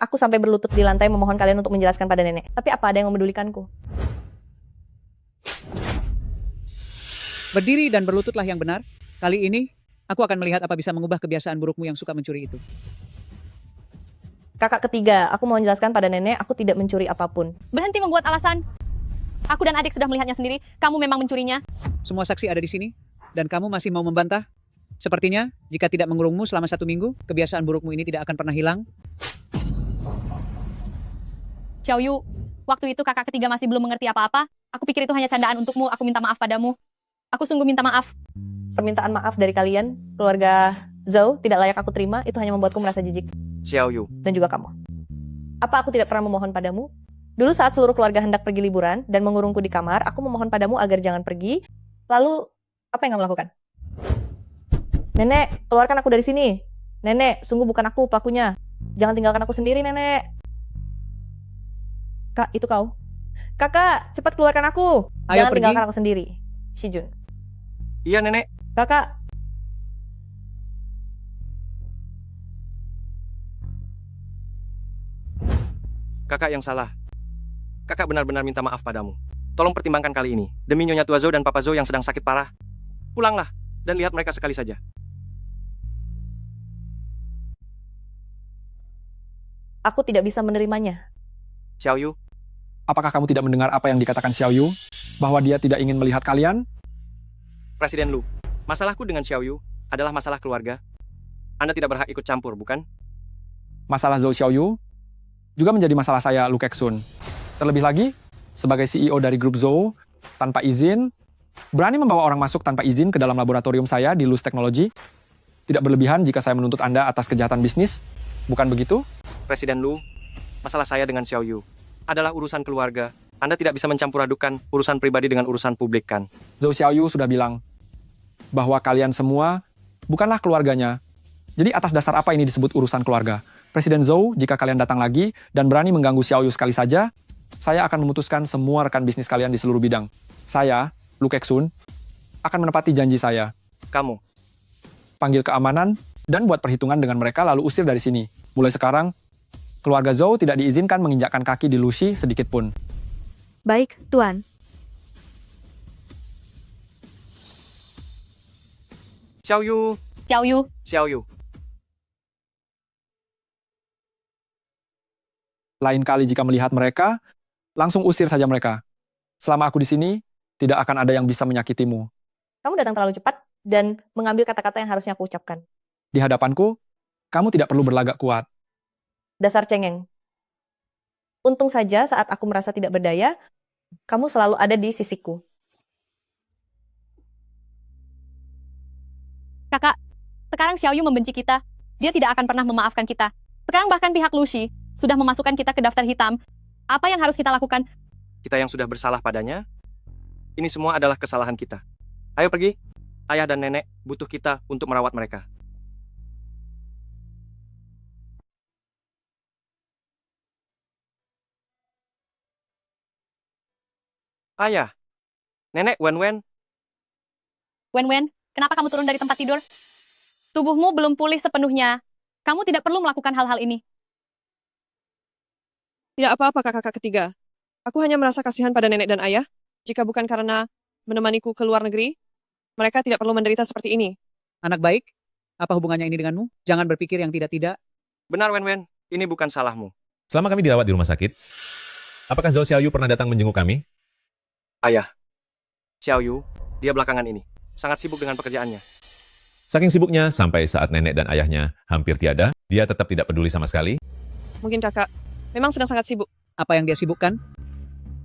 aku sampai berlutut di lantai memohon kalian untuk menjelaskan pada nenek. Tapi apa ada yang memedulikanku? Berdiri dan berlututlah yang benar. Kali ini, aku akan melihat apa bisa mengubah kebiasaan burukmu yang suka mencuri itu. Kakak ketiga, aku mau menjelaskan pada nenek, aku tidak mencuri apapun. berhenti membuat alasan. Aku dan adik sudah melihatnya sendiri. Kamu memang mencurinya. Semua saksi ada di sini, dan kamu masih mau membantah? Sepertinya, jika tidak mengurungmu selama 1 minggu, kebiasaan burukmu ini tidak akan pernah hilang. Xiaoyu, waktu itu kakak ketiga masih belum mengerti apa-apa. Aku pikir itu hanya candaan untukmu. Aku minta maaf padamu. Aku sungguh minta maaf. Permintaan maaf dari kalian, keluarga Zhou, tidak layak aku terima, itu hanya membuatku merasa jijik. Xiaoyu, Dan juga kamu. Apa aku tidak pernah memohon padamu? Dulu saat seluruh keluarga hendak pergi liburan dan mengurungku di kamar, aku memohon padamu agar jangan pergi. Lalu, apa yang kamu lakukan? Nenek, keluarkan aku dari sini. Nenek, sungguh bukan aku pelakunya. Jangan tinggalkan aku sendiri, nenek. Kak, itu kau. Kakak, cepat keluarkan aku. Ayo Jangan pergi. tinggalkan aku sendiri. Shijun. iya nenek. Kakak, Kakak yang salah. Kakak benar-benar minta maaf padamu. Tolong pertimbangkan kali ini. Demi Nyonya Tua Zhou dan Papa Zhou yang sedang sakit parah. Pulanglah, dan lihat mereka sekali saja. aku tidak bisa menerimanya. Xiaoyu, Apakah kamu tidak mendengar apa yang dikatakan Xiaoyu? Bahwa dia tidak ingin melihat kalian? Presiden Lu, masalahku dengan Xiaoyu adalah masalah keluarga. Anda tidak berhak ikut campur, bukan? Masalah Zhou Xiaoyu juga menjadi masalah saya, Lu Keksun. Terlebih lagi, sebagai CEO dari grup Zhou, tanpa izin, berani membawa orang masuk tanpa izin ke dalam laboratorium saya di Luz Technology. Tidak berlebihan jika saya menuntut Anda atas kejahatan bisnis, bukan begitu? Presiden Lu, masalah saya dengan Xiaoyu adalah urusan keluarga. Anda tidak bisa mencampur adukan urusan pribadi dengan urusan publik, kan? Zhou Xiaoyu sudah bilang bahwa kalian semua bukanlah keluarganya. Jadi atas dasar apa ini disebut urusan keluarga? Presiden Zhou, jika kalian datang lagi dan berani mengganggu Xiaoyu sekali saja, saya akan memutuskan semua rekan bisnis kalian di seluruh bidang. Saya, Lu Keksun, akan menepati janji saya. Kamu. Panggil keamanan dan buat perhitungan dengan mereka lalu usir dari sini. Mulai sekarang, keluarga Zhou tidak diizinkan menginjakkan kaki di Luxi sedikit pun. Baik, Tuan. Xiaoyu, Xiaoyu, Xiaoyu. Lain kali jika melihat mereka, langsung usir saja mereka. Selama aku di sini, tidak akan ada yang bisa menyakitimu. Kamu datang terlalu cepat dan mengambil kata-kata yang harusnya aku ucapkan. Di hadapanku, kamu tidak perlu berlagak kuat. Dasar cengeng. Untung saja saat aku merasa tidak berdaya, kamu selalu ada di sisiku. kakak, Sekarang Xiaoyu membenci kita. Dia tidak akan pernah memaafkan kita. Sekarang bahkan pihak Lucy sudah memasukkan kita ke daftar hitam. Apa yang harus kita lakukan? Kita yang sudah bersalah padanya, ini semua adalah kesalahan kita. Ayo pergi. Ayah dan nenek butuh kita untuk merawat mereka. Ayah, nenek Wen-Wen, Wen-Wen, kenapa kamu turun dari tempat tidur? Tubuhmu belum pulih sepenuhnya. Kamu tidak perlu melakukan hal-hal ini. Tidak apa-apa kakak ketiga. Aku hanya merasa kasihan pada nenek dan ayah. Jika bukan karena menemaniku ke luar negeri, mereka tidak perlu menderita seperti ini. Anak baik, apa hubungannya ini denganmu? Jangan berpikir yang tidak-tidak. benar Wen-Wen, ini bukan salahmu. Selama kami dirawat di rumah sakit, apakah Zhou Xiaoyu pernah datang menjenguk kami? Ayah, Xiaoyu, dia belakangan ini sangat sibuk dengan pekerjaannya. Saking sibuknya, sampai saat nenek dan ayahnya hampir tiada, dia tetap tidak peduli sama sekali. Mungkin kakak memang sedang sangat sibuk. Apa yang dia sibukkan?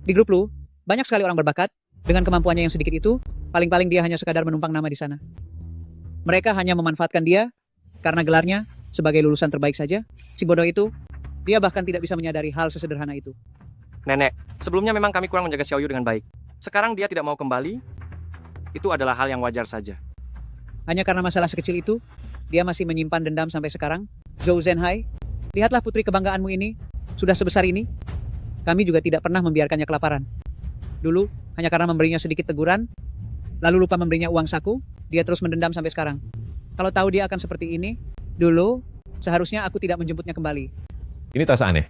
Di grup lu, banyak sekali orang berbakat. Dengan kemampuannya yang sedikit itu, paling-paling dia hanya sekadar menumpang nama di sana. Mereka hanya memanfaatkan dia karena gelarnya sebagai lulusan terbaik saja. Si bodoh itu, dia bahkan tidak bisa menyadari hal sesederhana itu. Nenek, sebelumnya memang kami kurang menjaga Xiaoyu dengan baik. Sekarang dia tidak mau kembali, itu adalah hal yang wajar saja. Hanya karena masalah sekecil itu, dia masih menyimpan dendam sampai sekarang. Zhou Zhenhai, lihatlah putri kebanggaanmu ini, sudah sebesar ini. Kami juga tidak pernah membiarkannya kelaparan. Dulu, hanya karena memberinya sedikit teguran, lalu lupa memberinya uang saku, dia terus mendendam sampai sekarang. Kalau tahu dia akan seperti ini, dulu, seharusnya aku tidak menjemputnya kembali. Ini terasa aneh.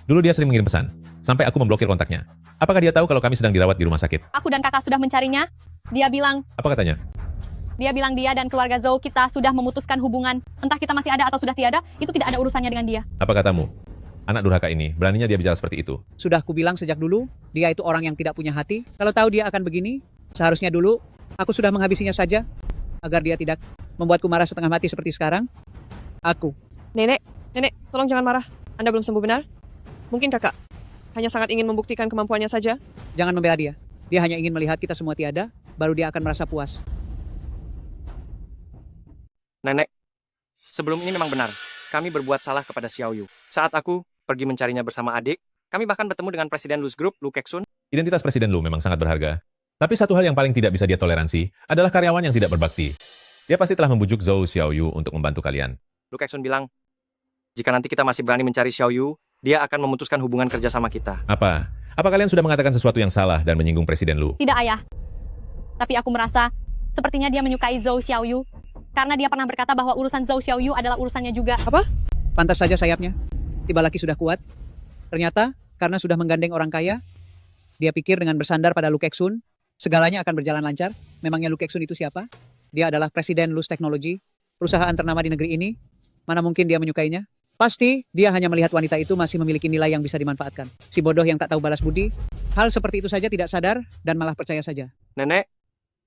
Dulu dia sering mengirim pesan, sampai aku memblokir kontaknya. Apakah dia tahu kalau kami sedang dirawat di rumah sakit? Aku dan kakak sudah mencarinya. Dia bilang Apa katanya? dia dan keluarga Zhou kita sudah memutuskan hubungan. Entah kita masih ada atau sudah tiada, itu tidak ada urusannya dengan dia. Apa katamu? Anak durhaka ini, beraninya dia bicara seperti itu. Sudah aku bilang sejak dulu, dia itu orang yang tidak punya hati. Kalau tahu dia akan begini, seharusnya dulu, aku sudah menghabisinya saja, agar dia tidak membuatku marah setengah mati seperti sekarang. Aku. Nenek, tolong jangan marah. Anda belum sembuh benar? Mungkin kakak hanya sangat ingin membuktikan kemampuannya saja. Jangan membela dia. Dia hanya ingin melihat kita semua tiada, baru dia akan merasa puas. Nenek, sebelum ini memang benar. Kami berbuat salah kepada Xiaoyu. Saat aku pergi mencarinya bersama adik, kami bahkan bertemu dengan Presiden Luz Group, Lu Keksun. Identitas Presiden Lu memang sangat berharga. Tapi satu hal yang paling tidak bisa dia toleransi adalah karyawan yang tidak berbakti. Dia pasti telah membujuk Zhou Xiaoyu untuk membantu kalian. Lu Keksun bilang, jika nanti kita masih berani mencari Xiaoyu, dia akan memutuskan hubungan kerja sama kita. Apa? Apa kalian sudah mengatakan sesuatu yang salah dan menyinggung Presiden Lu? Tidak, ayah. Tapi aku merasa sepertinya dia menyukai Zhou Xiaoyu karena dia pernah berkata bahwa urusan Zhou Xiaoyu adalah urusannya juga. Apa? Pantas saja sayapnya. Tiba lagi sudah kuat. Ternyata, karena sudah menggandeng orang kaya, dia pikir dengan bersandar pada Lu Keksun, segalanya akan berjalan lancar. Memangnya Lu Keksun itu siapa? Dia adalah Presiden Luz Technology, perusahaan ternama di negeri ini. Mana mungkin dia menyukainya? Pasti, dia hanya melihat wanita itu masih memiliki nilai yang bisa dimanfaatkan. Si bodoh yang tak tahu balas budi, hal seperti itu saja tidak sadar dan malah percaya saja. Nenek,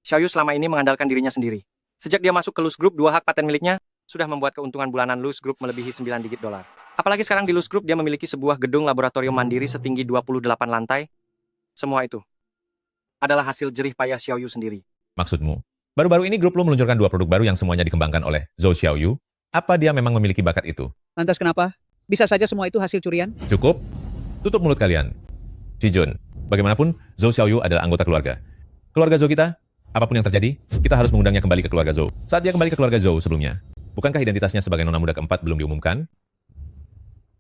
Xiaoyu selama ini mengandalkan dirinya sendiri. Sejak dia masuk ke Luz Group, 2 hak paten miliknya sudah membuat keuntungan bulanan Luz Group melebihi 9 digit dolar. Apalagi sekarang di Luz Group dia memiliki sebuah gedung laboratorium mandiri setinggi 28 lantai. Semua itu adalah hasil jerih payah Xiaoyu sendiri. Maksudmu? Baru-baru ini grup Lu meluncurkan 2 produk baru yang semuanya dikembangkan oleh Zhou Xiaoyu. Apa dia memang memiliki bakat itu? Lantas kenapa? Bisa saja semua itu hasil curian? Cukup? Tutup mulut kalian. Si Jun, bagaimanapun, Zhou Xiaoyu adalah anggota keluarga. Keluarga Zhou kita, apapun yang terjadi, kita harus mengundangnya kembali ke keluarga Zhou. Saat dia kembali ke keluarga Zhou sebelumnya, bukankah identitasnya sebagai nona muda keempat belum diumumkan?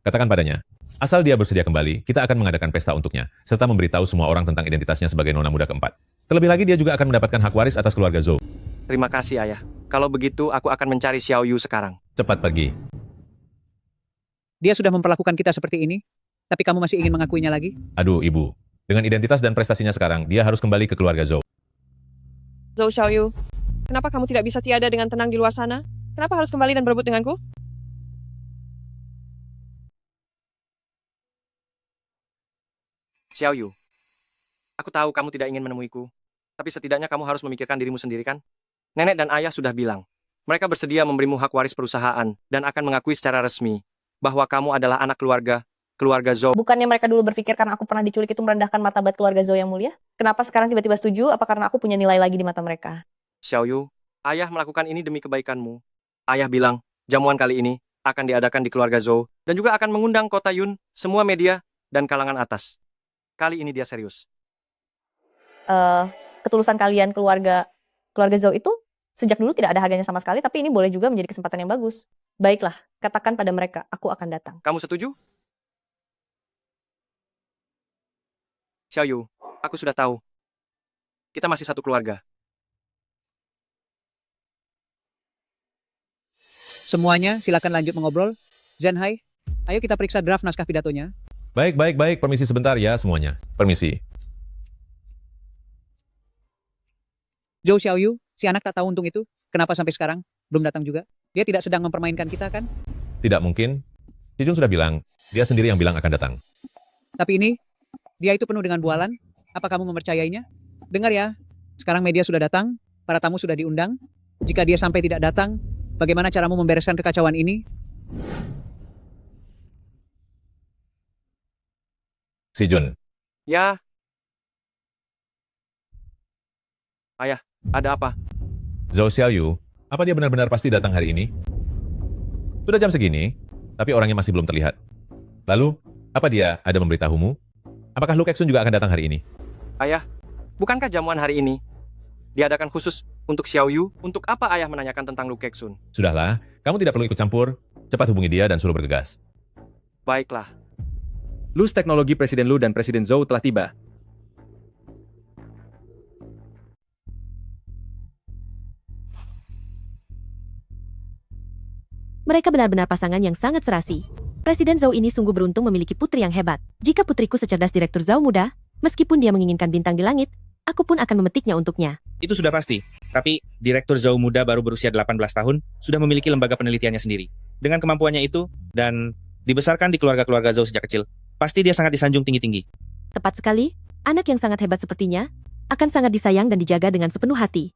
Katakan padanya, asal dia bersedia kembali, kita akan mengadakan pesta untuknya, serta memberitahu semua orang tentang identitasnya sebagai nona muda keempat. Terlebih lagi dia juga akan mendapatkan hak waris atas keluarga Zhou. Terima kasih, Ayah. Kalau begitu, aku akan mencari Xiaoyu sekarang. Cepat pergi. Dia sudah memperlakukan kita seperti ini, tapi kamu masih ingin mengakuinya lagi? Aduh, ibu. Dengan identitas dan prestasinya sekarang, dia harus kembali ke keluarga Zhou. Zhou Xiaoyu, kenapa kamu tidak bisa tiada dengan tenang di luar sana? Kenapa harus kembali dan berebut denganku? Xiaoyu, aku tahu kamu tidak ingin menemuiku, tapi setidaknya kamu harus memikirkan dirimu sendiri kan? Nenek dan ayah sudah bilang, mereka bersedia memberimu hak waris perusahaan dan akan mengakui secara resmi bahwa kamu adalah anak keluarga Zhou. Bukannya mereka dulu berpikir karena aku pernah diculik itu merendahkan martabat keluarga Zhou yang mulia? Kenapa sekarang tiba-tiba setuju? Apa karena aku punya nilai lagi di mata mereka? Xiaoyu, ayah melakukan ini demi kebaikanmu. Ayah bilang, jamuan kali ini akan diadakan di keluarga Zhou dan juga akan mengundang kota Yun, semua media, dan kalangan atas. Kali ini dia serius. Ketulusan kalian keluarga Zhou itu sejak dulu tidak ada harganya sama sekali, tapi ini boleh juga menjadi kesempatan yang bagus. Baiklah, katakan pada mereka, aku akan datang. Kamu setuju? Xiaoyu, aku sudah tahu. Kita masih satu keluarga. Semuanya silakan lanjut mengobrol. Zhenhai, ayo kita periksa draft naskah pidatonya. Baik, baik, baik. Permisi sebentar ya semuanya. Permisi. Zhou Xiaoyu, si anak tak tahu untung itu, kenapa sampai sekarang belum datang juga? Dia tidak sedang mempermainkan kita kan? Tidak mungkin. Jijun sudah bilang, dia sendiri yang bilang akan datang. Tapi ini, dia itu penuh dengan bualan. Apa kamu mempercayainya? Dengar ya, sekarang media sudah datang, para tamu sudah diundang. Jika dia sampai tidak datang, bagaimana caramu membereskan kekacauan ini? Si Jun. Ya. Ayah, ada apa? Zhou Xiaoyu, apa dia benar-benar pasti datang hari ini? Sudah jam segini, tapi orangnya masih belum terlihat. Lalu, apa dia ada memberitahumu? Apakah Lu Kexun juga akan datang hari ini? Ayah, bukankah jamuan hari ini diadakan khusus untuk Xiaoyu? Untuk apa ayah menanyakan tentang Lu Kexun? Sudahlah, kamu tidak perlu ikut campur. Cepat hubungi dia dan suruh bergegas. Baiklah. Lus teknologi Presiden Lu dan Presiden Zhou telah tiba. Mereka benar-benar pasangan yang sangat serasi. Presiden Zhou ini sungguh beruntung memiliki putri yang hebat. Jika putriku secerdas Direktur Zhou muda, meskipun dia menginginkan bintang di langit, aku pun akan memetiknya untuknya. Itu sudah pasti. Tapi, Direktur Zhou muda baru berusia 18 tahun, sudah memiliki lembaga penelitiannya sendiri. Dengan kemampuannya itu, dan dibesarkan di keluarga-keluarga Zhou sejak kecil, pasti dia sangat disanjung tinggi-tinggi. Tepat sekali, anak yang sangat hebat sepertinya, akan sangat disayang dan dijaga dengan sepenuh hati.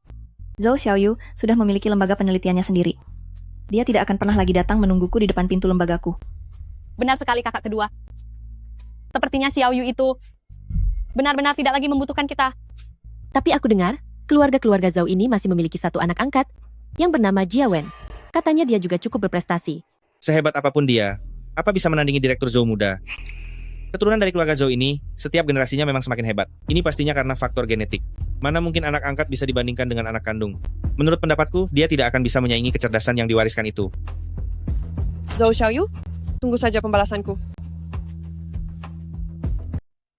Zhou Xiaoyu sudah memiliki lembaga penelitiannya sendiri. Dia tidak akan pernah lagi datang menungguku di depan pintu lembagaku. Benar sekali kakak kedua. Sepertinya Xiaoyu itu benar-benar tidak lagi membutuhkan kita. Tapi aku dengar, keluarga-keluarga Zhou ini masih memiliki satu anak angkat yang bernama Jia Wen. Katanya dia juga cukup berprestasi. Sehebat apapun dia, apa bisa menandingi Direktur Zhou muda? Keturunan dari keluarga Zhou ini, setiap generasinya memang semakin hebat. Ini pastinya karena faktor genetik. Mana mungkin anak angkat bisa dibandingkan dengan anak kandung? Menurut pendapatku, dia tidak akan bisa menyaingi kecerdasan yang diwariskan itu. Zhou Xiaoyu, tunggu saja pembalasanku.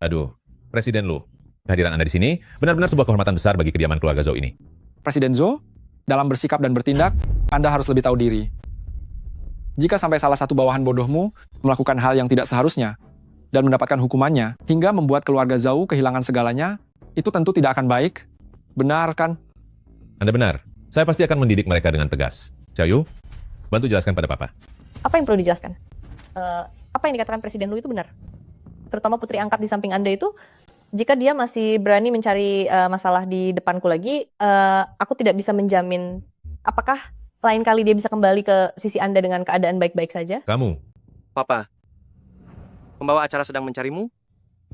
Aduh, Presiden Lu. Kehadiran Anda di sini benar-benar sebuah kehormatan besar bagi kediaman keluarga Zhou ini. Presiden Zhou, dalam bersikap dan bertindak, Anda harus lebih tahu diri. Jika sampai salah satu bawahan bodohmu melakukan hal yang tidak seharusnya, dan mendapatkan hukumannya, hingga membuat keluarga Zhou kehilangan segalanya, itu tentu tidak akan baik. Benar kan? Anda benar. Saya pasti akan mendidik mereka dengan tegas. Xiaoyu, bantu jelaskan pada Papa. Apa yang perlu dijelaskan? Apa yang dikatakan Presiden Lu itu benar. Terutama putri angkat di samping Anda itu, jika dia masih berani mencari masalah di depanku lagi, aku tidak bisa menjamin apakah lain kali dia bisa kembali ke sisi Anda dengan keadaan baik-baik saja. Kamu. Papa, pembawa acara sedang mencarimu.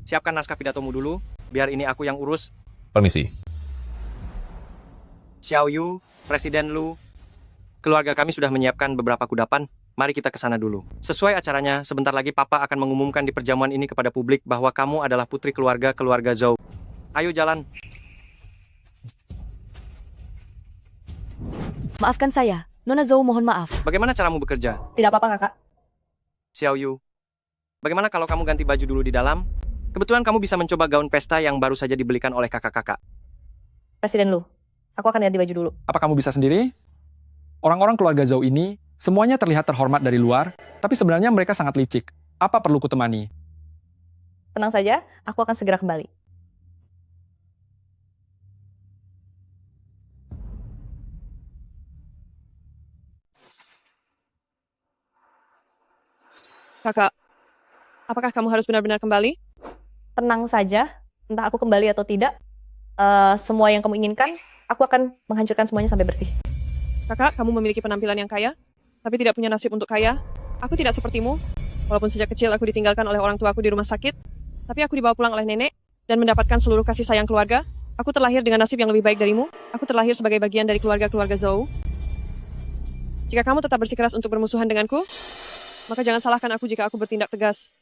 Siapkan naskah pidatomu dulu, biar ini aku yang urus. Permisi. Xiaoyu, Presiden Lu, keluarga kami sudah menyiapkan beberapa kudapan. Mari kita ke sana dulu. Sesuai acaranya, sebentar lagi Papa akan mengumumkan di perjamuan ini kepada publik bahwa kamu adalah putri keluarga Zhou. Ayo jalan. Maafkan saya, Nona Zhou mohon maaf. Bagaimana caramu bekerja? Tidak apa-apa, Kakak. Xiaoyu, bagaimana kalau kamu ganti baju dulu di dalam? Kebetulan kamu bisa mencoba gaun pesta yang baru saja dibelikan oleh kakak-kakak. Presiden Lu, aku akan ganti baju dulu. Apa kamu bisa sendiri? Orang-orang keluarga Zhou ini semuanya terlihat terhormat dari luar, tapi sebenarnya mereka sangat licik. Apa perlu kutemani? Tenang saja, aku akan segera kembali. Kakak, apakah kamu harus benar-benar kembali? Tenang saja, entah aku kembali atau tidak, semua yang kamu inginkan, aku akan menghancurkan semuanya sampai bersih. Kakak, kamu memiliki penampilan yang kaya, tapi tidak punya nasib untuk kaya. Aku tidak sepertimu. Walaupun sejak kecil aku ditinggalkan oleh orang tuaku di rumah sakit, tapi aku dibawa pulang oleh nenek dan mendapatkan seluruh kasih sayang keluarga. Aku terlahir dengan nasib yang lebih baik darimu. Aku terlahir sebagai bagian dari keluarga-keluarga Zhou. Jika kamu tetap bersikeras untuk bermusuhan denganku, maka jangan salahkan aku jika aku bertindak tegas.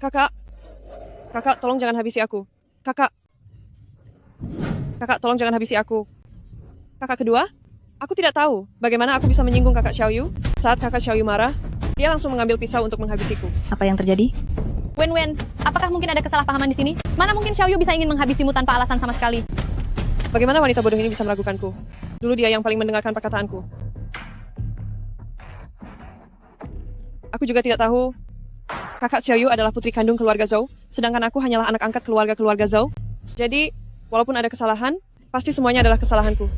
Kakak, tolong jangan habisi aku. Kakak, tolong jangan habisi aku. Kakak kedua, aku tidak tahu bagaimana aku bisa menyinggung kakak Xiaoyu. Saat kakak Xiaoyu marah, dia langsung mengambil pisau untuk menghabisiku. Apa yang terjadi? Wen, apakah mungkin ada kesalahpahaman di sini? Mana mungkin Xiaoyu bisa ingin menghabisimu tanpa alasan sama sekali? Bagaimana wanita bodoh ini bisa meragukanku? Dulu dia yang paling mendengarkan perkataanku. Aku juga tidak tahu kakak Xiaoyu adalah putri kandung keluarga Zhou, sedangkan aku hanyalah anak angkat keluarga Zhou. Jadi, walaupun ada kesalahan, pasti semuanya adalah kesalahanku.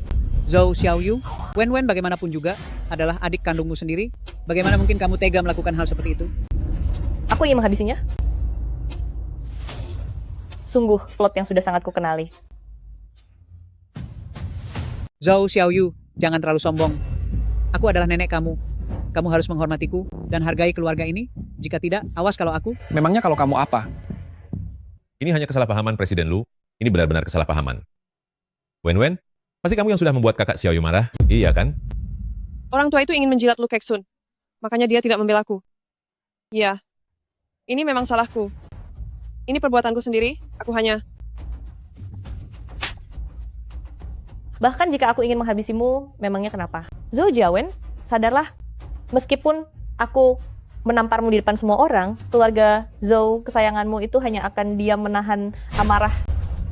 Zhou Xiaoyu, Wen bagaimanapun juga adalah adik kandungmu sendiri. Bagaimana mungkin kamu tega melakukan hal seperti itu? Aku ingin menghabisinya. Sungguh plot yang sudah sangat kukenali. Zhou Xiaoyu, jangan terlalu sombong. Aku adalah nenek kamu. Kamu harus menghormatiku dan hargai keluarga ini. Jika tidak, awas kalau aku. Memangnya kalau kamu apa? Ini hanya kesalahpahaman Presiden Lu. Ini benar-benar kesalahpahaman. Wen, pasti kamu yang sudah membuat kakak Xiaoyu marah, iya kan? Orang tua itu ingin menjilat Lu Keksun. Makanya dia tidak membelaku. Ya, ini memang salahku. Ini perbuatanku sendiri, aku hanya... Bahkan jika aku ingin menghabisimu, memangnya kenapa? Zhou Jiawen, sadarlah. Meskipun aku menamparmu di depan semua orang, keluarga Zhou kesayanganmu itu hanya akan diam menahan amarah.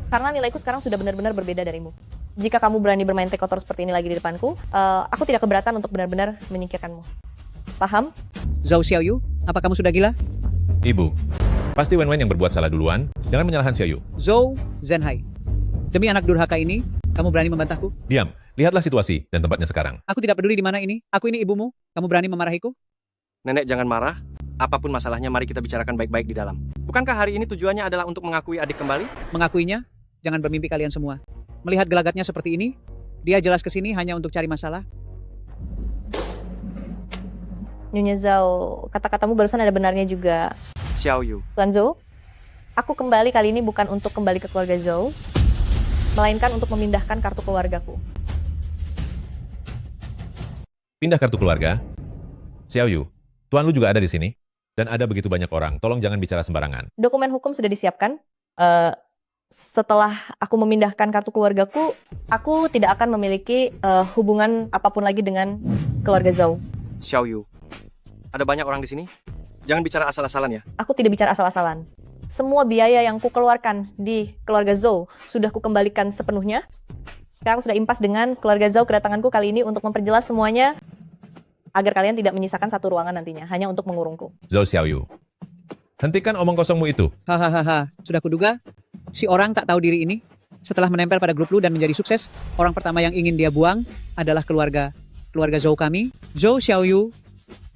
Karena nilaiku sekarang sudah benar-benar berbeda darimu. Jika kamu berani bermain trik kotor seperti ini lagi di depanku, aku tidak keberatan untuk benar-benar menyingkirkanmu. Paham? Zhou Xiaoyu, apa kamu sudah gila? Ibu, pasti Wen yang berbuat salah duluan. Jangan menyalahkan Xiaoyu. Zhou Zhenhai, demi anak durhaka ini, kamu berani membantahku? Diam, lihatlah situasi dan tempatnya sekarang. Aku tidak peduli di mana ini. Aku ini ibumu. Kamu berani memarahiku? Nenek jangan marah. Apapun masalahnya, mari kita bicarakan baik-baik di dalam. Bukankah hari ini tujuannya adalah untuk mengakui adik kembali? Mengakuinya? Jangan bermimpi kalian semua. Melihat gelagatnya seperti ini, dia jelas kesini hanya untuk cari masalah. Nyonya Zhao, kata-katamu barusan ada benarnya juga. Xiaoyu. Tuan Zhou, aku kembali kali ini bukan untuk kembali ke keluarga Zhou, melainkan untuk memindahkan kartu keluargaku. Pindah kartu keluarga? Xiaoyu, Tuan Lu juga ada di sini. Dan ada begitu banyak orang, tolong jangan bicara sembarangan. Dokumen hukum sudah disiapkan. Setelah aku memindahkan kartu keluargaku, aku tidak akan memiliki hubungan apapun lagi dengan keluarga Zhou. Xiaoyu, ada banyak orang di sini. Jangan bicara asal-asalan ya. Aku tidak bicara asal-asalan. Semua biaya yang kukeluarkan di keluarga Zhou sudah kukembalikan sepenuhnya. Sekarang aku sudah impas dengan keluarga Zhou kedatanganku kali ini untuk memperjelas semuanya agar kalian tidak menyisakan satu ruangan nantinya, hanya untuk mengurungku. Zhou Xiaoyu, hentikan omong kosongmu itu. Hahaha, sudah kuduga. Si orang tak tahu diri ini, setelah menempel pada grup Lu dan menjadi sukses, orang pertama yang ingin dia buang adalah keluarga Zhou kami. Zhou Xiaoyu,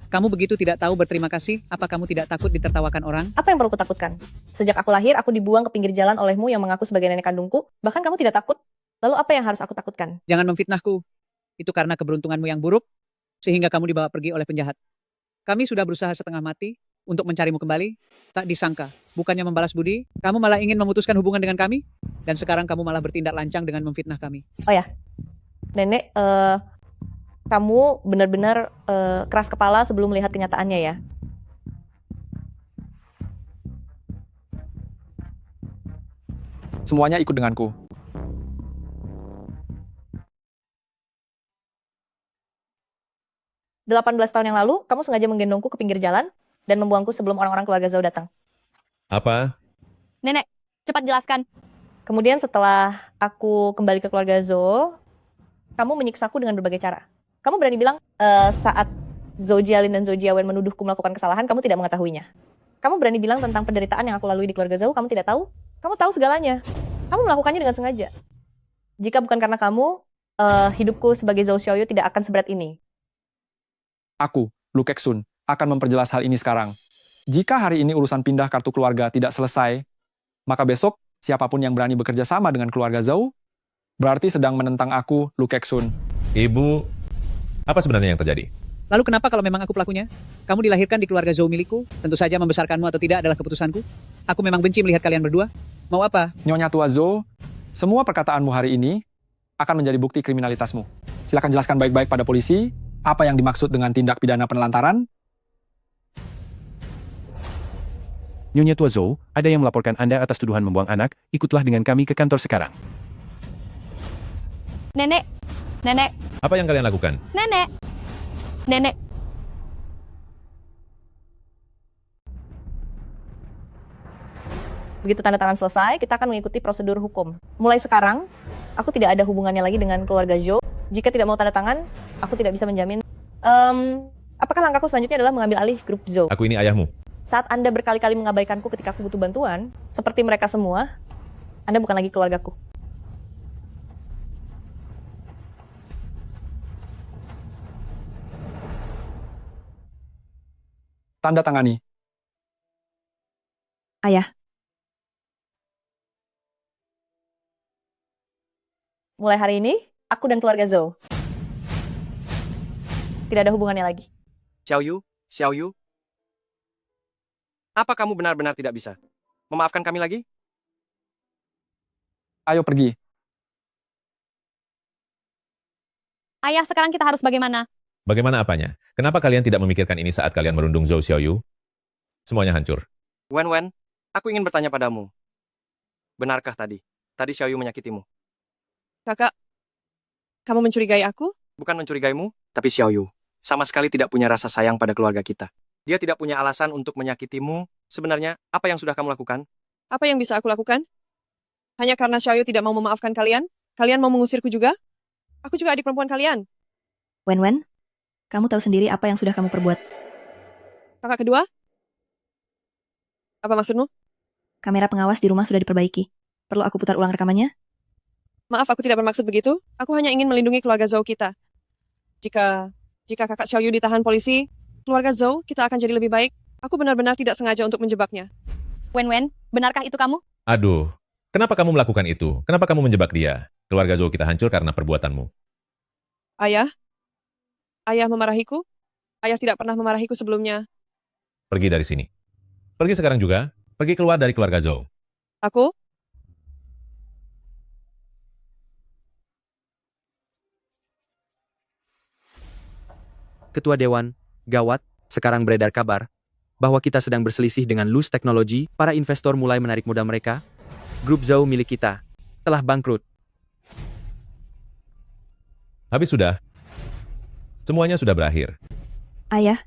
kamu begitu tidak tahu berterima kasih, apa kamu tidak takut ditertawakan orang? Apa yang perlu kutakutkan? Sejak aku lahir, aku dibuang ke pinggir jalan olehmu yang mengaku sebagai nenek kandungku. Bahkan kamu tidak takut. Lalu apa yang harus aku takutkan? Jangan memfitnahku. Itu karena keberuntunganmu yang buruk, sehingga kamu dibawa pergi oleh penjahat. Kami sudah berusaha setengah mati untuk mencarimu kembali. Tak disangka, bukannya membalas budi, kamu malah ingin memutuskan hubungan dengan kami. Dan sekarang kamu malah bertindak lancang dengan memfitnah kami. Oh ya, nenek, kamu benar-benar keras kepala sebelum melihat kenyataannya ya. Semuanya ikut denganku. Delapan 18 tahun yang lalu, kamu sengaja menggendongku ke pinggir jalan dan membuangku sebelum orang-orang keluarga Zhou datang. Apa? Nenek, cepat jelaskan. Kemudian setelah aku kembali ke keluarga Zhou, kamu menyiksaku dengan berbagai cara. Kamu berani bilang saat Zhou Jialin dan Zhou Jiawen menuduhku melakukan kesalahan, kamu tidak mengetahuinya. Kamu berani bilang tentang penderitaan yang aku lalui di keluarga Zhou, kamu tidak tahu? Kamu tahu segalanya. Kamu melakukannya dengan sengaja. Jika bukan karena kamu, hidupku sebagai Zhou Xiaoyu tidak akan seberat ini. Aku, Lu Keksun, akan memperjelas hal ini sekarang. Jika hari ini urusan pindah kartu keluarga tidak selesai, maka besok siapapun yang berani bekerja sama dengan keluarga Zhou, berarti sedang menentang aku, Lu Keksun. Ibu, apa sebenarnya yang terjadi? Lalu kenapa kalau memang aku pelakunya? Kamu dilahirkan di keluarga Zhou milikku, tentu saja membesarkanmu atau tidak adalah keputusanku. Aku memang benci melihat kalian berdua. Mau apa? Nyonya Tua Zhou, semua perkataanmu hari ini akan menjadi bukti kriminalitasmu. Silakan jelaskan baik-baik pada polisi, apa yang dimaksud dengan tindak pidana penelantaran. Nyonya Tua Zhou, ada yang melaporkan Anda atas tuduhan membuang anak, ikutlah dengan kami ke kantor sekarang. Nenek, nenek, Apa yang kalian lakukan? nenek, nenek. Begitu tanda tangan selesai, kita akan mengikuti prosedur hukum. Mulai sekarang, aku tidak ada hubungannya lagi dengan keluarga Zhou. Jika tidak mau tanda tangan, aku tidak bisa menjamin. Apakah langkahku selanjutnya adalah mengambil alih grup Zhou? Aku ini ayahmu. Saat Anda berkali-kali mengabaikanku ketika aku butuh bantuan, seperti mereka semua, Anda bukan lagi keluargaku. Tanda tangani. Ayah, Mulai hari ini, aku dan keluarga Zhou tidak ada hubungannya lagi. Xiao Yu, apa kamu benar-benar tidak bisa memaafkan kami lagi? Ayo pergi. Ayah, sekarang kita harus bagaimana? Bagaimana apanya? Kenapa kalian tidak memikirkan ini saat kalian merundung Zhou Xiaoyu? Semuanya hancur. Wen, aku ingin bertanya padamu. Benarkah tadi Xiao Yu menyakitimu? Kakak, kamu mencurigai aku? Bukan mencurigaimu, tapi Xiao Yu sama sekali tidak punya rasa sayang pada keluarga kita. Dia tidak punya alasan untuk menyakitimu. Sebenarnya, apa yang sudah kamu lakukan? Apa yang bisa aku lakukan? Hanya karena Xiaoyu tidak mau memaafkan kalian? Kalian mau mengusirku juga? Aku juga adik perempuan kalian. Wen, kamu tahu sendiri apa yang sudah kamu perbuat. Kakak kedua? Apa maksudmu? Kamera pengawas di rumah sudah diperbaiki. Perlu aku putar ulang rekamannya? Maaf, aku tidak bermaksud begitu. Aku hanya ingin melindungi keluarga Zhou kita. Jika kakak Xiaoyu ditahan polisi, keluarga Zhou kita akan jadi lebih baik. Aku benar-benar tidak sengaja untuk menjebaknya. Wen, benarkah itu kamu? Aduh, kenapa kamu melakukan itu? Kenapa kamu menjebak dia? Keluarga Zhou kita hancur karena perbuatanmu. Ayah memarahiku? Ayah tidak pernah memarahiku sebelumnya. Pergi dari sini. Pergi sekarang juga. Pergi keluar dari keluarga Zhou. Aku? Ketua Dewan, gawat, sekarang beredar kabar bahwa kita sedang berselisih dengan Luz Teknologi, para investor mulai menarik modal mereka. Grup Zhou milik kita telah bangkrut. Habis sudah. Semuanya sudah berakhir. Ayah,